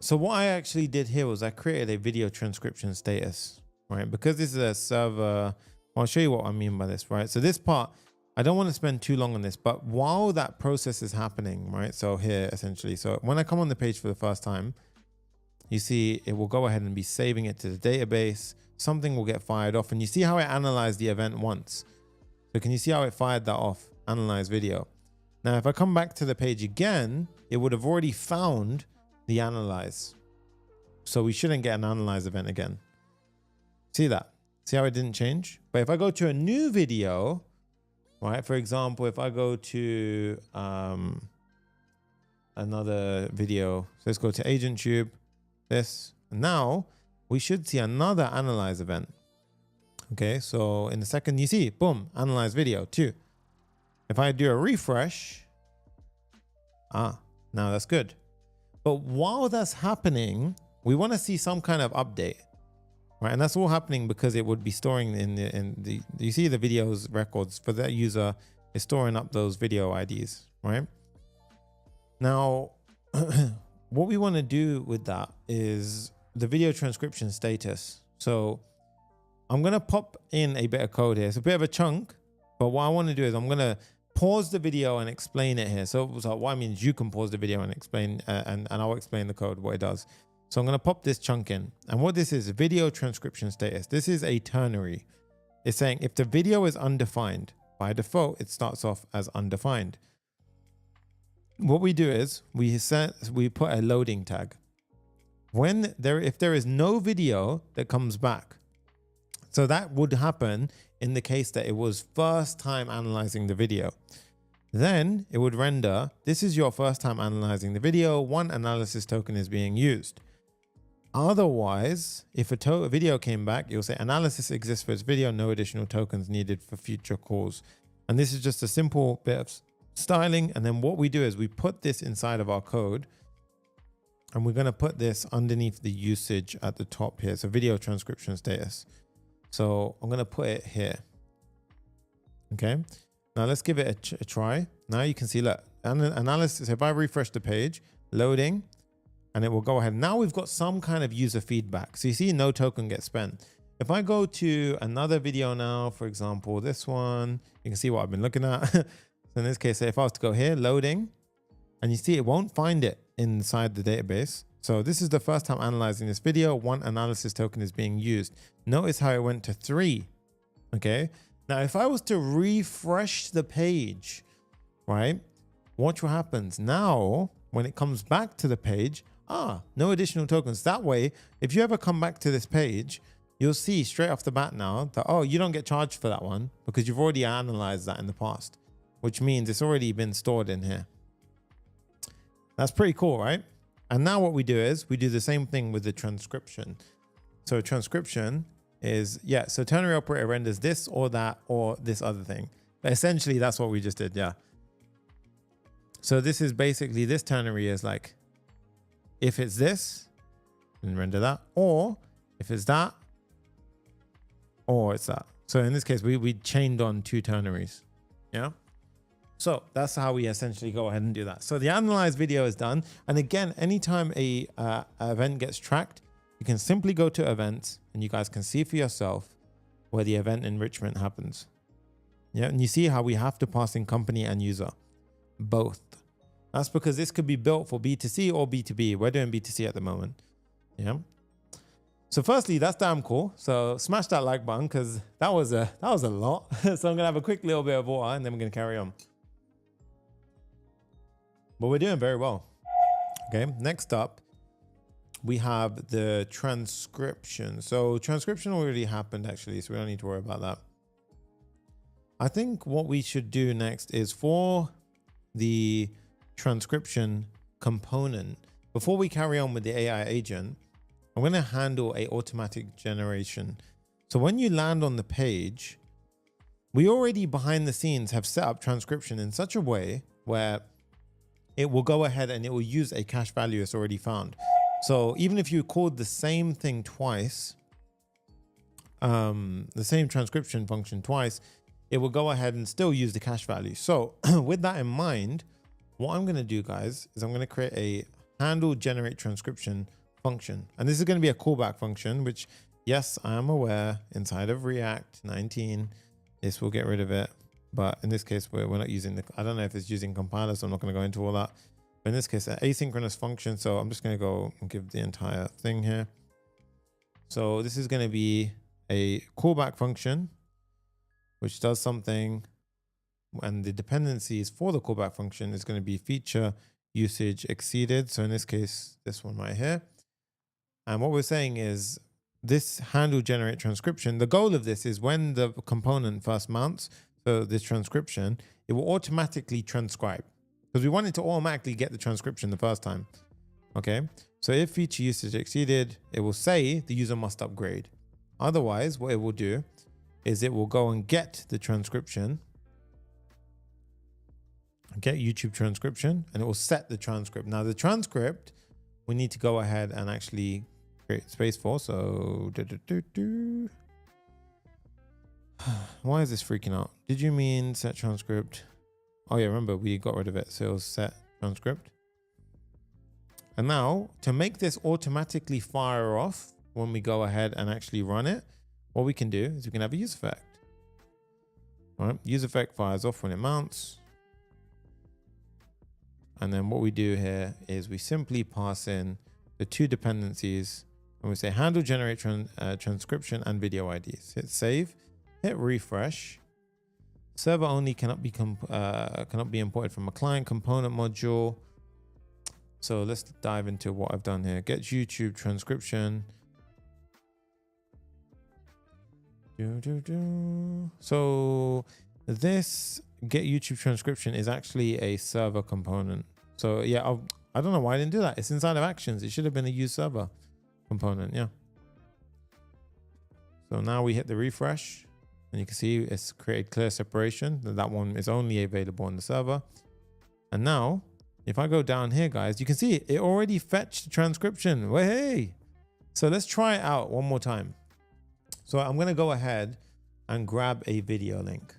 so what I actually did here was I created a video transcription status, right? Because this is a server, I'll show you what I mean by this, right? So this part, I don't want to spend too long on this, but while that process is happening, right? So here essentially, so when I come on the page for the first time, you see it will go ahead and be saving it to the database. Something will get fired off, and you see how it analyzed the event once. So can you see how it fired that off? Analyze video. Now, if I come back to the page again, it would have already found the analyze. So we shouldn't get an analyze event again. See that? See how it didn't change? But if I go to a new video, right? For example, if I go to another video, so let's go to AgentTube, this, and now we should see another analyze event. Okay, so in a second, you see, boom, analyze video too. If I do a refresh, now that's good. But while that's happening, we want to see some kind of update, right? And that's all happening because it would be storing in the you see the videos records for that user is storing up those video IDs, right? Now, what we want to do with that is the video transcription status. So I'm going to pop in a bit of code here. It's a bit of a chunk, but what I want to do is I'm going to pause the video and explain it here. So what I mean is you can pause the video and explain, and I'll explain the code, what it does. So I'm going to pop this chunk in. And what this is, video transcription status. This is a ternary. It's saying if the video is undefined, by default, it starts off as undefined. What we do is we put a loading tag. If there is no video that comes back, so that would happen in the case that it was first time analyzing the video. Then it would render, this is your first time analyzing the video, one analysis token is being used. Otherwise, if a video came back, you'll say analysis exists for this video, no additional tokens needed for future calls. And this is just a simple bit of styling. And then what we do is we put this inside of our code, and we're going to put this underneath the usage at the top here. So video transcription status. So I'm going to put it here. Okay. Now let's give it a try. Now you can see, look, analysis. If I refresh the page, loading, and it will go ahead. Now we've got some kind of user feedback. So you see no token gets spent. If I go to another video now, for example, this one, you can see what I've been looking at. So in this case, if I was to go here, loading, and you see it won't find it inside the database. So this is the first time analyzing this video. One analysis token is being used. Notice how it went to 3. Okay. Now, if I was to refresh the page, right, watch what happens. Now, when it comes back to the page, no additional tokens. That way, if you ever come back to this page, you'll see straight off the bat now that, you don't get charged for that one because you've already analyzed that in the past, which means it's already been stored in here. That's pretty cool, right? And now what we do is we do the same thing with the transcription. So transcription is, so ternary operator renders this or that or this other thing. But essentially, that's what we just did, yeah. So this is basically, this ternary is like, if it's this, then render that, or if it's that, or it's that. So in this case, we chained on 2 ternaries, yeah? So that's how we essentially go ahead and do that. So the analyze video is done. And again, anytime a event gets tracked, you can simply go to events and you guys can see for yourself where the event enrichment happens. Yeah, and you see how we have to pass in company and user, both. That's because this could be built for B2C or B2B. We're doing B2C at the moment. Yeah. So firstly, that's damn cool. So smash that like button because that was a lot. So I'm gonna have a quick little bit of water and then we're gonna carry on. But we're doing very well. Okay, next up, we have the transcription. So transcription already happened actually, so we don't need to worry about that. I think what we should do next is for the transcription component, before we carry on with the AI agent, I'm going to handle a automatic generation. So when you land on the page, we already behind the scenes have set up transcription in such a way where it will go ahead and it will use a cache value it's already found. So even if you called the same thing twice, the same transcription function twice, it will go ahead and still use the cache value. So with that in mind, what I'm going to do, guys, is I'm going to create a handle generate transcription function. And this is going to be a callback function, which, yes, I am aware inside of React 19, this will get rid of it. But in this case, we're not using the, I don't know if it's using compiler, so I'm not going to go into all that. But in this case, an asynchronous function. So I'm just going to go and give the entire thing here. So this is going to be a callback function, which does something. And the dependencies for the callback function is going to be feature usage exceeded. So in this case, this one right here. And what we're saying is this handle generate transcription. The goal of this is when the component first mounts, so this transcription, it will automatically transcribe because we want it to automatically get the transcription the first time. Okay. So if feature usage exceeded, it will say the user must upgrade. Otherwise, what it will do is it will go and get the transcription, get YouTube transcription, and it will set the transcript. Now the transcript, we need to go ahead and actually create space for. So why is this freaking out? Did you mean set transcript? Oh yeah, remember we got rid of it. So it was set transcript. And now to make this automatically fire off when we go ahead and actually run it, what we can do is we can have a use effect. All right, use effect fires off when it mounts. And then what we do here is we simply pass in the two dependencies and we say handle generate transcription and video IDs. Hit save, hit refresh. Server only cannot be imported from a client component module. So let's dive into what I've done here. Get YouTube transcription. So this get YouTube transcription is actually a server component. So yeah, I don't know why I didn't do that. It's inside of actions. It should have been a use server component. Yeah. So now we hit the refresh and you can see it's created clear separation. That one is only available on the server. And now if I go down here, guys, you can see it already fetched the transcription. Well, hey, so let's try it out one more time. So I'm going to go ahead and grab a video link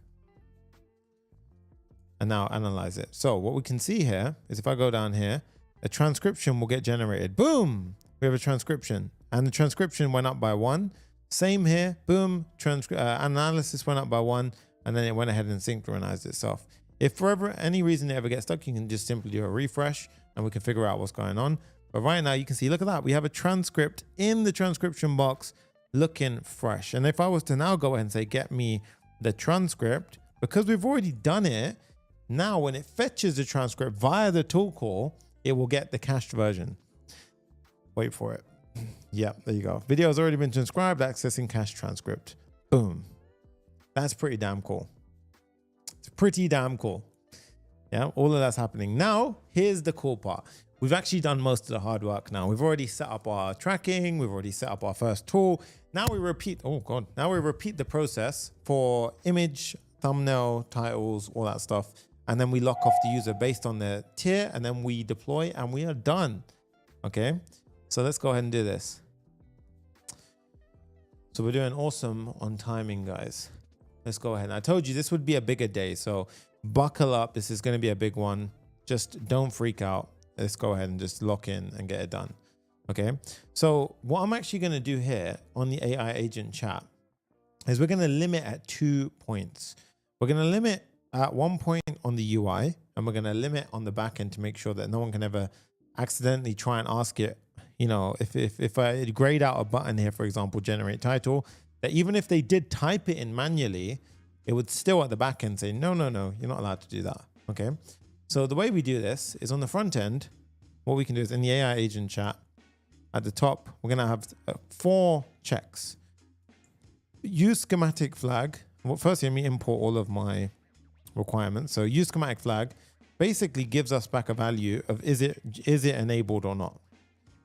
and now analyze it. So what we can see here is if I go down here, a transcription will get generated. Boom, we have a transcription and the transcription went up by 1. Same here, boom, analysis went up by 1 and then it went ahead and synchronized itself. If for any reason it ever gets stuck, you can just simply do a refresh and we can figure out what's going on. But right now you can see, look at that. We have a transcript in the transcription box looking fresh. And if I was to now go ahead and say, get me the transcript, because we've already done it, now when it fetches the transcript via the tool call, it will get the cached version. Wait for it. Yeah, there you go. Video has already been transcribed, accessing cached transcript. Boom. That's pretty damn cool. It's pretty damn cool. Yeah, all of that's happening. Now, here's the cool part. We've actually done most of the hard work now. We've already set up our tracking. We've already set up our first tool. Now we repeat, oh God, now we repeat the process for image, thumbnail, titles, all that stuff. And then we lock off the user based on their tier and then we deploy and we are done. Okay, so let's go ahead and do this. So we're doing awesome on timing, guys. Let's go ahead. I told you this would be a bigger day, so buckle up. This is going to be a big one. Just don't freak out. Let's go ahead and just lock in and get it done. Okay. So what I'm actually going to do here on the AI agent chat is we're going to limit at 2 points. We're going to limit at 1 point on the UI and we're going to limit on the back end to make sure that no one can ever accidentally try and ask it you know, if I grayed out a button here, for example, generate title, that even if they did type it in manually, it would still at the back end say, no, you're not allowed to do that. Okay. So the way we do this is on the front end, what we can do is in the AI agent chat at the top, we're going to have 4 checks. Use schematic flag. Well, firstly, let me import all of my requirements. So use schematic flag basically gives us back a value of is it enabled or not.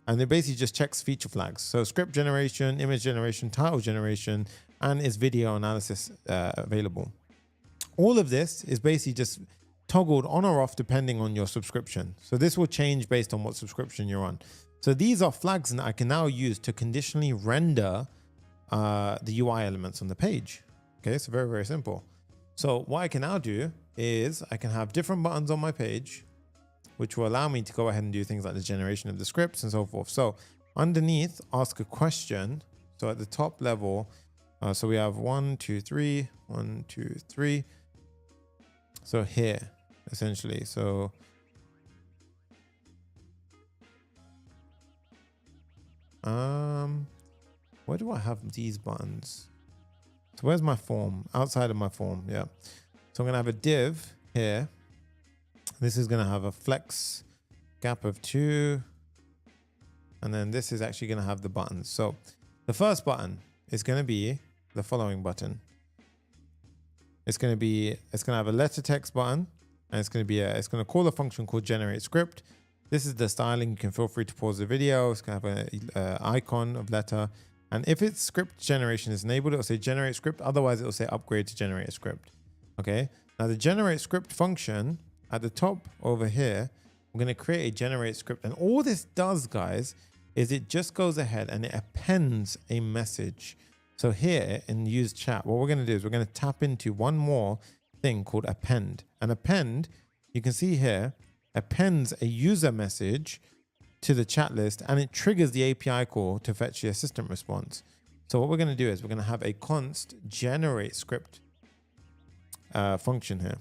And it basically just checks feature flags. So script generation, image generation, title generation, and is video analysis available. All of this is basically just toggled on or off depending on your subscription. So this will change based on what subscription you're on. So these are flags that I can now use to conditionally render the UI elements on the page. Okay, so very, very simple. So what I can now do is I can have different buttons on my page, which will allow me to go ahead and do things like the generation of the scripts and so forth. So underneath, ask a question. So at the top level, so we have 1, 2, 3, 1, 2, 3. So here, essentially. So where do I have these buttons? So where's my form? Outside of my form, yeah. So I'm gonna have a div here. This is gonna have a flex gap of 2. And then this is actually gonna have the buttons. So the first button is gonna be the following button. It's gonna have a letter text button, and it's gonna call a function called generate script. This is the styling. You can feel free to pause the video. It's gonna have an icon of letter. And if its script generation is enabled, it'll say generate script. Otherwise, it'll say upgrade to generate a script. Okay. Now the generate script function at the top over here, we're going to create a generate script. And all this does, guys, is it just goes ahead and it appends a message. So here in use chat, what we're going to do is we're going to tap into one more thing called append. And append, you can see here, appends a user message to the chat list, and it triggers the API call to fetch the assistant response. So what we're going to do is we're going to have a const generate script function here.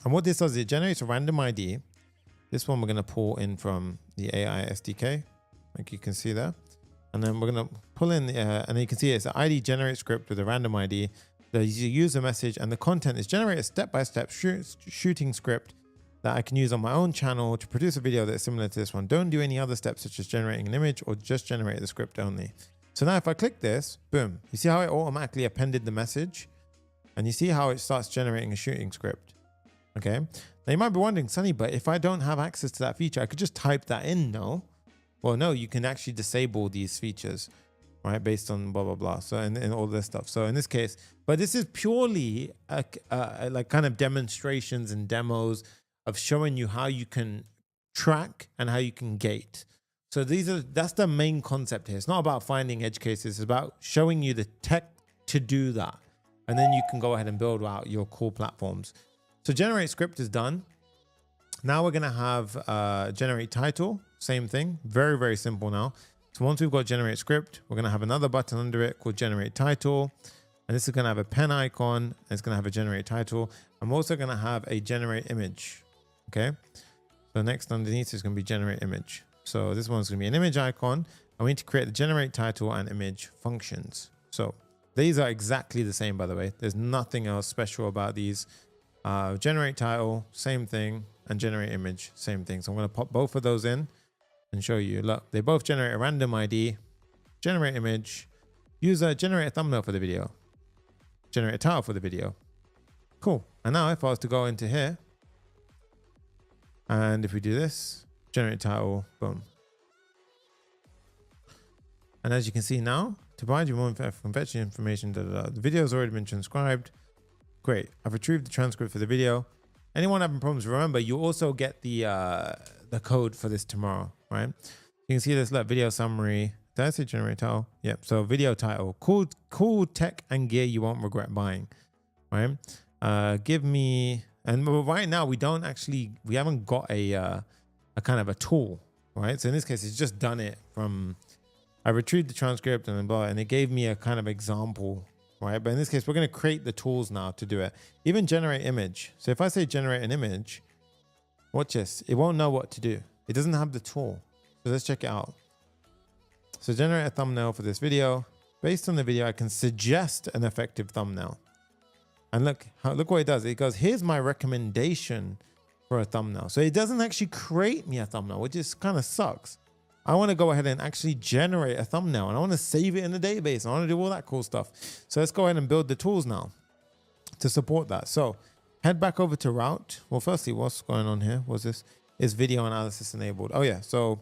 And what this does is it generates a random ID. This one we're going to pull in from the AI SDK, like you can see there. And then we're going to pull in, and you can see it's an ID generate script with a random ID. The user message and the content is generate a step-by-step shooting script that I can use on my own channel to produce a video that's similar to this one. Don't do any other steps such as generating an image, or just generate the script only. So now if I click this, boom, you see how it automatically appended the message, and you see how it starts generating a shooting script. Okay. Now you might be wondering, Sonny, but if I don't have access to that feature, I could just type that in, no? Well, no, you can actually disable these features, right? Based on blah, blah, blah. So, and all this stuff. So in this case, but this is purely like kind of demonstrations and demos of showing you how you can track and how you can gate. So that's the main concept here. It's not about finding edge cases. It's about showing you the tech to do that. And then you can go ahead and build out your core platforms. So generate script is done. Now we're going to have generate title. Same thing. Very, very simple now. So once we've got generate script, we're going to have another button under it called generate title. And this is going to have a pen icon. And it's going to have a generate title. I'm also going to have a generate image. Okay. So next underneath is going to be generate image. So this one's going to be an image icon. And we need to create the generate title and image functions. So these are exactly the same, by the way. There's nothing else special about these. Generate title, same thing. And generate image, same thing. So I'm going to pop both of those in and show you. Look, they both generate a random ID, generate image, user, generate a thumbnail for the video, generate a title for the video. Cool. And now if I was to go into here, and if we do this, generate title, boom. And as you can see now, to provide you more fetching information, the video has already been transcribed. Great. I've retrieved the transcript for the video. Anyone having problems, remember, you also get the code for this tomorrow, right? You can see this, look, video summary. Did I say generate title? Yep. So video title, cool tech and gear you won't regret buying, right? Give me, and right now we haven't got a kind of a tool, right? So in this case, it's just done it from, I retrieved the transcript and then blah, and it gave me a kind of example, right? But in this case, we're going to create the tools now to do it. Even generate image. So if I say generate an image, watch this. It won't know what to do. It doesn't have the tool. So let's check it out. So generate a thumbnail for this video. Based on the video, I can suggest an effective thumbnail. And look what it does. It goes, here's my recommendation for a thumbnail. So it doesn't actually create me a thumbnail, which is kind of sucks. I want to go ahead and actually generate a thumbnail, and I want to save it in the database. I want to do all that cool stuff. So let's go ahead and build the tools now to support that. So head back over to route. Well, firstly, what's going on here? What's this? Is video analysis enabled? Oh yeah. So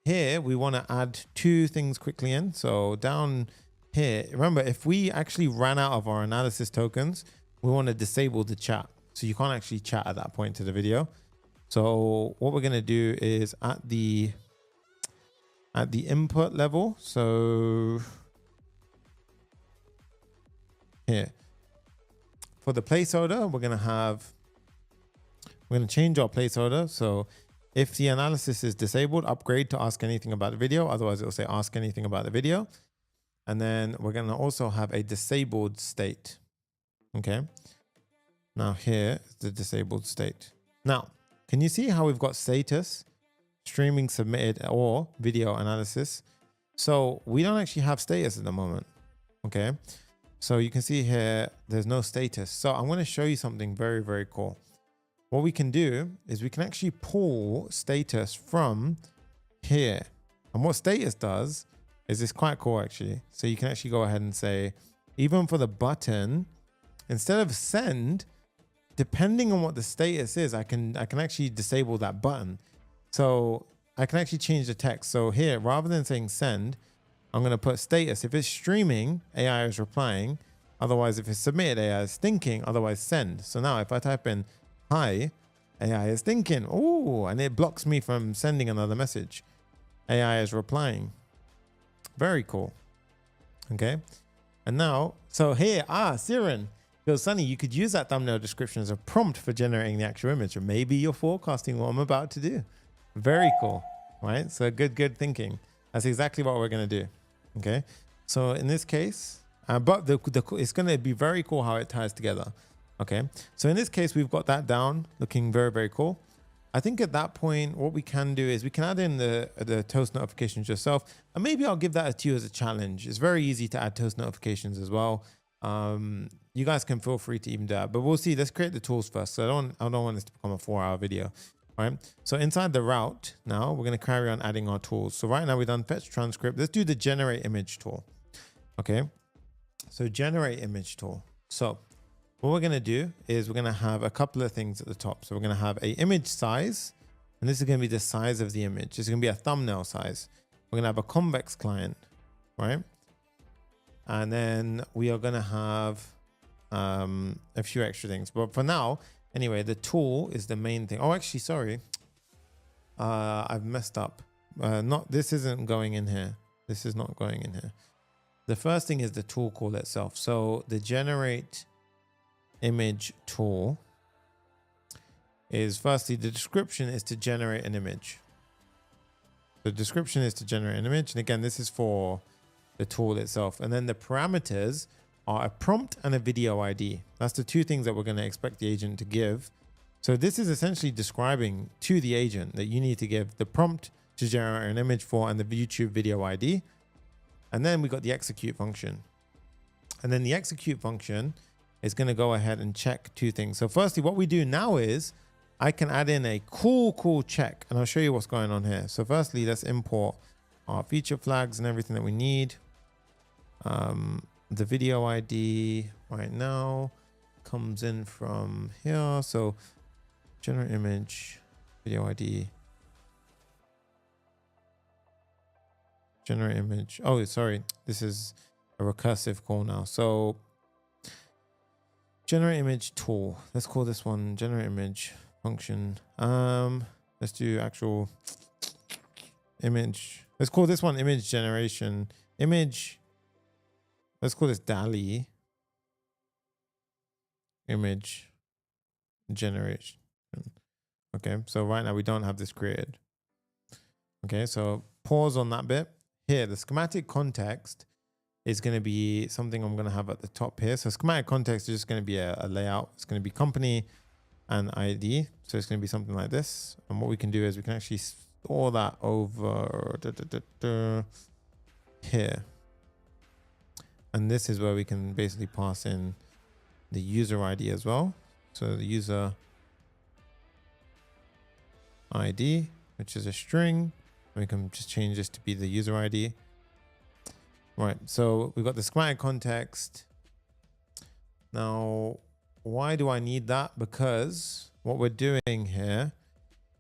here we want to add two things quickly in. So down here, remember, if we actually ran out of our analysis tokens, we want to disable the chat. So you can't actually chat at that point to the video. So what we're going to do is at the input level. So here for the placeholder, we're going to change our placeholder. So if the analysis is disabled, upgrade to ask anything about the video. Otherwise it will say ask anything about the video. And then we're going to also have a disabled state. Okay. Now here is the disabled state. Now, can you see how we've got status, streaming submitted, or video analysis? So we don't actually have status at the moment. Okay. So you can see here, there's no status. So I'm going to show you something very, very cool. What we can do is we can actually pull status from here. And what status does is it's quite cool actually. So you can actually go ahead and say, even for the button, instead of send, depending on what the status is, I can actually disable that button. So I can actually change the text. So here, rather than saying send, I'm going to put status. If it's streaming, AI is replying. Otherwise, if it's submitted, AI is thinking. Otherwise, send. So now if I type in hi, AI is thinking. Oh, and it blocks me from sending another message. AI is replying. Very cool. Okay. And now, so here, Siren goes, Sonny, you could use that thumbnail description as a prompt for generating the actual image, or maybe you're forecasting what I'm about to do. Very cool, right? So good thinking. That's exactly what we're going to do. Okay. So in this case, but it's going to be very cool how it ties together. Okay. So in this case, we've got that down looking very, very cool. I think at that point, what we can do is we can add in the toast notifications yourself, and maybe I'll give that to you as a challenge. It's very easy to add toast notifications as well. You guys can feel free to even do that, but we'll see. Let's create the tools first. So I don't want this to become a 4-hour video. All right. So inside the route now, we're going to carry on adding our tools. So right now we've done fetch transcript. Let's do the generate image tool. Okay. So generate image tool. So what we're going to do is we're going to have a couple of things at the top. So we're going to have a image size, and this is going to be the size of the image. It's going to be a thumbnail size. We're going to have a convex client, right? And then we are going to have a few extra things. But for now, anyway, the tool is the main thing. Oh, actually, sorry. I've messed up. This isn't going in here. This is not going in here. The first thing is the tool call itself. So the generate image tool is, firstly, the description is to generate an image. The description is to generate an image. And again, this is for the tool itself. And then the parameters are a prompt and a video ID. That's the two things that we're going to expect the agent to give. So this is essentially describing to the agent that you need to give the prompt to generate an image for and the YouTube video ID. And then we got the execute function. And then the execute function is going to go ahead and check two things. So firstly, what we do now is I can add in a cool check, and I'll show you what's going on here. So firstly, let's import our feature flags and everything that we need. The video ID right now comes in from here. So generate image, video ID, generate image. Oh, sorry. This is a recursive call now. So generate image tool. Let's call this one generate image function. Let's do actual image. Let's call this one image generation image. Let's call this DALI image generation. Okay, so right now we don't have this created. Okay, so pause on that bit. Here, the schematic context is going to be something I'm going to have at the top here. So schematic context is just going to be a layout. It's going to be company and ID. So it's going to be something like this. And what we can do is we can actually store that over. here. And this is where we can basically pass in the user ID as well. So the user ID, which is a string. We can just change this to be the user ID. Right, so we've got the schematic context. Now, why do I need that? Because what we're doing here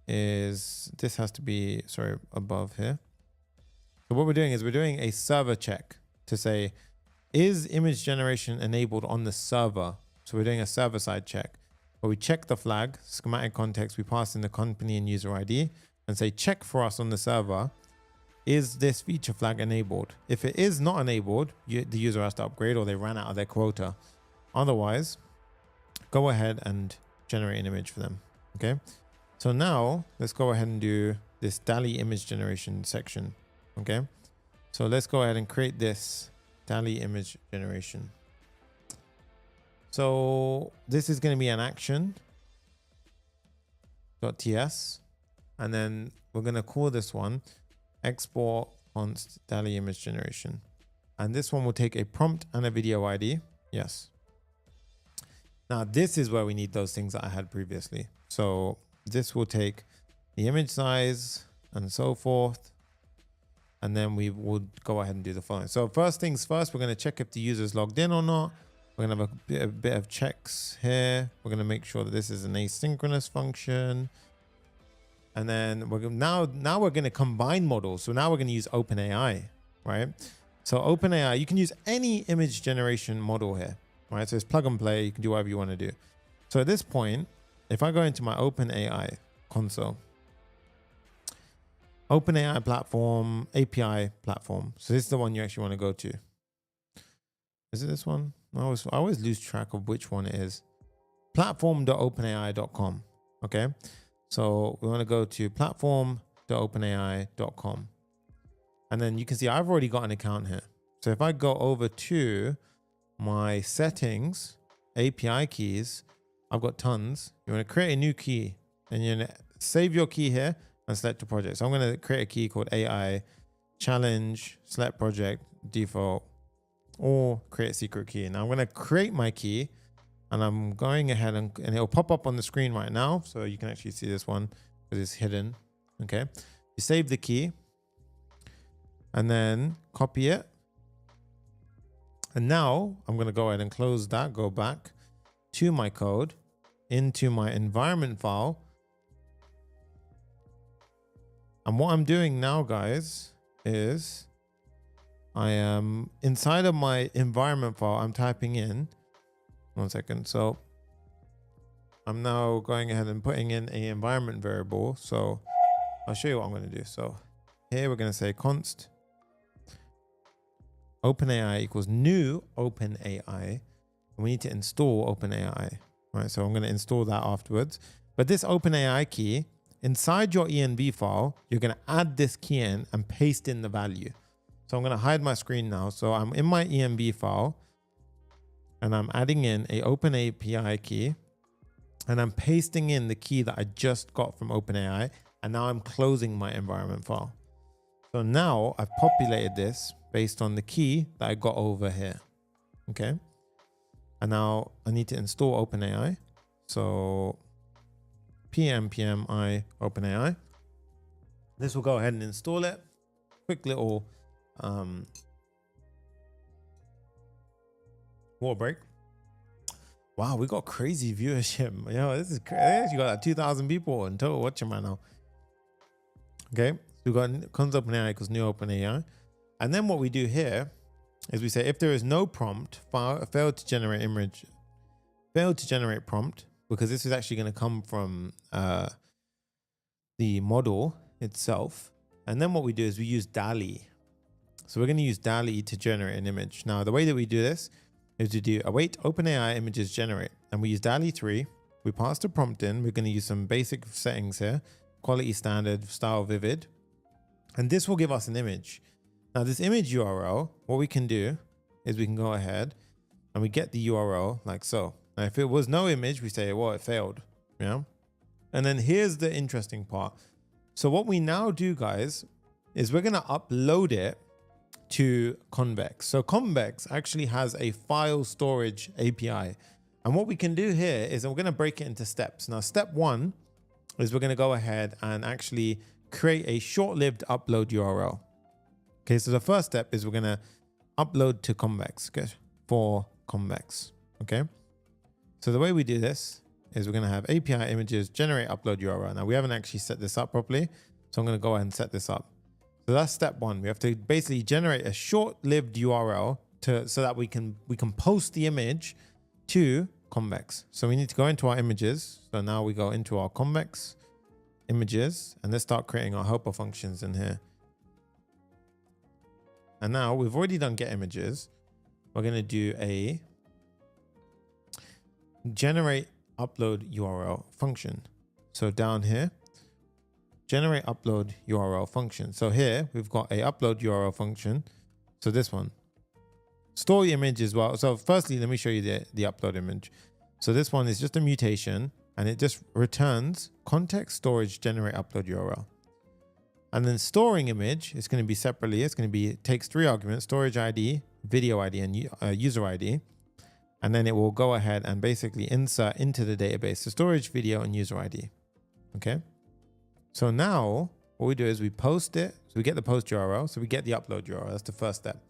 is this has to be, sorry, above here. So what we're doing is we're doing a server check to say, is image generation enabled on the server? So we're doing a server side check where we check the flag, schematic context, we pass in the company and user ID and say, check for us on the server. Is this feature flag enabled? If it is not enabled, the user has to upgrade or they ran out of their quota. Otherwise, go ahead and generate an image for them. Okay. So now let's go ahead and do this DALL-E image generation section. Okay. So let's go ahead and create this DALL-E image generation. So this is going to be an action.ts. And then we're going to call this one export const DALL-E image generation. And this one will take a prompt and a video ID. Yes. Now this is where we need those things that I had previously. So this will take the image size and so forth. And then we would go ahead and do the following. So first things first, we're going to check if the user is logged in or not. We're going to have a bit of checks here. We're going to make sure that this is an asynchronous function. And then now we're going to combine models. So now we're going to use OpenAI, right? So OpenAI, you can use any image generation model here, right? So it's plug and play. You can do whatever you want to do. So at this point, if I go into my OpenAI console, OpenAI platform, API platform. So this is the one you actually want to go to. Is it this one? I always lose track of which one it is. Platform.openai.com. Okay. So we want to go to platform.openai.com. And then you can see I've already got an account here. So if I go over to my settings, API keys, I've got tons. You want to create a new key and you're going to save your key here and select a project. So I'm going to create a key called AI challenge, select project, default, or create a secret key. Now I'm going to create my key. And I'm going ahead and it'll pop up on the screen right now. So you can actually see this one because it's hidden. Okay. You save the key and then copy it. And now I'm going to go ahead and close that, go back to my code into my environment file. And what I'm doing now, guys, is I am inside of my environment file. I'm typing in. One second. So I'm now going ahead and putting in a environment variable. So I'll show you what I'm going to do. So here we're going to say const OpenAI equals new OpenAI. And we need to install OpenAI. Right. So I'm going to install that afterwards. But this OpenAI key inside your env file, you're going to add this key in and paste in the value. So I'm going to hide my screen now. So I'm in my env file. And I'm adding in a OpenAPI key and I'm pasting in the key that I just got from OpenAI. And now I'm closing my environment file. So now I've populated this based on the key that I got over here. Okay. And now I need to install OpenAI. So pmi OpenAI. This will go ahead and install it. Quick little, water break. Wow, we got crazy viewership. Yo, this is crazy. Actually got like 2,000 people in total watching right now. Okay, so we got const OpenAI equals new OpenAI. And then what we do here is we say if there is no prompt, failed to generate image, failed to generate prompt, because this is actually going to come from the model itself. And then what we do is we use DALL-E. So we're going to use DALL-E to generate an image. Now, the way that we do this is to do await OpenAI images generate. And we use DALL-E 3. We pass the prompt in. We're going to use some basic settings here. Quality standard, style vivid. And this will give us an image. Now this image URL, what we can do is we can go ahead and we get the URL like so. Now if it was no image, we say, well, it failed. Yeah. And then here's the interesting part. So what we now do, guys, is we're going to upload it to Convex. So Convex actually has a file storage API. And what we can do here is we're going to break it into steps. Now, step one is we're going to go ahead and actually create a short-lived upload URL. Okay, so the first step is we're going to upload to Convex, okay, for Convex. Okay, so the way we do this is we're going to have API images generate upload URL. Now, we haven't actually set this up properly, so I'm going to go ahead and set this up. So that's step one. We have to basically generate a short-lived URL so that we can post the image to Convex. So we need to go into our images. So now we go into our Convex images and let's start creating our helper functions in here. And now we've already done get images. We're going to do a generate upload URL function. So down here, generate upload URL function. So here we've got a upload URL function. So this one, store image as well. So firstly, let me show you the upload image. So this one is just a mutation and it just returns context storage generate upload URL. And then storing image is going to be separately. It's going to be, it takes 3 arguments: storage ID, video ID, and user ID. And then it will go ahead and basically insert into the database the storage, video, and user ID. Okay. So now what we do is we post it. So we get the post URL. So we get the upload URL. That's the first step.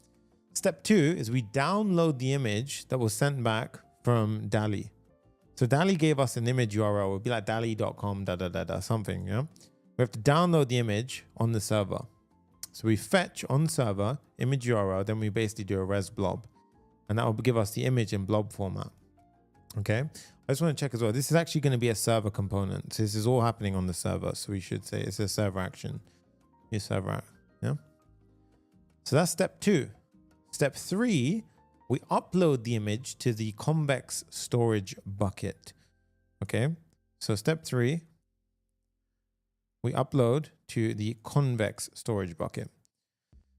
Step 2 is we download the image that was sent back from DALL-E. So DALL-E gave us an image URL. It would be like DALL-E.com, something, yeah? We have to download the image on the server. So we fetch on server image URL, then we basically do a res blob. And that will give us the image in blob format. Okay. I just want to check as well. This is actually going to be a server component. So this is all happening on the server. So we should say it's a server action. New server act. Yeah. So that's step 2. Step 3, we upload the image to the Convex storage bucket. Okay. So step 3, we upload to the Convex storage bucket.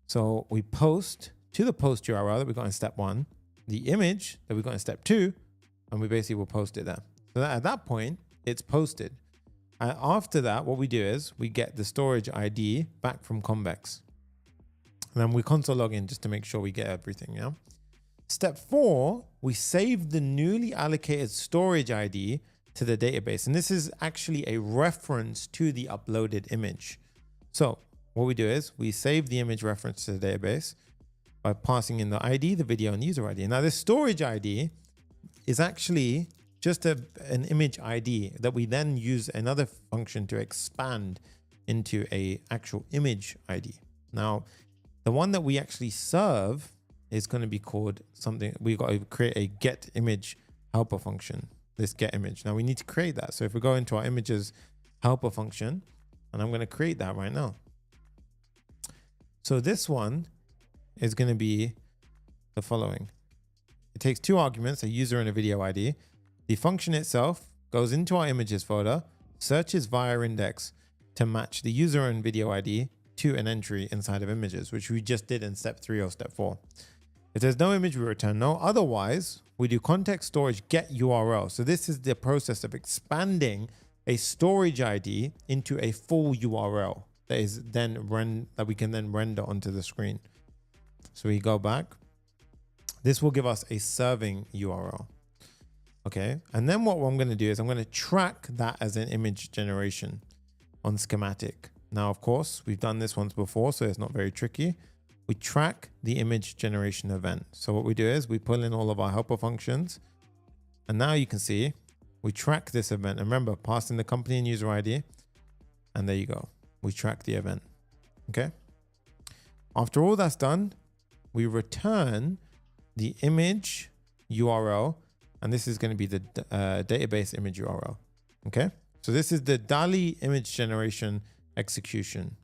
So we post to the post URL that we got in step 1, the image that we got in step 2, and we basically will post it there. So that at that point, it's posted. And after that, what we do is we get the storage ID back from Convex. And then we console log in just to make sure we get everything, yeah? Step 4, we save the newly allocated storage ID to the database. And this is actually a reference to the uploaded image. So what we do is we save the image reference to the database by passing in the ID, the video, and user ID. Now this storage ID is actually just an image ID that we then use another function to expand into a actual image ID. Now, the one that we actually serve is going to be called something. We've got to create a get image helper function, this get image. Now we need to create that. So if we go into our images helper function, and I'm going to create that right now. So this one is going to be the following. It takes 2 arguments, a user and a video ID. The function itself goes into our images folder, searches via index to match the user and video ID to an entry inside of images, which we just did in step 3 or step 4. If there's no image, we return no. Otherwise, we do context storage get URL. So this is the process of expanding a storage ID into a full URL that is then that we can then render onto the screen. So we go back. This will give us a serving URL. Okay. And then what I'm going to do is I'm going to track that as an image generation on Schematic. Now, of course, we've done this once before, so it's not very tricky. We track the image generation event. So what we do is we pull in all of our helper functions. And now you can see we track this event. And remember, pass in the company and user ID. And there you go. We track the event. Okay. After all that's done, we return the image URL. And this is going to be the database image URL. Okay. So this is the DALL-E image generation execution.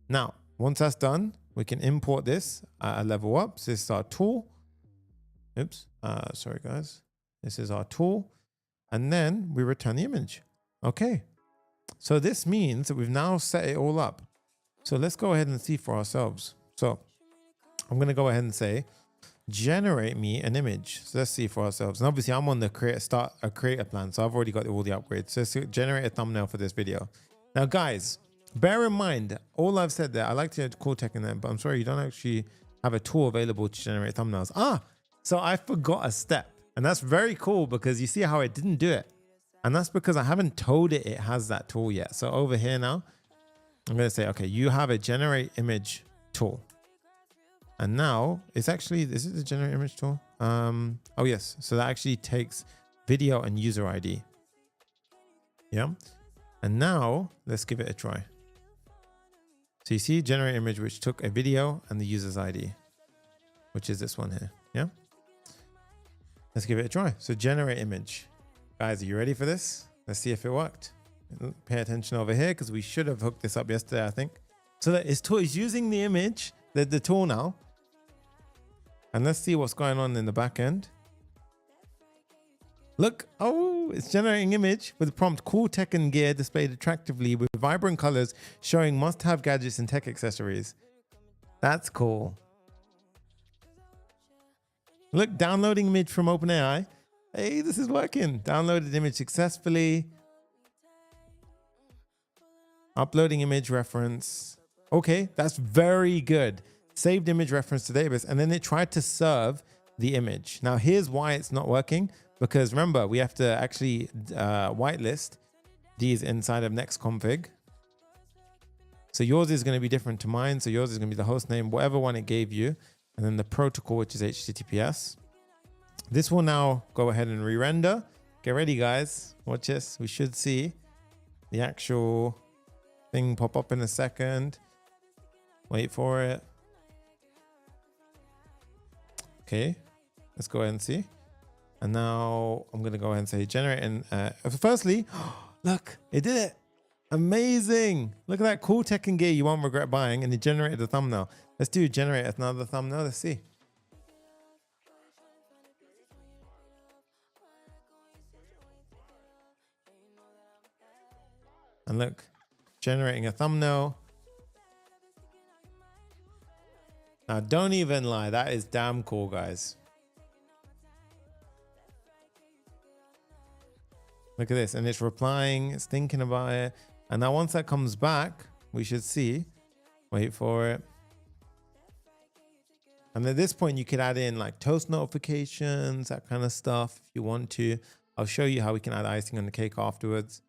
Now, once that's done, we can import this at a level up. So this is our tool. Oops. Sorry, guys. This is our tool. And then we return the image. Okay. So this means that we've now set it all up. So let's go ahead and see for ourselves. So I'm going to go ahead and say, generate me an image. So let's see for ourselves. And obviously I'm on the creator plan. So I've already got all the upgrades. So let's generate a thumbnail for this video. Now, guys, bear in mind, all I've said there, I like to call tech in there, but I'm sorry, you don't actually have a tool available to generate thumbnails. So I forgot a step. And that's very cool because you see how it didn't do it. And that's because I haven't told it has that tool yet. So over here now, I'm going to say, okay, you have a generate image tool. And now it's actually, is it the generate image tool? Oh yes. So that actually takes video and user ID. Yeah. And now let's give it a try. So you see generate image, which took a video and the user's ID, which is this one here. Yeah. Let's give it a try. So generate image. Guys, are you ready for this? Let's see if it worked. Pay attention over here because we should have hooked this up yesterday, I think. So that it's using the image, the tool now. And let's see what's going on in the back end. Look, oh, it's generating image with the prompt cool tech and gear displayed attractively with vibrant colors showing must-have gadgets and tech accessories. That's cool. Look, downloading image from OpenAI. Hey, this is working. Downloaded image successfully. Uploading image reference. Okay, that's very good. Saved image reference to database. And then it tried to serve the image. Now, here's why it's not working. Because remember, we have to actually whitelist these inside of next config. So yours is going to be different to mine. So yours is going to be the host name, whatever one it gave you. And then the protocol, which is HTTPS. This will now go ahead and re-render. Get ready, guys. Watch this. We should see the actual thing pop up in a second. Wait for it. Okay. Let's go ahead and see. And now I'm going to go ahead and say generate. And firstly, look, it did it. Amazing. Look at that cool tech and gear you won't regret buying. And it generated a thumbnail. Let's do generate another thumbnail. Let's see. And look, generating a thumbnail. Now, don't even lie. That is damn cool, guys. Look at this. And it's replying. It's thinking about it. And now once that comes back, we should see. Wait for it. And at this point, you could add in like toast notifications, that kind of stuff if you want to. I'll show you how we can add icing on the cake afterwards.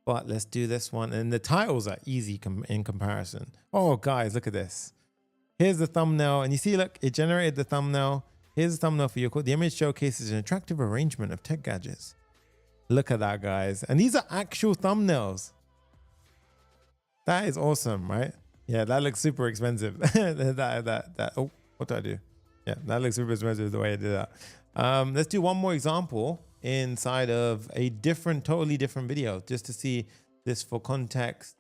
But let's do this one. And the titles are easy in comparison. Oh, guys, look at this. Here's the thumbnail. And you see, look, it generated the thumbnail. Here's the thumbnail for your code. The image showcases an attractive arrangement of tech gadgets. Look at that, guys. And these are actual thumbnails. That is awesome, right? Yeah, that looks super expensive. Oh, what do I do? Yeah, that looks super expensive the way I did that. Let's do one more example inside of a totally different video, just to see this for context.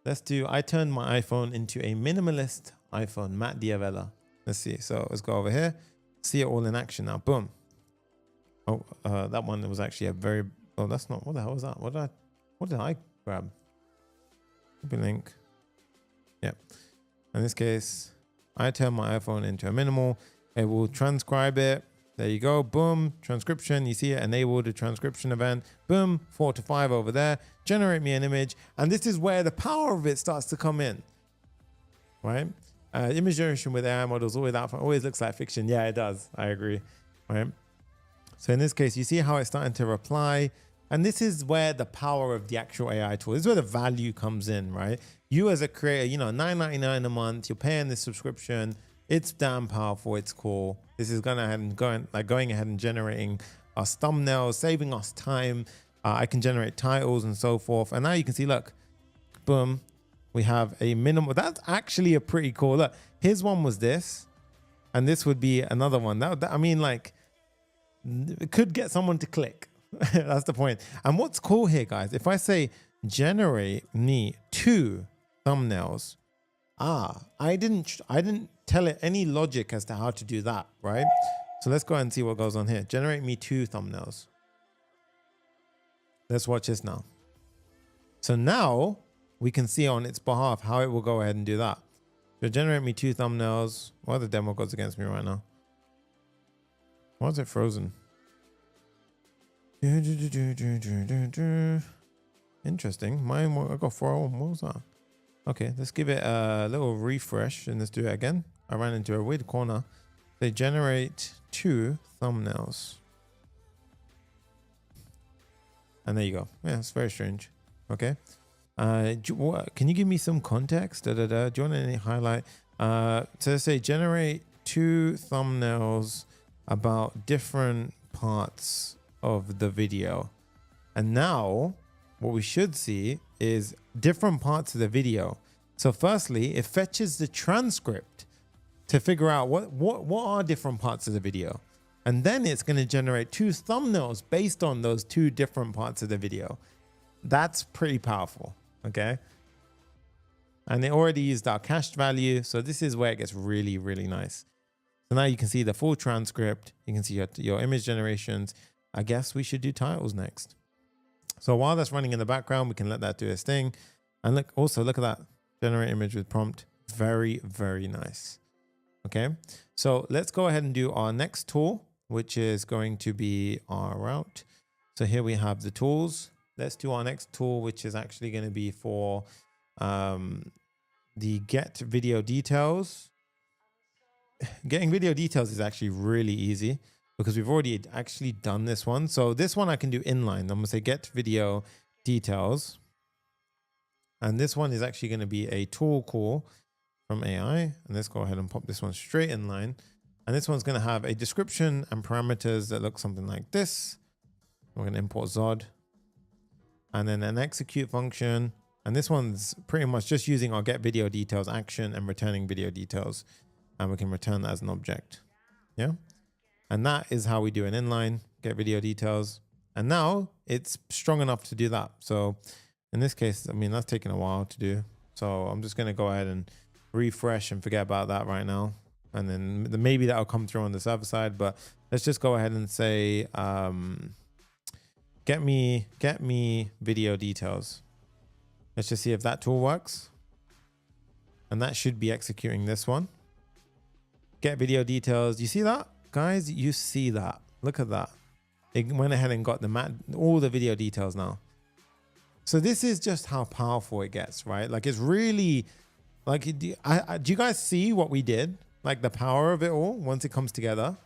Let's do, I turned my iPhone into a minimalist iPhone, Matt Diavella. Let's see. So let's go over here, see it all in action now. Boom. Oh, that one was actually a very, oh, that's not, what the hell was that? What did I grab? Copy link. Yeah. In this case, I turn my iPhone into a minimal. It will transcribe it. There you go. Boom. Transcription. You see it enabled a transcription event. Boom. 4 to 5 over there. Generate me an image. And this is where the power of it starts to come in. Right? Image generation with AI models always looks like fiction. Yeah, it does. I agree. Right? So in this case, you see how it's starting to reply. And this is where the power of the actual AI tool, this is where the value comes in, right? You as a creator, you know, $9.99 a month, you're paying this subscription. It's damn powerful. It's cool. This is going ahead and going ahead and generating us thumbnails, saving us time. I can generate titles and so forth. And now you can see, look, boom, we have a minimal. That's actually a pretty cool. Look, his one was this, and this would be another one. I mean, like, it could get someone to click. That's the point. And what's cool here, guys, if I say generate me 2 thumbnails, I didn't tell it any logic as to how to do that, right? So let's go ahead and see what goes on here. Generate me 2 thumbnails. Let's watch this now. So now we can see on its behalf how it will go ahead and do that. So generate me 2 thumbnails. Why the demo goes against me right now? Why is it frozen? Interesting. Mine, I got 401. What was that? Okay, let's give it a little refresh and let's do it again. I ran into a weird corner. They generate 2 thumbnails. And there you go. Yeah, it's very strange. Okay. Can you give me some context? Do you want any highlight? So let's say generate 2 thumbnails about different parts of the video. And now what we should see is different parts of the video. So firstly, it fetches the transcript to figure out what are different parts of the video. And then it's going to generate 2 thumbnails based on those 2 different parts of the video. That's pretty powerful. Okay. And it already used our cached value. So this is where it gets really, really nice. So now you can see the full transcript. You can see your image generations. I guess we should do titles next. So while that's running in the background, we can let that do its thing. And look at that. Generate image with prompt. Very, very nice. Okay. So let's go ahead and do our next tool, which is going to be our route. So here we have the tools. Let's do our next tool, which is actually going to be for the get video details. Getting video details is actually really easy because we've already actually done this one. So this one I can do inline. I'm going to say get video details. And this one is actually going to be a tool call from AI. And let's go ahead and pop this one straight in line. And this one's going to have a description and parameters that look something like this. We're going to import Zod. And then an execute function. And this one's pretty much just using our get video details action and returning video details. And we can return that as an object. Yeah. And that is how we do an inline get video details. And now it's strong enough to do that. So in this case, I mean, that's taken a while to do. So I'm just going to go ahead and refresh and forget about that right now. And then maybe that'll come through on the server side, but let's just go ahead and say, get me video details. Let's just see if that tool works. And that should be executing this one. Get video details. You see that? Guys, you see that. Look at that. It went ahead and got all the video details now. So this is just how powerful it gets, right? Like it's really, like, do you guys see what we did? Like the power of it all once it comes together,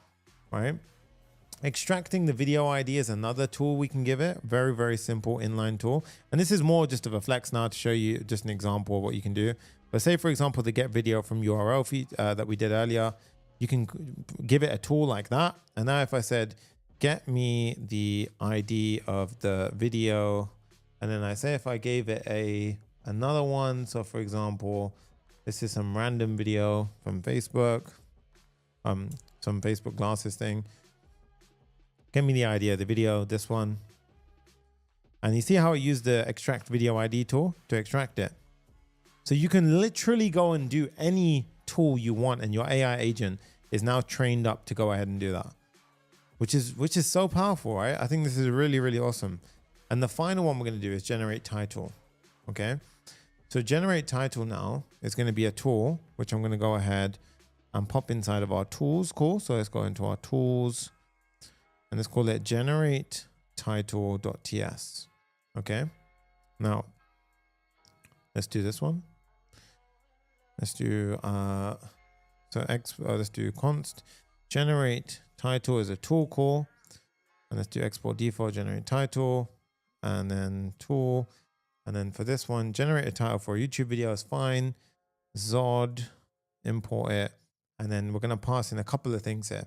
right? Extracting the video ID is another tool we can give it. Very, very simple inline tool. And this is more just of a flex now to show you just an example of what you can do. But say, for example, the get video from URL feed that we did earlier, you can give it a tool like that. And now if I said, get me the ID of the video, and then I say if I gave it another one. So for example, this is some random video from Facebook, some Facebook glasses thing. Get me the idea of the video, this one. And you see how it used the extract video ID tool to extract it. So you can literally go and do any tool you want, and your AI agent is now trained up to go ahead and do that, which is so powerful, right? I think this is really, really awesome. And the final one we're going to do is generate title. Okay. So generate title now is going to be a tool, which I'm going to go ahead and pop inside of our tools call. So let's go into our tools and let's call it generate title.ts. Okay. Now let's do this one. Let's do, let's do const generate title is a tool call, and let's do export default generate title and then tool. And then for this one, generate a title for a YouTube video is fine. Zod, import it. And then we're going to pass in a couple of things here.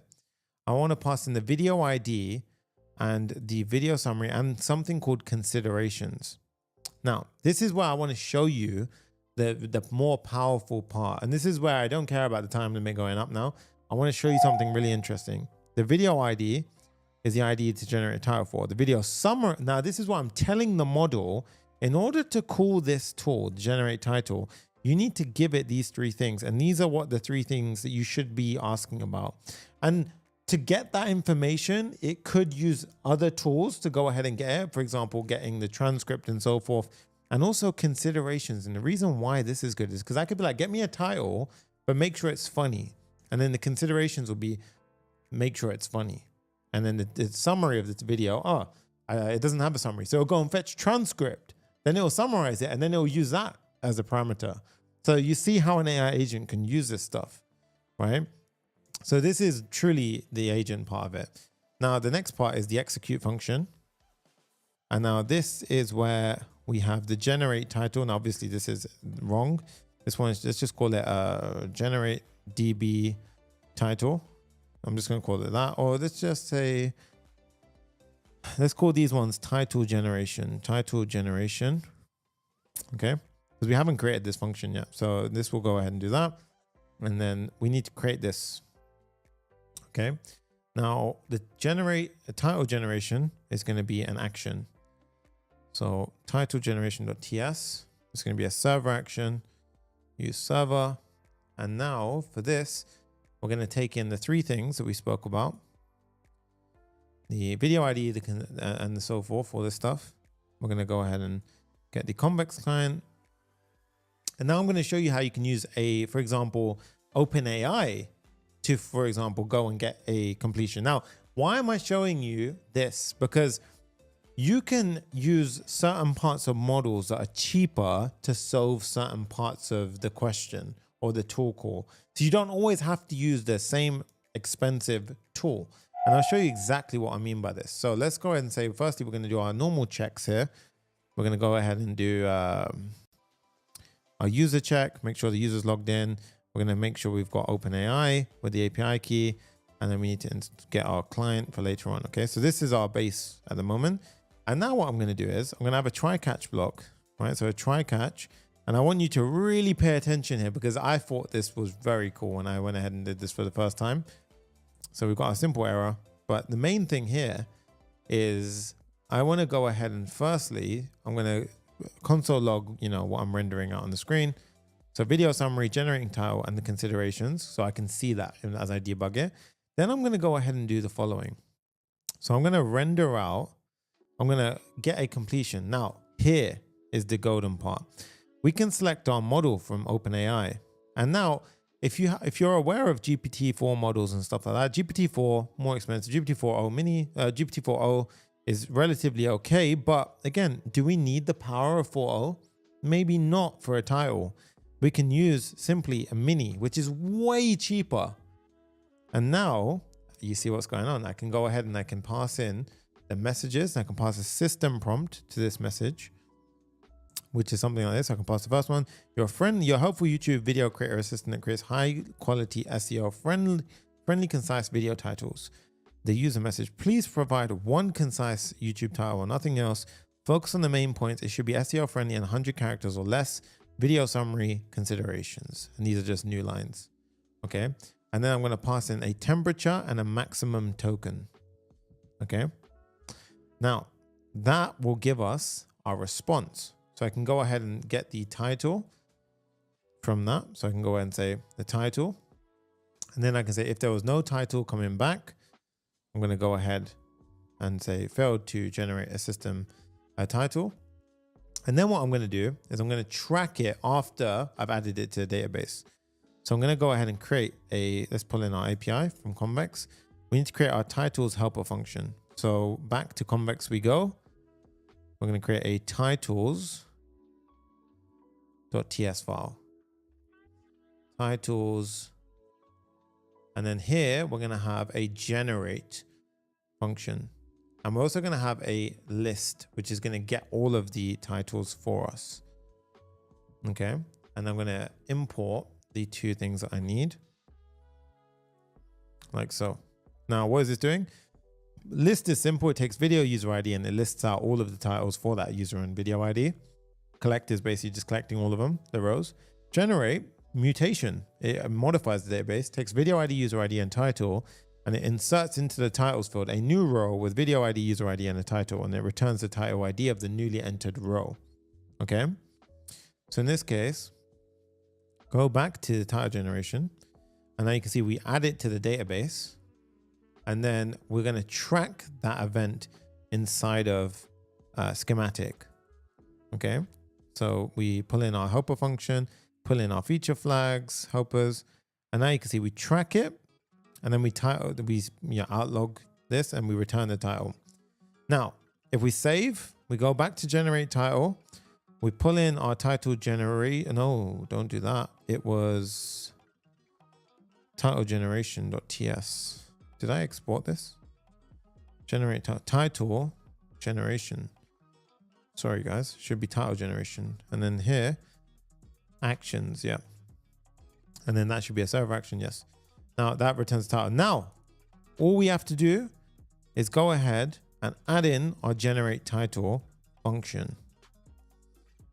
I want to pass in the video ID and the video summary and something called considerations. Now, this is where I want to show you the more powerful part. And this is where I don't care about the time limit going up now. I want to show you something really interesting. The video ID is the ID to generate a title for. The video summary. Now, this is what I'm telling the model. In order to call this tool, generate title, you need to give it these 3 things. And these are what the 3 things that you should be asking about. And to get that information, it could use other tools to go ahead and get it. For example, getting the transcript and so forth, and also considerations. And the reason why this is good is because I could be like, get me a title, but make sure it's funny. And then the considerations will be, make sure it's funny. And then the summary of this video, it doesn't have a summary. So it'll go and fetch transcript. Then it'll summarize it, and then it'll use that as a parameter. So you see how an AI agent can use this stuff, right? So this is truly the agent part of it. Now, the next part is the execute function. And now this is where we have the generate title. And obviously this is wrong. This one is, let's just call it generate DB title. I'm just going to call it that. Or let's just say, let's call these ones title generation. Okay. Because we haven't created this function yet. So this will go ahead and do that. And then we need to create this. Okay. Now the title generation is going to be an action. So title generation.ts is going to be a server action. Use server. And now for this, we're going to take in the three things that we spoke about. The video ID and so forth, all this stuff. We're going to go ahead and get the convex client. And now I'm going to show you how you can use for example, OpenAI to, for example, go and get a completion. Now, why am I showing you this? Because you can use certain parts of models that are cheaper to solve certain parts of the question or the tool call. So you don't always have to use the same expensive tool. And I'll show you exactly what I mean by this. So let's go ahead and say, firstly, we're going to do our normal checks here. We're going to go ahead and do our user check, make sure the user's logged in. We're going to make sure we've got OpenAI with the API key. And then we need to get our client for later on. Okay, so this is our base at the moment. And now what I'm going to do is I'm going to have a try catch block, right? So a try catch. And I want you to really pay attention here because I thought this was very cool when I went ahead and did this for the first time. So we've got a simple error, but the main thing here is I want to go ahead and firstly, I'm going to console log, what I'm rendering out on the screen. So video summary, generating title and the considerations. So I can see that as I debug it. Then I'm going to go ahead and do the following. So I'm going to render out, I'm going to get a completion. Now here is the golden part. We can select our model from OpenAI. And now if you're aware of GPT-4 models and stuff like that, GPT-4 more expensive, GPT-4o mini, GPT-4o is relatively okay. But again, do we need the power of 4o? Maybe not for a title. We can use simply a mini, which is way cheaper. And now you see what's going on. I can go ahead and I can pass in the messages. I can pass a system prompt to this message, which is something like this. I can pass the first one. Your helpful YouTube video creator assistant that creates high quality SEO friendly, concise video titles. The user message, please provide one concise YouTube title or nothing else. Focus on the main points. It should be SEO friendly and 100 characters or less. Video summary considerations. And these are just new lines. Okay. And then I'm going to pass in a temperature and a maximum token. Okay. Now that will give us our response. So I can go ahead and get the title from that. So I can go ahead and say the title. And then I can say if there was no title coming back, I'm going to go ahead and say failed to generate a title. And then what I'm going to do is I'm going to track it after I've added it to the database. So I'm going to go ahead and create let's pull in our API from Convex. We need to create our titles helper function. So back to Convex we go. We're going to create a titles.ts file. Titles. And then here we're going to have a generate function. And we're also going to have a list, which is going to get all of the titles for us. Okay. And I'm going to import the two things that I need. Like so. Now, what is this doing? List is simple. It takes video user ID and it lists out all of the titles for that user and video ID. Collect is basically just collecting all of them, the rows. Generate, mutation. It modifies the database, takes video ID, user ID, and title, and it inserts into the titles field a new row with video ID, user ID, and a title, and it returns the title ID of the newly entered row. Okay. So in this case, go back to the title generation, and now you can see we add it to the database, and then we're going to track that event inside of Schematic. Okay. So we pull in our helper function, pull in our feature flags, helpers, and now you can see we track it, and then we outlog this and we return the title. Now, if we save, we go back to generate title, We pull in our title generate. No, don't do that. It was title generation.ts. Did I export this? Generate title generation. Sorry guys, should be title generation. And then here, actions, yeah. And then that should be a server action, yes. Now that returns title. Now, all we have to do is go ahead and add in our generate title function.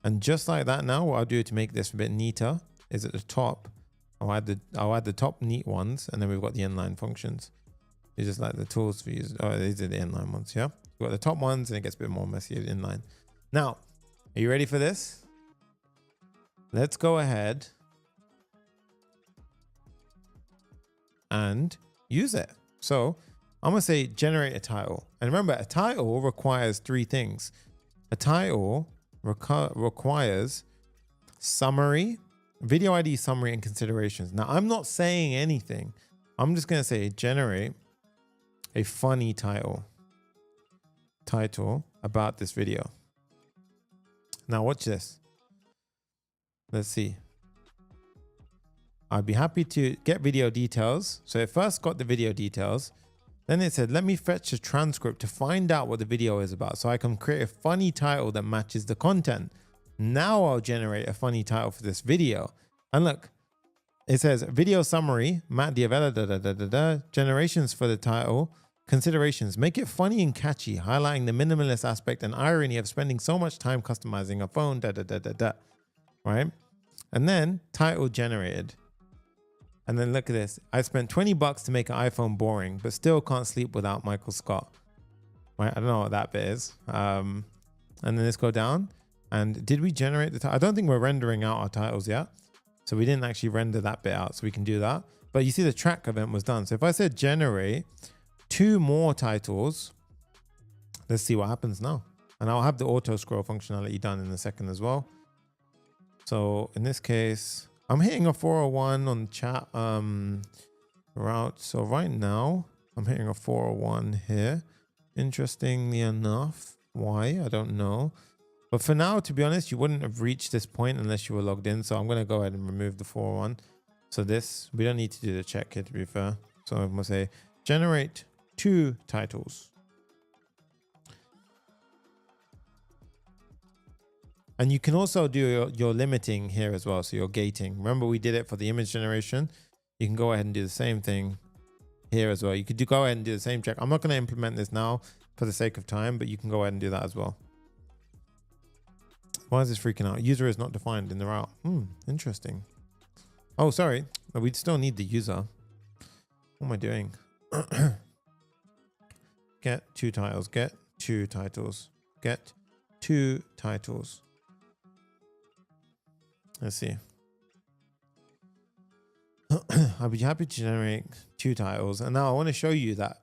And just like that now, what I'll do to make this a bit neater is at the top, I'll add the top neat ones, and then we've got the inline functions. It's just like the tools for use. Oh, these are the inline ones, yeah? We've got the top ones and it gets a bit more messy inline. Now, are you ready for this? Let's go ahead and use it. So I'm gonna say generate a title. And remember, a title requires three things. A title requires summary, video ID summary, and considerations. Now I'm not saying anything. I'm just gonna say generate a funny title about this video. Now watch this. Let's see. I'd be happy to get video details. So it first got the video details. Then it said, let me fetch a transcript to find out what the video is about so I can create a funny title that matches the content. Now I'll generate a funny title for this video. And look, it says video summary, Matt Diavella, generations for the title, considerations, make it funny and catchy, highlighting the minimalist aspect and irony of spending so much time customizing a phone, right? And then title generated. And then look at this. I spent $20 to make an iPhone boring, but still can't sleep without Michael Scott. Right? I don't know what that bit is. And then let's go down. And did we generate the title? I don't think we're rendering out our titles yet. So we didn't actually render that bit out. So we can do that. But you see the track event was done. So if I said generate 2 more titles, let's see what happens now. And I'll have the auto scroll functionality done in a second as well. So in this case, I'm hitting a 401 on chat route. So right now I'm hitting a 401 here. Interestingly enough, why? I don't know. But for now, to be honest, you wouldn't have reached this point unless you were logged in. So I'm going to go ahead and remove the 401. So this, we don't need to do the check here to be fair. So I'm going to say generate 2 titles. And you can also do your limiting here as well. So your gating. Remember we did it for the image generation. You can go ahead and do the same thing here as well. You could go ahead and do the same check. I'm not going to implement this now for the sake of time, but you can go ahead and do that as well. Why is this freaking out? User is not defined in the route. Interesting. Oh, sorry. We'd still need the user. What am I doing? Get 2 titles. Get 2 titles. Get 2 titles. Let's see. I'll be happy to generate 2 titles. And now I want to show you that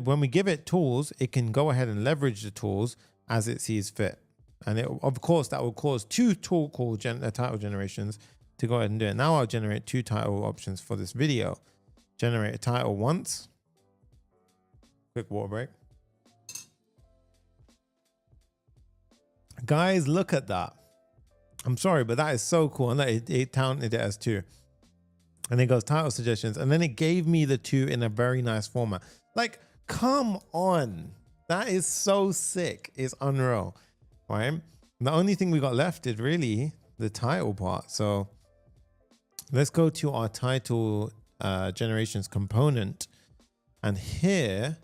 when we give it tools, it can go ahead and leverage the tools as it sees fit. And it, of course, that will cause 2 tool call title generations to go ahead and do it. Now I'll generate 2 title options for this video. Generate a title once. Quick water break. Guys, look at that. I'm sorry, but that is so cool. And it counted it as 2. And it goes title suggestions. And then it gave me the 2 in a very nice format. Like, come on. That is so sick. It's unreal. Right? The only thing we got left is really the title part. So let's go to our title generations component. And here,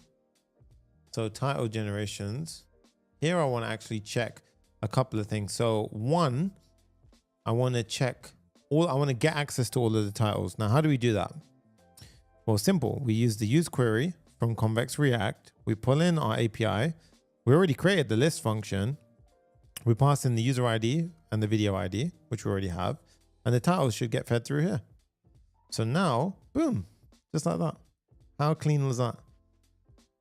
so title generations, here I want to actually check a couple of things. So one, I want to check I want to get access to all of the titles. Now, how do we do that? Well, simple. We use the use query from Convex React. We pull in our API. We already created the list function. We pass in the user ID and the video ID, which we already have. And the titles should get fed through here. So now, boom, just like that. How clean was that?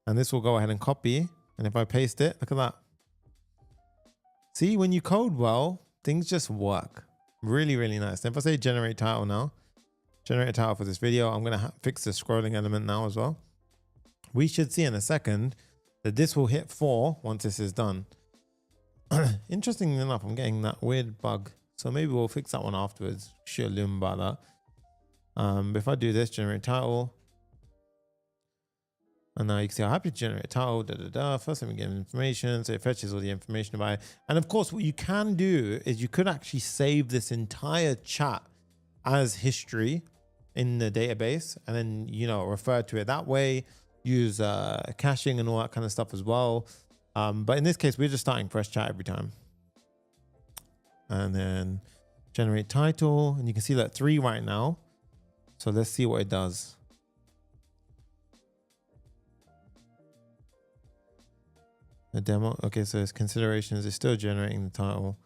And this will go ahead and copy. And if I paste it, look at that. See, when you code well, things just work. Really, really nice. And if I say generate title now, generate a title for this video, I'm going to fix the scrolling element now as well. We should see in a second that this will hit 4 once this is done. Interestingly enough, I'm getting that weird bug. So maybe we'll fix that one afterwards. Sure, loom about that. But if I do this, generate title. And now you can see I'm happy to generate a title. First, let me get information. So it fetches all the information about it. And of course, what you can do is you could actually save this entire chat as history in the database and then, you know, refer to it that way, use caching and all that kind of stuff as well. But in this case, we're just starting fresh chat every time. And then generate title. And you can see that 3 right now. So let's see what it does. The demo. Okay, so its considerations is still generating the title.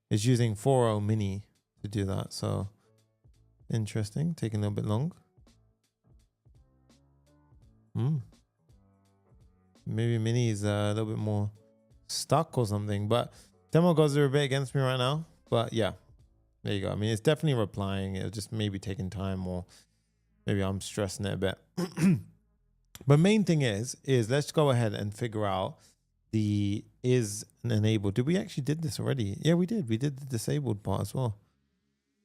It's using 4.0 mini to do that. So interesting, taking a little bit long. Maybe mini is a little bit more stuck or something, but demo goes a bit against me right now. But yeah, there you go. I mean, it's definitely replying. It'll just maybe taking time, or maybe I'm stressing it a bit. But main thing is let's go ahead and figure out the is enabled. Did we actually did this already? Yeah, we did. We did the disabled part as well.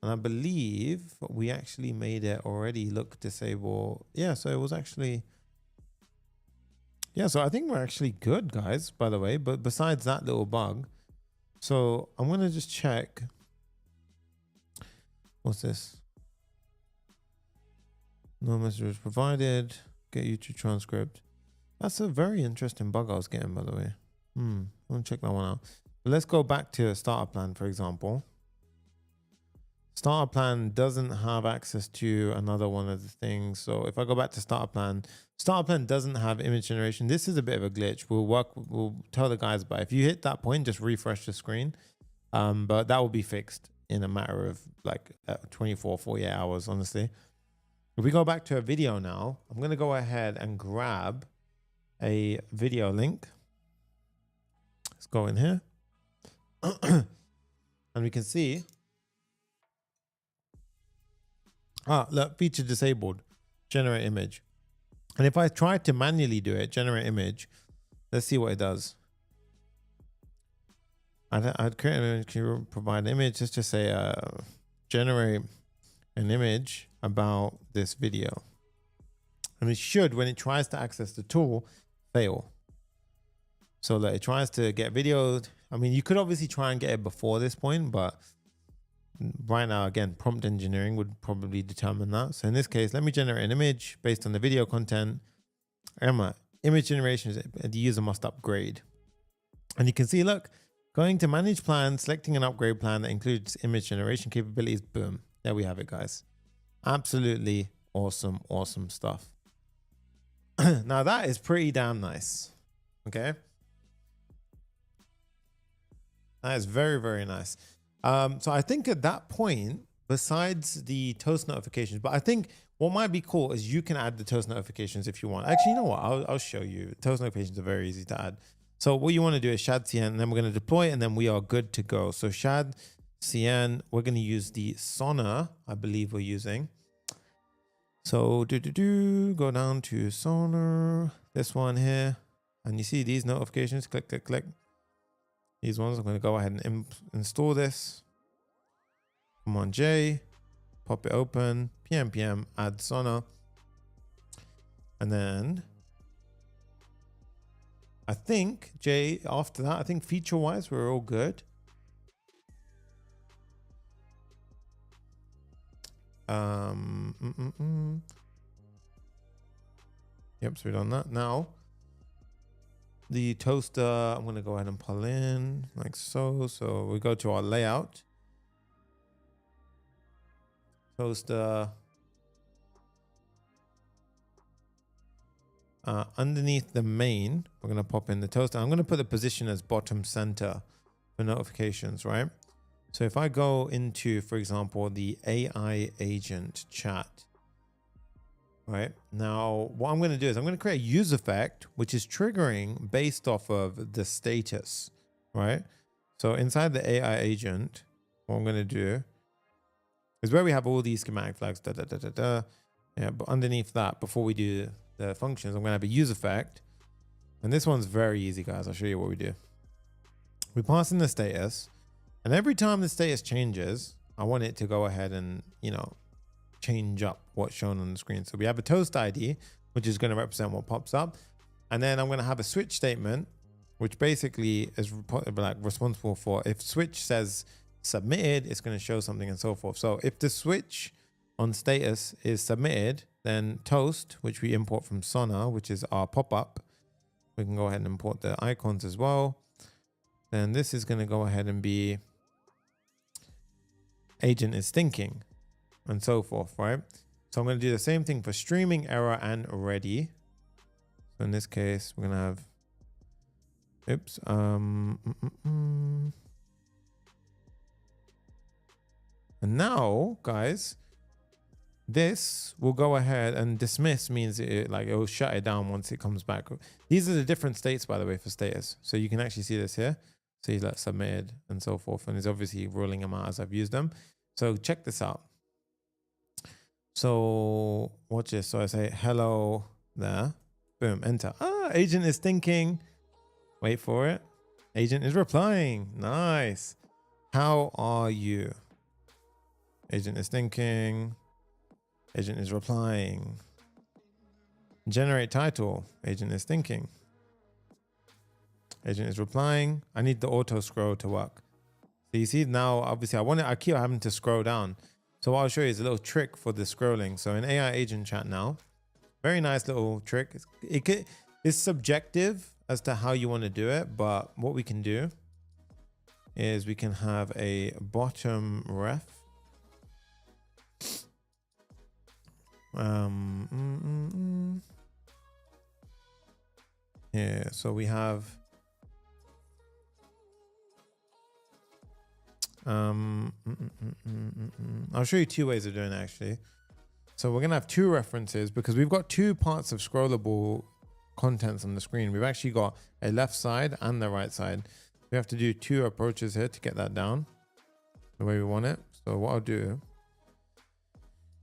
And I believe we actually made it already look disabled. Yeah, so it was actually, yeah, so I think we're actually good, guys, by the way. But besides that little bug, so I'm going to just check. What's this? No message was provided. Get YouTube transcript. That's a very interesting bug I was getting, by the way. I want to check that one out. But let's go back to a starter plan, for example. Starter plan doesn't have access to another one of the things. So if I go back to starter plan doesn't have image generation. This is a bit of a glitch. We'll tell the guys about it. If you hit that point, just refresh the screen. But that will be fixed in a matter of like 24, 48 hours, honestly. If we go back to a video now, I'm going to go ahead and grab a video link. Let's go in here. And we can see, look, feature disabled, generate image. And if I try to manually do it, generate image, let's see what it does. I'd create an image, can you provide an image? Let's just say generate an image about this video. And it should, when it tries to access the tool, fail. So that it tries to get video. I mean, you could obviously try and get it before this point, but right now, again, prompt engineering would probably determine that. So in this case, let me generate an image based on the video content. Image generation, the user must upgrade. And you can see, look, going to manage plan, selecting an upgrade plan that includes image generation capabilities. Boom. There we have it, guys. Absolutely awesome, awesome stuff. Now that is pretty damn nice. Okay. That is very, very nice. So I think at that point, besides the toast notifications, but I think what might be cool is you can add the toast notifications if you want. Actually, you know what? I'll show you. Toast notifications are very easy to add. So what you want to do is shad cn, and then we're going to deploy it, and then we are good to go. So shad cn, we're going to use the Sonny, I believe we're using. So go down to Sonny, this one here, and you see these notifications, click, click, click. These ones, I'm going to go ahead and install this. Command J, pop it open, PM, add Sonny. And then I think J, after that, I think feature wise, we're all good. Yep, so we've done that. Now, the toaster, I'm going to go ahead and pull in like so. So we go to our layout. Toaster. Underneath the main, we're going to pop in the toaster. I'm going to put the position as bottom center for notifications, right? So if I go into, for example, the AI agent chat, right? Now, what I'm going to do is I'm going to create a use effect, which is triggering based off of the status, right? So inside the AI agent, what I'm going to do is where we have all these schematic flags, yeah, but underneath that, before we do the functions, I'm going to have a use effect. And this one's very easy, guys. I'll show you what we do. We pass in the status, and every time the status changes, I want it to go ahead and, change up what's shown on the screen. So we have a toast ID, which is going to represent what pops up. And then I'm going to have a switch statement, which basically is like responsible for if switch says submitted, it's going to show something and so forth. So if the switch on status is submitted, then toast, which we import from Sonny, which is our pop-up, we can go ahead and import the icons as well. Then this is going to go ahead and be agent is thinking and so forth, right? So I'm going to do the same thing for streaming error and ready. So in this case, we're going to have, and now, guys, this will go ahead and dismiss means it will shut it down once it comes back. These are the different states, by the way, for status. So you can actually see this here. See that submitted and so forth. And it's obviously rolling them out as I've used them. So check this out. So watch this. So I say hello there. Boom, enter. Agent is thinking. Wait for it. Agent is replying. Nice. How are you? Agent is thinking. Agent is replying. Generate title. Agent is thinking. Agent is replying. I need the auto scroll to work. So you see now, obviously I keep having to scroll down. So what I'll show you is a little trick for the scrolling. So in AI agent chat now, very nice little trick. It's subjective as to how you want to do it, but what we can do is we can have a bottom ref. Yeah, so we have I'll show you two ways of doing it actually. So we're gonna have two references because we've got two parts of scrollable contents on the screen. We've actually got a left side and the right side. We have to do two approaches here to get that down the way we want it. So what I'll do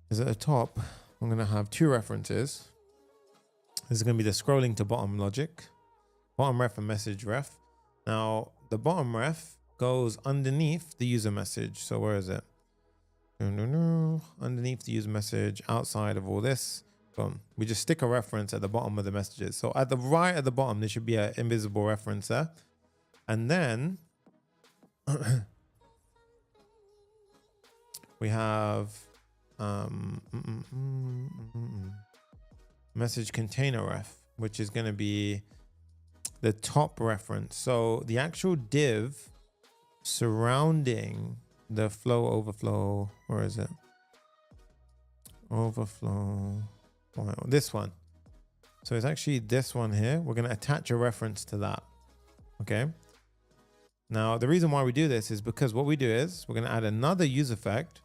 is at the top, I'm gonna have two references. This is gonna be the scrolling to bottom logic, bottom ref and message ref. Now the bottom ref goes underneath the user message. So where is it? Underneath the user message, outside of all this. Boom. We just stick a reference at the bottom of the messages. So at the right at the bottom, there should be an invisible reference there. And then we have message container ref, which is going to be the top reference. So the actual div surrounding the flow overflow, where is it? Overflow, this one. So it's actually this one here. We're going to attach a reference to that. Okay. Now the reason why we do this is because what we do is we're going to add another use effect.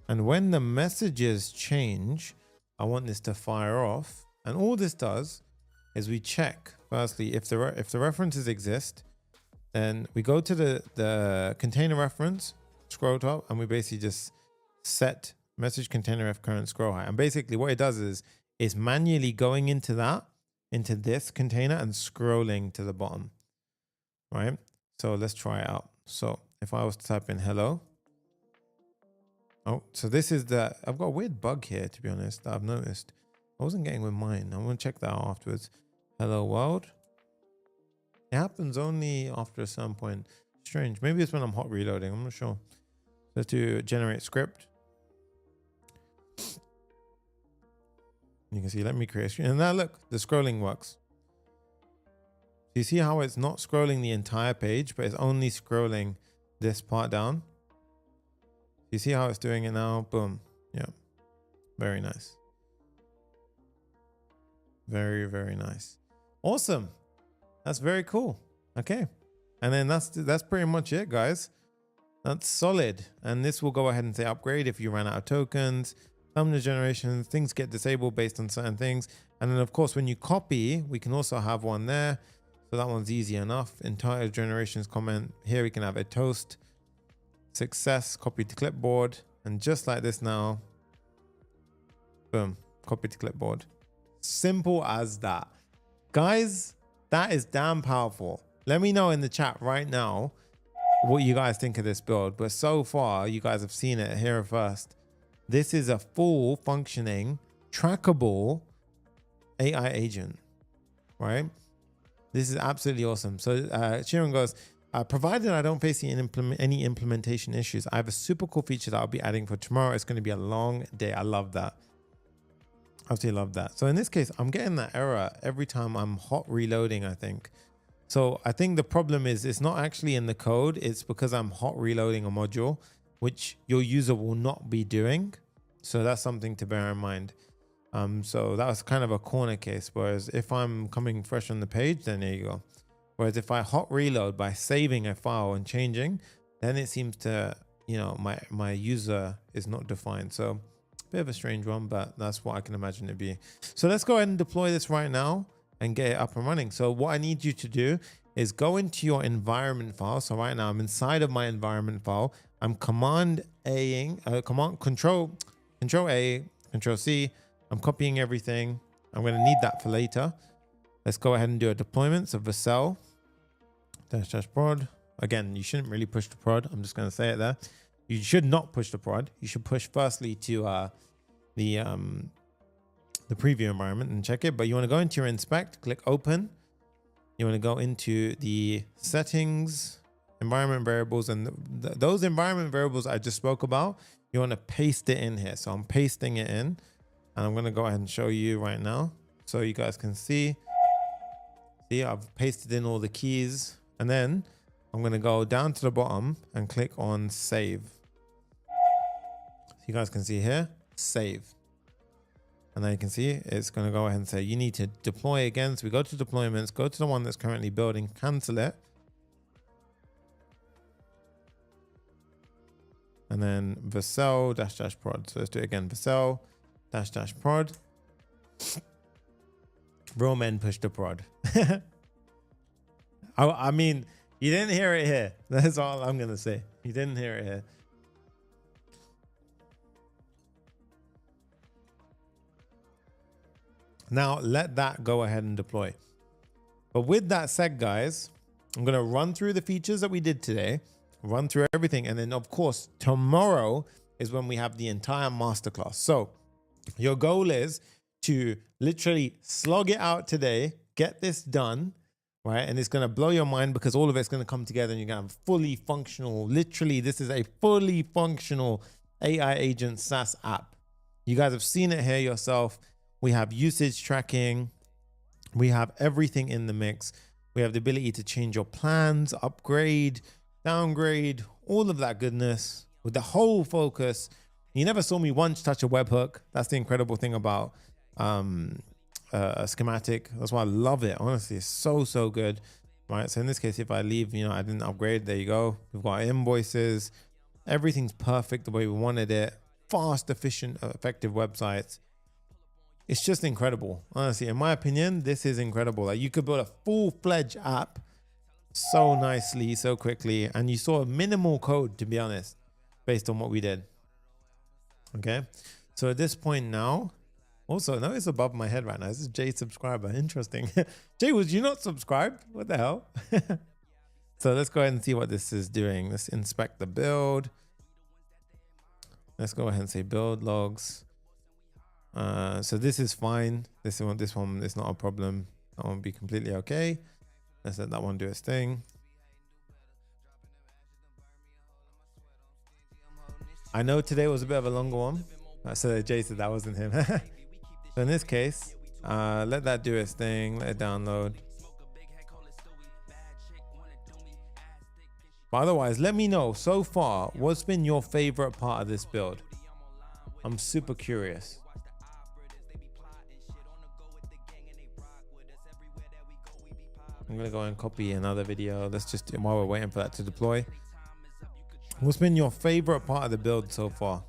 And when the messages change, I want this to fire off. And all this does is we check firstly if the references exist, then we go to the container reference, scroll top, and we basically just set message container ref current scroll height. And basically what it does is it's manually going into this container and scrolling to the bottom, right? So let's try it out. So if I was to type in hello. Oh, so this is I've got a weird bug here, to be honest, that I've noticed. I wasn't getting with mine. I'm going to check that out afterwards. Hello world. It happens only after a certain point. Strange. Maybe it's when I'm hot reloading. I'm not sure. Let's do generate script. You can see, let me create a screen. And now look, the scrolling works. Do you see how it's not scrolling the entire page, but it's only scrolling this part down? You see how it's doing it now? Boom. Yeah. Very nice. Very, very nice. Awesome. That's very cool. Okay. And then that's pretty much it, guys. That's solid. And this will go ahead and say upgrade if you ran out of tokens. Thumbnail generation, things get disabled based on certain things. And then of course, when you copy, we can also have one there. So that one's easy enough. Entire generations comment. Here we can have a toast. Success, copy to clipboard. And just like this now, boom, copy to clipboard. Simple as that. Guys, that is damn powerful. Let me know in the chat right now what you guys think of this build. But so far, you guys have seen it here first. This is a full functioning, trackable AI agent, right? This is absolutely awesome. So Sharon goes, provided I don't face any implementation issues, I have a super cool feature that I'll be adding for tomorrow. It's going to be a long day. I love that. Absolutely love that. So in this case, I'm getting that error every time I'm hot reloading, I think. So I think the problem is it's not actually in the code. It's because I'm hot reloading a module, which your user will not be doing. So that's something to bear in mind. So that was kind of a corner case. Whereas if I'm coming fresh on the page, then there you go. Whereas if I hot reload by saving a file and changing, then it seems to, you know, my user is not defined. So bit of a strange one, but that's what I can imagine it be. So let's go ahead and deploy this right now and get it up and running. So what I need you to do is go into your environment file. So right now I'm inside of my environment file. I'm Control A, Control C. I'm copying everything. I'm going to need that for later. Let's go ahead and do a deployment. So Vercel --prod. Again, you shouldn't really push the prod. I'm just going to say it there. You should not push the prod. You should push firstly to the preview environment and check it. But you want to go into your inspect, click open. You want to go into the settings, environment variables, and those environment variables I just spoke about. You want to paste it in here. So I'm pasting it in, and I'm going to go ahead and show you right now so you guys can see. See, I've pasted in all the keys, and then I'm going to go down to the bottom and click on save. So you guys can see here, save. And then you can see it's going to go ahead and say you need to deploy again. So we go to deployments, go to the one that's currently building, cancel it. And then Vercel --prod. So let's do it again. Vercel --prod. Real men push the prod. I mean, you didn't hear it here. That's all I'm going to say. You didn't hear it here. Now let that go ahead and deploy. But with that said, guys, I'm going to run through the features that we did today, run through everything. And then of course, tomorrow is when we have the entire masterclass. So your goal is to literally slog it out today, get this done, right? And it's going to blow your mind because all of it's going to come together and you're going to have fully functional, literally, this is a fully functional AI Agent SaaS app. You guys have seen it here yourself. We have usage tracking. We have everything in the mix. We have the ability to change your plans, upgrade, downgrade, all of that goodness with the whole focus. You never saw me once touch a webhook. That's the incredible thing about a schematic. That's why I love it. Honestly, it's so, so good. Right. So in this case, if I leave, you know, I didn't upgrade, there you go. We've got invoices. Everything's perfect the way we wanted it. Fast, efficient, effective websites. It's just incredible. Honestly, in my opinion, this is incredible. Like you could build a full-fledged app so nicely, so quickly. And you saw minimal code, to be honest, based on what we did. Okay. So at this point now, also, no, it's above my head right now. This is Jay subscriber. Interesting. Jay, was you not subscribed? What the hell? So let's go ahead and see what this is doing. Let's inspect the build. Let's go ahead and say build logs. So this is fine. This one is not a problem. That one will be completely okay. Let's let that one do its thing. I know today was a bit of a longer one. So Jay said that wasn't him. So in this case, let that do its thing. Let it download. But otherwise, let me know so far what's been your favorite part of this build. I'm super curious. I'm gonna go and copy another video. Let's just do, while we're waiting for that to deploy. What's been your favorite part of the build so far?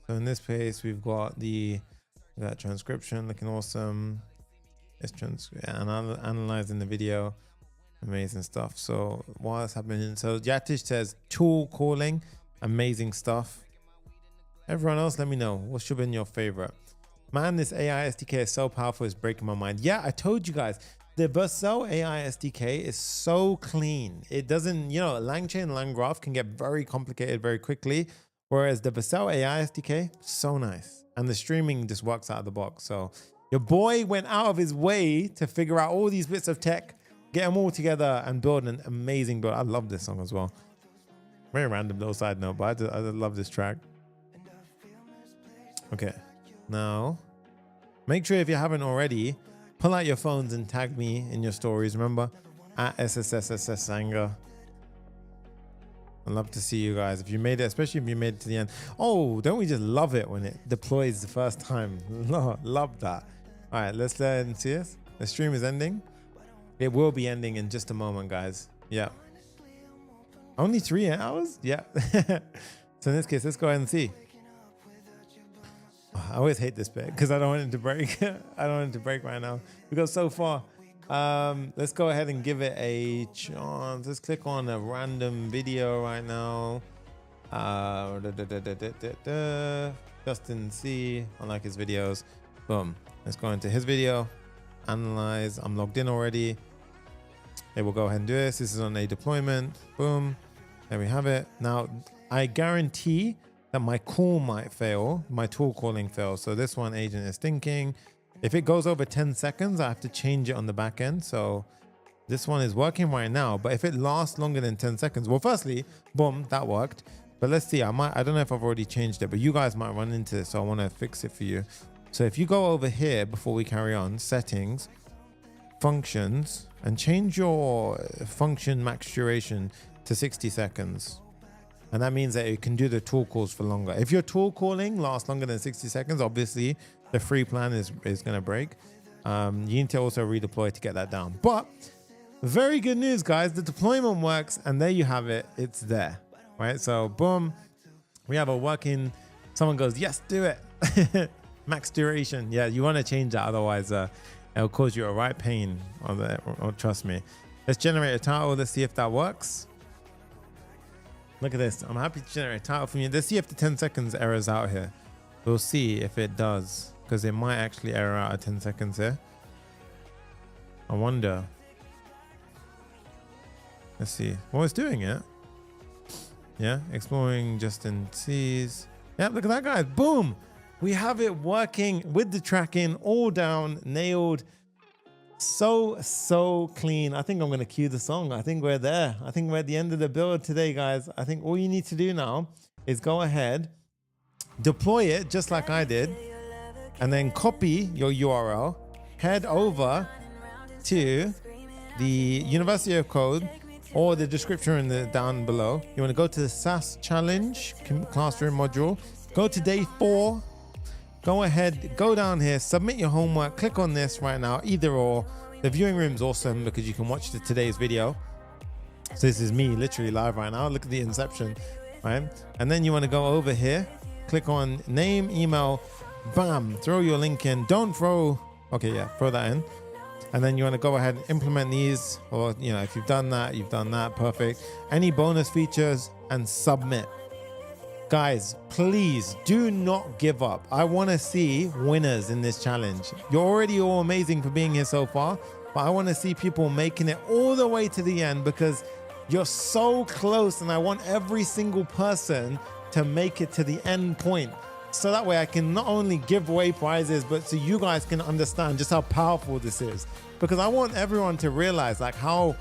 So in this case, we've got that transcription looking awesome. It's analyzing the video, amazing stuff. So while that's happening, so Yatish says tool calling, amazing stuff. Everyone else, let me know. What should have been your favorite? Man, this AI SDK is so powerful, it's breaking my mind. Yeah, I told you guys, the Vercel AI SDK is so clean. It doesn't, LangChain and LangGraph can get very complicated very quickly, whereas the Vercel AI SDK, so nice. And the streaming just works out of the box. So your boy went out of his way to figure out all these bits of tech, get them all together and build an amazing build. I love this song as well. Very random little side note, but I just love this track. Okay, now make sure if you haven't already, pull out your phones and tag me in your stories. Remember, at SSSSS Sangha. I'd love to see you guys. If you made it, especially if you made it to the end. Oh, don't we just love it when it deploys the first time? Love that. All right, let's see this. The stream is ending. It will be ending in just a moment, guys. Yeah. Only 3 hours? Yeah. So in this case, let's go ahead and see. I always hate this bit because I don't want it to break. I don't want it to break right now. We go so far. Let's go ahead and give it a chance. Let's click on a random video right now. Justin C. I like his videos. Boom. Let's go into his video. Analyze. I'm logged in already. Okay, we'll go ahead and do this. This is on a deployment. Boom. There we have it. Now, I guarantee that my call might fail, my tool calling fails. So this one, agent is thinking. If it goes over 10 seconds, I have to change it on the back end. So this one is working right now, but if it lasts longer than 10 seconds, well, firstly, boom, that worked. But let's see, I don't know if I've already changed it, but you guys might run into this, so I want to fix it for you. So if you go over here before we carry on, settings, functions, and change your function max duration to 60 seconds. And that means that it can do the tool calls for longer. If your tool calling lasts longer than 60 seconds, obviously the free plan is going to break. You need to also redeploy to get that down. But very good news, guys. The deployment works, and there you have it. It's there, right? So boom, we have a working, someone goes, yes, do it. Max duration. Yeah, you want to change that. Otherwise, it'll cause you a right pain or trust me. Let's generate a title. Let's see if that works. Look at this. I'm happy to generate a title from you. Let's see if the 10 seconds errors out here. We'll see if it does, because it might actually error out at 10 seconds here. I wonder. Let's see. Well, it's doing it. Yeah, exploring Justin C's. Yeah, look at that, guys. Boom. We have it working with the tracking all down, nailed. So clean. I think I'm going to cue the song. I think we're there. I think we're at the end of the build today, guys. I think all you need to do now is go ahead, deploy it just like I did, and then copy your URL, head over to the University of Code or the description in the down below. You want to go to the SaaS challenge classroom module, go to day 4. Go ahead, go down here, submit your homework, click on this right now, either or. The viewing room is awesome because you can watch today's video. So this is me literally live right now. Look at the inception, right? And then you want to go over here, click on name, email, bam, throw your link in. Don't throw, okay, yeah, throw that in. And then you want to go ahead and implement these, or, if you've done that, perfect. Any bonus features and submit. Guys, please do not give up. I want to see winners in this challenge. You're already all amazing for being here so far, but I want to see people making it all the way to the end because you're so close, and I want every single person to make it to the end point. So that way I can not only give away prizes, but so you guys can understand just how powerful this is. Because I want everyone to realize how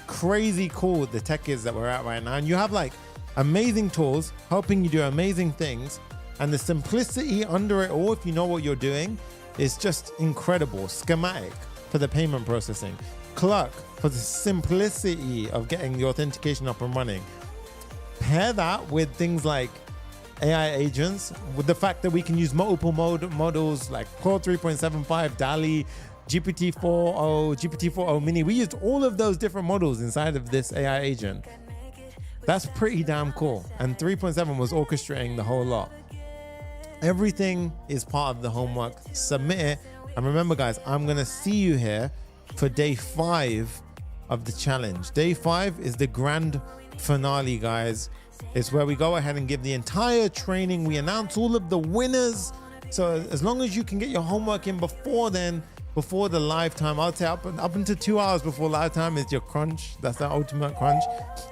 crazy cool the tech is that we're at right now. And you have amazing tools helping you do amazing things, and the simplicity under it all, if you know what you're doing, is just incredible. Schematic for the payment processing, Clerk for the simplicity of getting the authentication up and running. Pair that with things like AI agents, with the fact that we can use multiple models like Claude 3.7, DALI, GPT-4o, GPT-4o mini. We used all of those different models inside of this AI agent. That's pretty damn cool. And 3.7 was orchestrating the whole lot. Everything is part of the homework. Submit it. And remember, guys, I'm going to see you here for day 5 of the challenge. Day 5 is the grand finale, guys. It's where we go ahead and give the entire training. We announce all of the winners. So as long as you can get your homework in before then, before the live time, I'll say up until 2 hours before live time is your crunch. That's the ultimate crunch.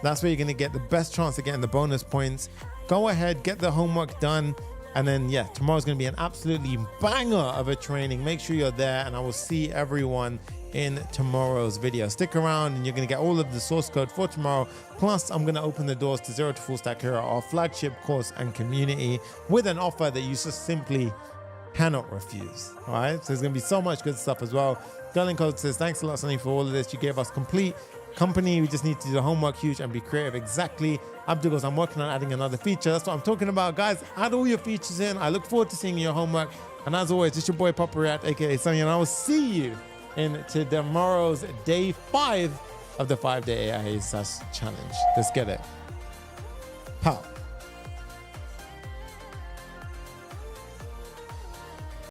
That's where you're going to get the best chance of getting the bonus points. Go ahead, get the homework done. And then, yeah, tomorrow's going to be an absolutely banger of a training. Make sure you're there, and I will see everyone in tomorrow's video. Stick around and you're going to get all of the source code for tomorrow. Plus, I'm going to open the doors to Zero to Full Stack Hero, our flagship course and community, with an offer that you just simply cannot refuse. All right, so there's going to be so much good stuff as well. Sterling Code says, thanks a lot, Sonny, for all of this. You gave us complete company. We just need to do the homework huge and be creative. Exactly. Abdul goes, I'm working on adding another feature. That's what I'm talking about, guys. Add all your features in. I look forward to seeing your homework. And as always, it's your boy Papa React, aka Sonny, and I will see you in tomorrow's day 5 of the 5-day AI SaaS challenge. Let's get it. Pow.